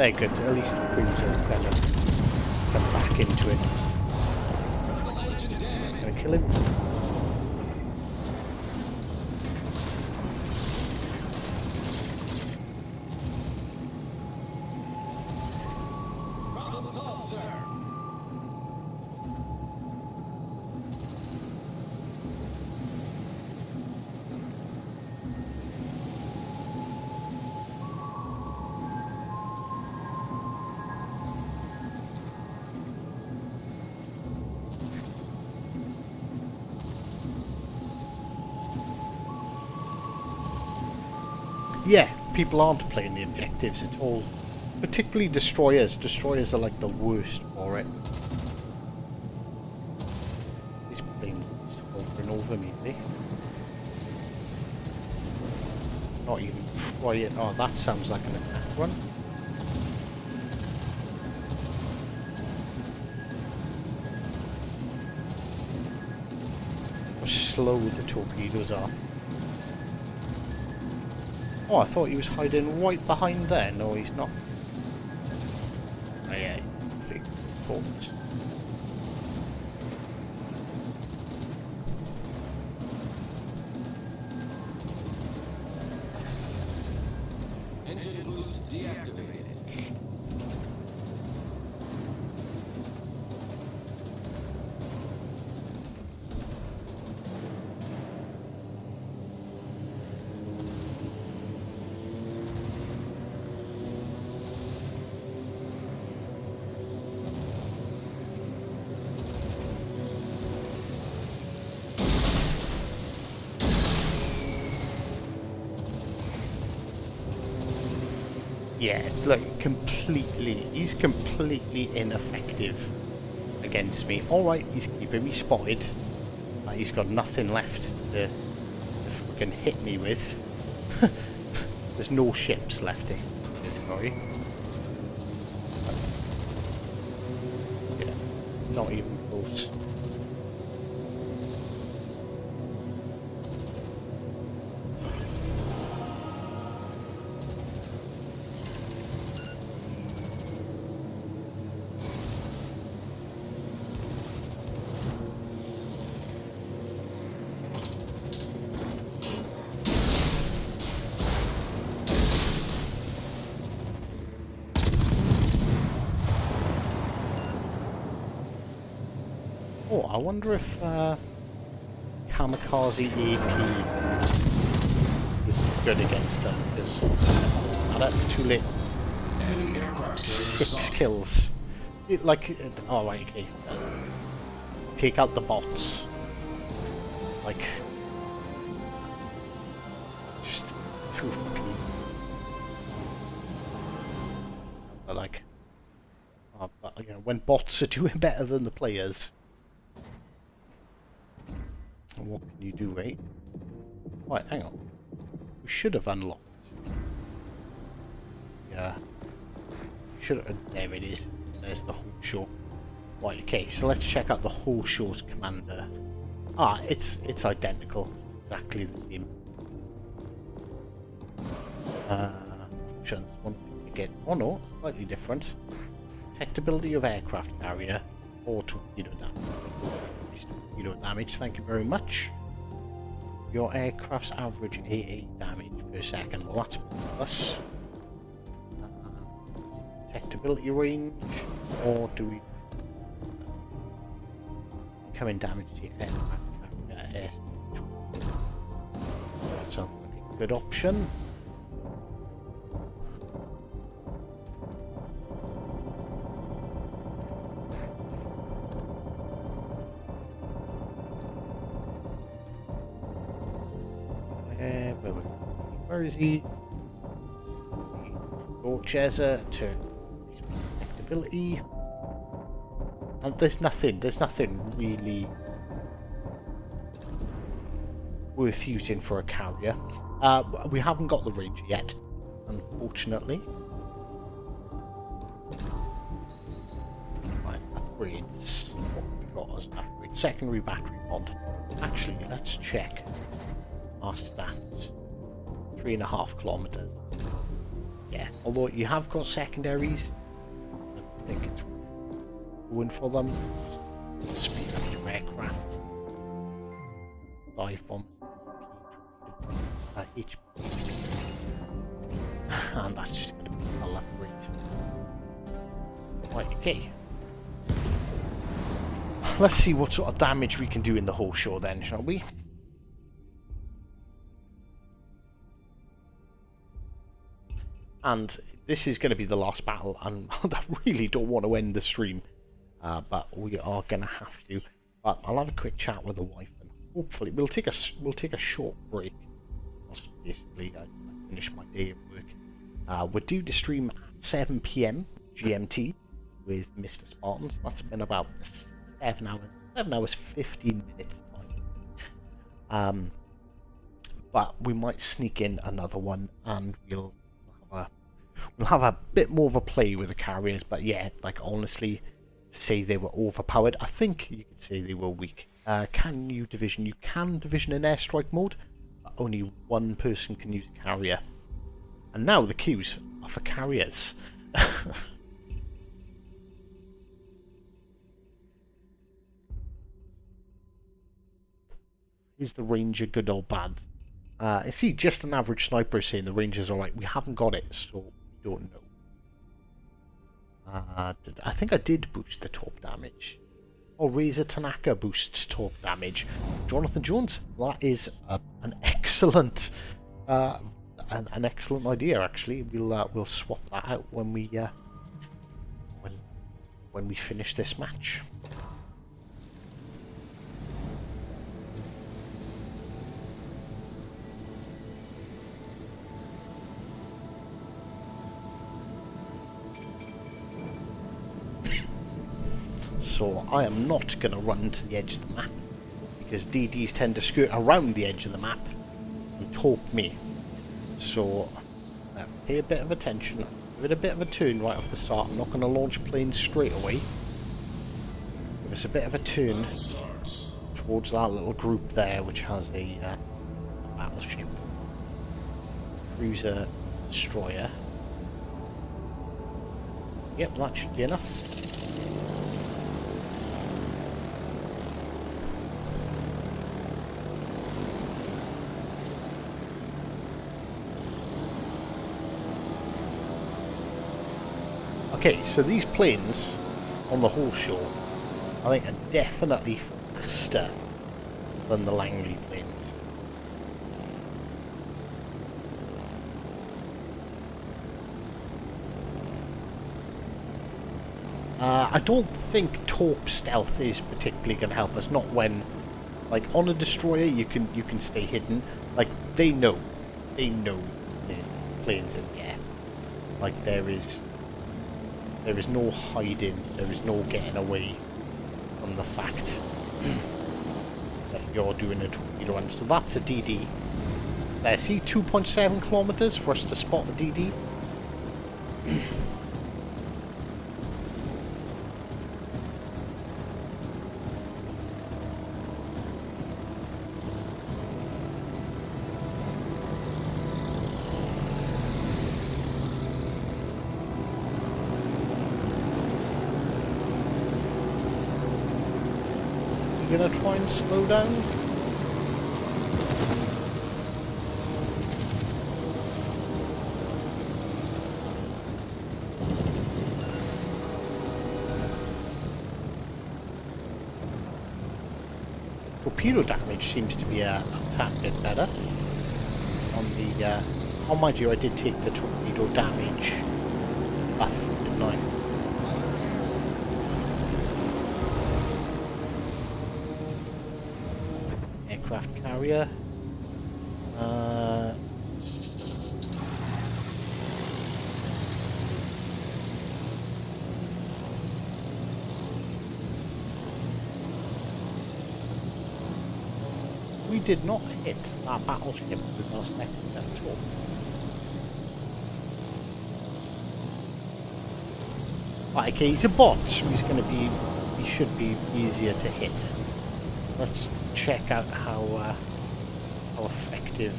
Speaker 1: Very good. At least the cruiser's gonna come back into it. Gonna kill him.
Speaker 2: Problem solved, sir.
Speaker 1: Yeah, people aren't playing the objectives at all. Particularly destroyers. Destroyers are like the worst for it. These planes just over and over me, eh? Not even try it. Oh, that sounds like an attack run. How slow the torpedoes are. Oh, I thought he was hiding right behind there. No, he's not. Oh yeah, big corpse.
Speaker 2: Engine boost deactivated.
Speaker 1: Yeah, look, he's completely ineffective against me. Alright, he's keeping me spotted. He's got nothing left to fucking hit me with. There's no ships left to hit me with, sorry. Yeah, not even close. Oh, I wonder if Kamikaze AP is good against them, because that's too late.
Speaker 2: Enemy aircraft carrier
Speaker 1: 6
Speaker 2: sunk.
Speaker 1: kills. Oh right, okay. Take out the bots. Like, just too fucking. But like, but, you know, when bots are doing better than the players. What can you do, right? Right, hang on. We should have unlocked. Yeah. Should have. There it is. There's the whole show. Right, okay, so let's check out the whole show's commander. Ah, it's identical. Exactly the same. Options. One thing to get. Oh no, slightly different. Detectability of aircraft carrier or torpedo damage. Torpedo damage, thank you very much. Your aircraft's average AA damage per second. Well, that's plus. Detectability range, or do we incoming damage to your aircraft carrier? That sounds like a good option. Where is he? Dorchester to detectability. And there's nothing really worth using for a carrier. We haven't got the range yet, unfortunately. Right, upgrades. What we got as an upgrade? Secondary battery mod. Actually, let's check our stats. 3.5 kilometers. yeah, although you have got secondaries, I think it's going for them. Speed up your aircraft. Dive bombs. HP. And that's just going to be a upgrade. Right, okay. Let's see what sort of damage we can do in the whole show then, shall we? And this is going to be the last battle, and I really don't want to end the stream, but we are going to have to. But I'll have a quick chat with the wife, and hopefully we'll take a short break. Basically, I finish my day at work. We're due to stream at 7 PM GMT with Mr. Spartans. That's been about 7 hours 15 minutes time. But we might sneak in another one, and we'll have a bit more of a play with the carriers. But yeah, like honestly, to say they were overpowered, I think you could say they were weak. Can you division? You can division in airstrike mode, but only one person can use a carrier. And now the queues are for carriers. Is the Ranger good or bad? I see just an average sniper saying the Ranger's alright. We haven't got it, so we don't know. I think I did boost the top damage. Or Razor Tanaka boosts top damage. Jonathan Jones, that is an excellent an excellent idea actually. We'll swap that out when we finish this match. So I am not going to run to the edge of the map, because DDs tend to skirt around the edge of the map and torp me. So pay a bit of attention, give it a bit of a turn right off the start. I'm not going to launch planes straight away. Give us a bit of a turn towards that little group there, which has a battleship, cruiser, destroyer. Yep, that should be enough. Okay, so these planes on the whole show, I think, are definitely faster than the Langley planes. I don't think torp stealth is particularly going to help us. Not when, like, on a destroyer you can stay hidden. Like they know the planes in the air. Like there is no hiding, there is no getting away from the fact that you're doing a torpedo run. So that's a DD. There, see, 2.7 kilometers for us to spot the DD. Gonna try and slow down. Torpedo damage seems to be a tad bit better on the oh, mind you, I did take the torpedo damage buff, didn't I? Aircraft carrier. We did not hit that battleship with our second at all. Right, okay, he's a bot, so he should be easier to hit. Let's check out how effective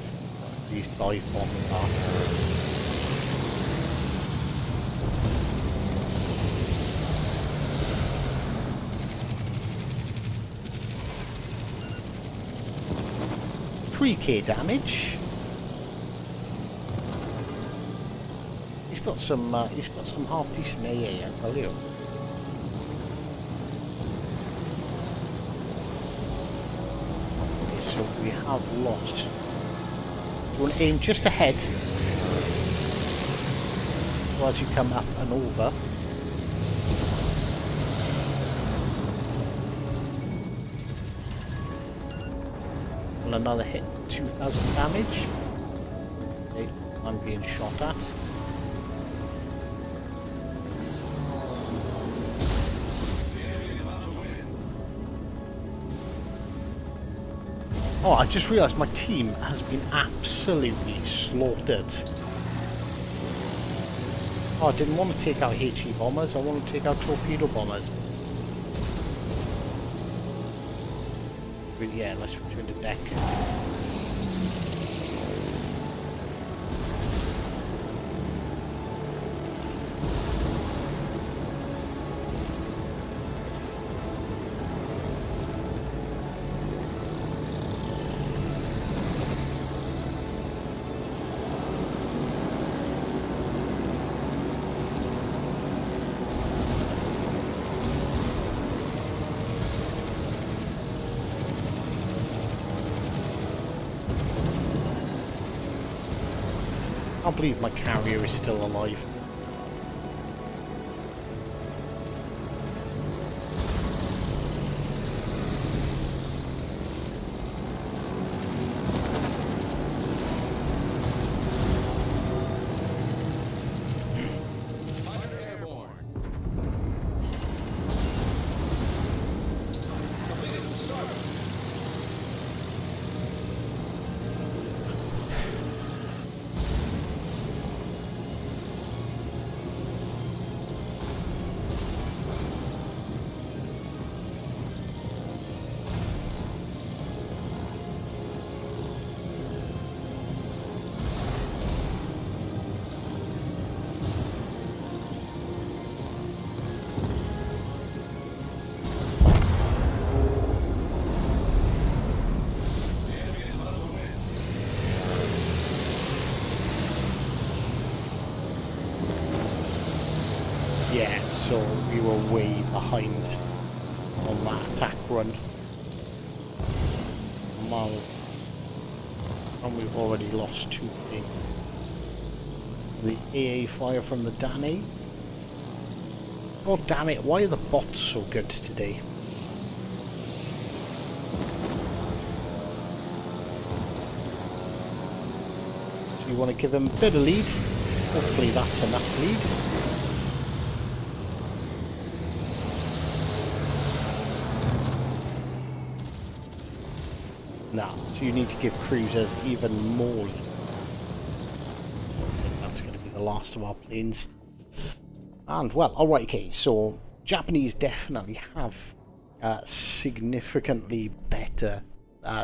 Speaker 1: these dive bombs are. 3k damage. He's got some half decent AA, I tell you. Okay, so we have lost. You want to aim just ahead, so as you come up and over. And another hit, 2,000 damage. Okay, I'm being shot at. Oh, I just realised my team has been absolutely slaughtered. Oh, I didn't want to take out HE bombers, I wanted to take out torpedo bombers. But yeah, let's return to deck. I can't believe my carrier is still alive.
Speaker 2: Fighter airborne. Completed to starboard.
Speaker 1: Yeah, so we were way behind on that attack run. Well, and we've already lost 2 things. The AA fire from the Danny. God damn it, why are the bots so good today? So you want to give them a bit of lead. Hopefully that's enough lead. Now, so you need to give cruisers even more. I think that's going to be the last of our planes. And, well, alright, okay, so Japanese definitely have significantly better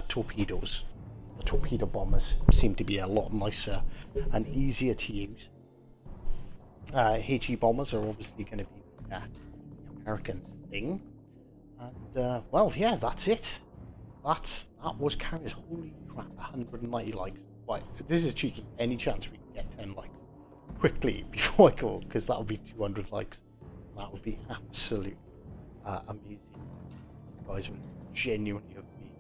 Speaker 1: torpedoes. The torpedo bombers seem to be a lot nicer and easier to use. HE bombers are obviously going to be the American thing. And, well, yeah, that's it. That was carriers. Holy crap, 190 likes. Right, this is cheeky. Any chance we can get 10 likes quickly before I go? Because that would be 200 likes. That would be absolutely amazing. You guys would genuinely have been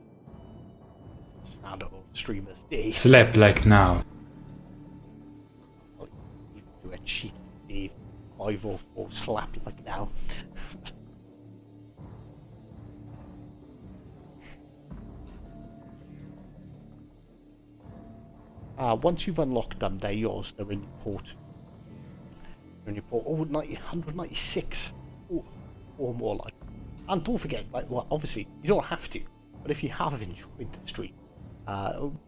Speaker 1: sad old streamers day.
Speaker 3: Slap like now.
Speaker 1: I'll even do a cheeky Dave 504 slap like now. Once you've unlocked them, they're yours. They're in your port. They're in your port. Oh, 196. Or more like. And don't forget, like, well, obviously, you don't have to. But if you have enjoyed the stream,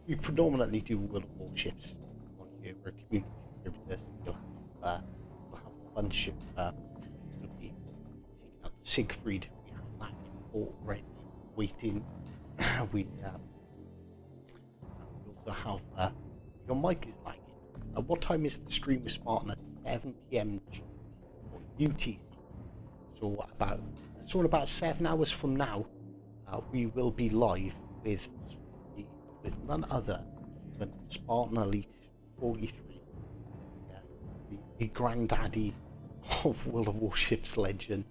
Speaker 1: we predominantly do World of Warships on here. We're a community contributors. You'll have a bunch of. You'll be taking out Siegfried. We have that in port ready, waiting. we also have. Your mic is lagging. What time is the stream starting? At 7 PM or UTC. So in about 7 hours from now, we will be live with none other than Spartan Elite 43, yeah, the granddaddy of World of Warships legends,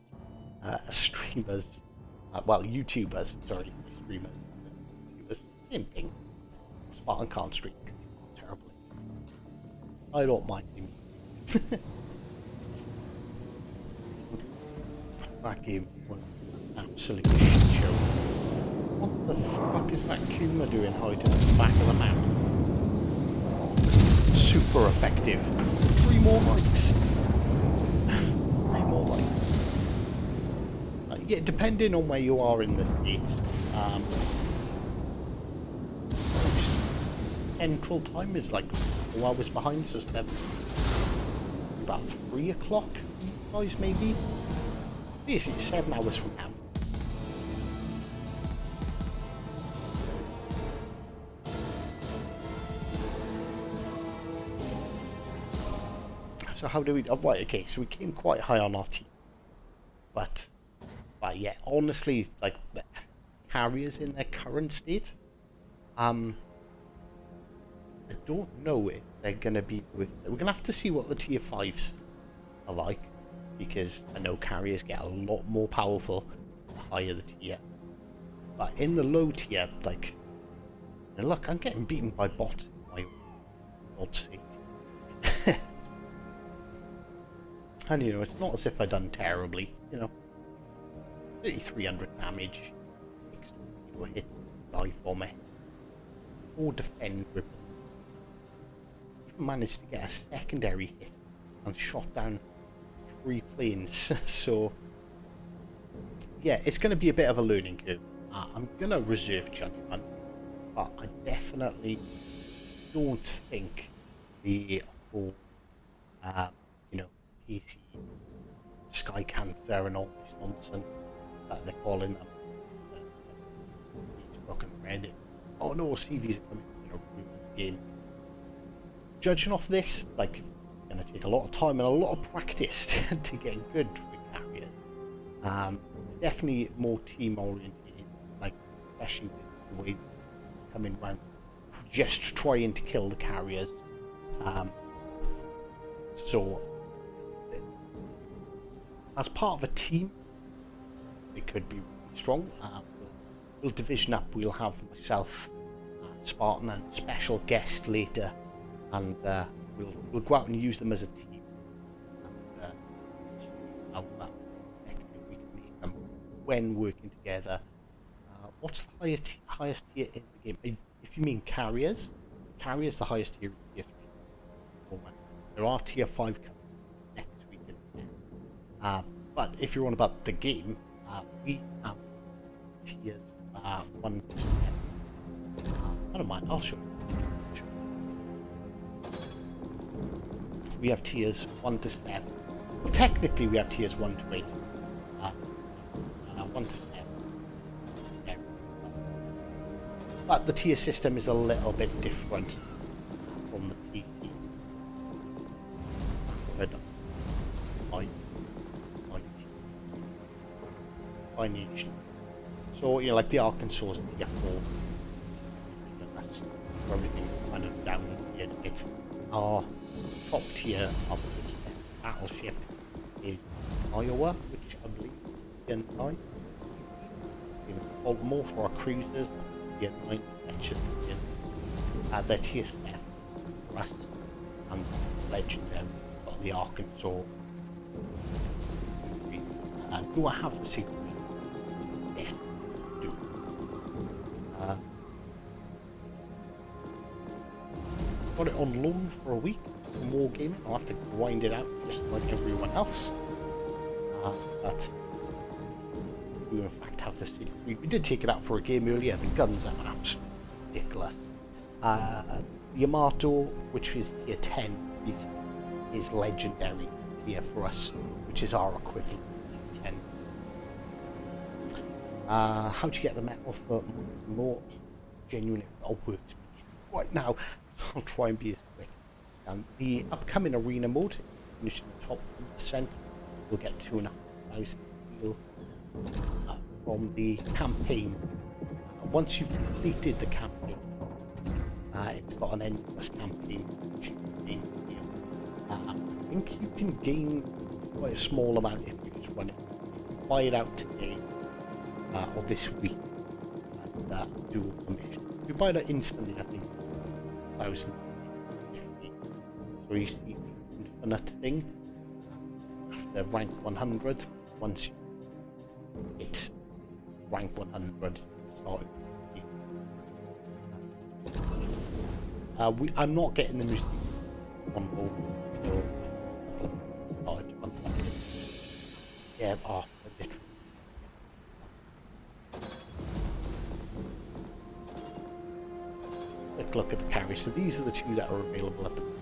Speaker 1: streamers, well, YouTubers, sorry, streamers, YouTubers, same thing. Spartan can't stream because he's terrible. I don't mind him. That game was an absolute shit show. What the fuck is that Kuma doing hiding at the back of the map? Super effective. 3 more likes. 3 more likes. Yeah, depending on where you are in the States, central time is like 4 hours behind, so it's about 3 o'clock, guys, maybe? Basically 7 hours from now. So how do we... Oh, right, okay, so we came quite high on our team. But yeah, honestly, like, the carriers in their current state, I don't know if they're going to be with... We're going to have to see what the tier 5s are like, because I know carriers get a lot more powerful the higher the tier. But in the low tier, like... And look, I'm getting beaten by bots, for God's sake. And, you know, it's not as if I've done terribly, you know. 3,300 damage, 6 torpedo hits, 5 bomber hits, 4 defend ribbons. Even managed to get a secondary hit and shot down 3 planes. So, yeah, it's going to be a bit of a learning curve. I'm going to reserve judgment, but I definitely don't think the whole, you know, PC, Sky Cancer and all this nonsense that they're calling them. Facebook and Reddit. Oh no, CVs are coming, you know, game. Judging off this, like, it's going to take a lot of time and a lot of practice to get good with carriers. It's definitely more team oriented, like, especially with the way coming around, just trying to kill the carriers. So, as part of a team, it could be really strong. We'll division up. We'll have myself, Spartan, and special guest later, and we'll go out and use them as a team, and see how effective we can make them when working together. What's the highest tier in the game? If you mean carriers, the highest tier is tier 3. There are tier 5 coming next week. But if you're on about the game, we have tiers 1 to 7. I don't mind, I'll show you. We have tiers 1 to 7. Well, technically we have tiers 1 to 8. 1 to 7. But the tier system is a little bit different from the PC. By niche. So, you know, like the Arkansas is tier 4. That's where everything kind of down here a bit. Our top tier of this battleship is Iowa, which I believe is tier 9. In Baltimore for our cruisers, tier 9 fetchers, they're tier 7 for us, and legendary got the Arkansas. Do I have the Siegfried? Yes, I do. Got it on loan for a week for more gaming. I'll have to grind it out just like everyone else. But we in fact have the Siegfried. We did take it out for a game earlier. The guns are absolutely ridiculous. The Yamato, which is tier 10, is legendary tier for us, which is our equivalent to tier 10. How to get the metal for more genuine works right now. I'll try and be as quick. And the upcoming arena mode, finishing the top 1%, we'll get 2,500 steel from the campaign. Once you've completed the campaign, It's got an endless campaign. I think you can gain quite a small amount if you just run it. Buy it out today or this week and do all the missions. If you buy it out instantly, I think 1,050. So you see the infinite thing after rank 100. Once you hit rank 100, start. I'm not getting the music on board until started to unlock it. Yeah, literally. Quick look at the carriers. So these are the two that are available at the moment.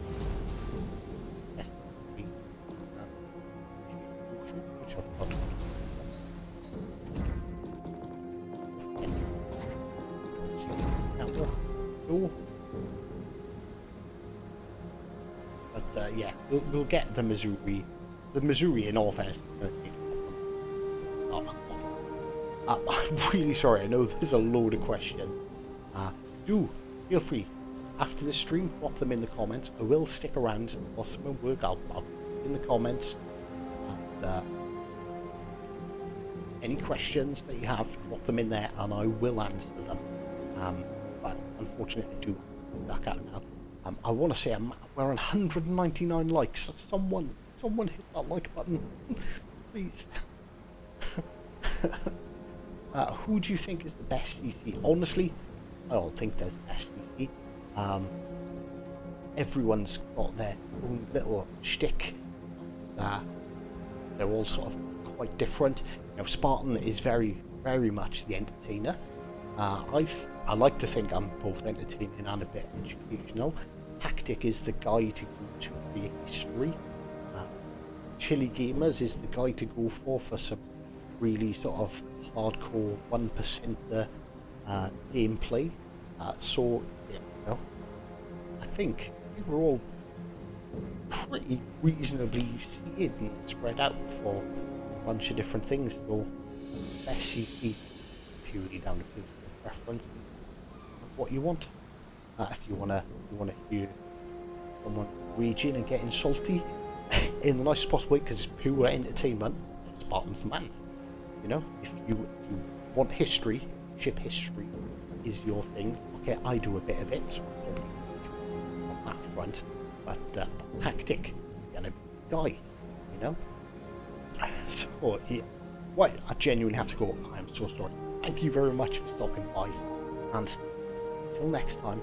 Speaker 1: Which I've got. Cool. But yeah, we'll get the Missouri. The Missouri, in all fairness, is going to take I'm really sorry. I know there's a load of questions. Do feel free after the stream, drop them in the comments. I will stick around while some work. I'll in the comments. And, any questions that you have, drop them in there, and I will answer them. But unfortunately, I do back out now. I want to say we're on 199 likes. Someone hit that like button, please. Who do you think is the best CC? Honestly, I don't think there's a best CC. Everyone's got their own little shtick. They're all sort of quite different. You know, Spartan is very, very much the entertainer. I like to think I'm both entertaining and a bit educational. Tactic is the guy to go to the history. Chili Gamers is the guy to go for some really sort of hardcore 1%er gameplay. So yeah, you know, I think we're all pretty reasonably seated and spread out for a bunch of different things. So best CC purely down to personal preference and what you want. If you wanna hear someone raging and getting salty in the nicest possible way because it's pure entertainment, Spartan's the man. You know, if you want history, ship history is your thing. Okay, I do a bit of it, so probably on that front. But tactic is gonna be the guy, you know. So yeah, right, I genuinely have to go. I am so sorry. Thank you very much for stopping by, and until next time.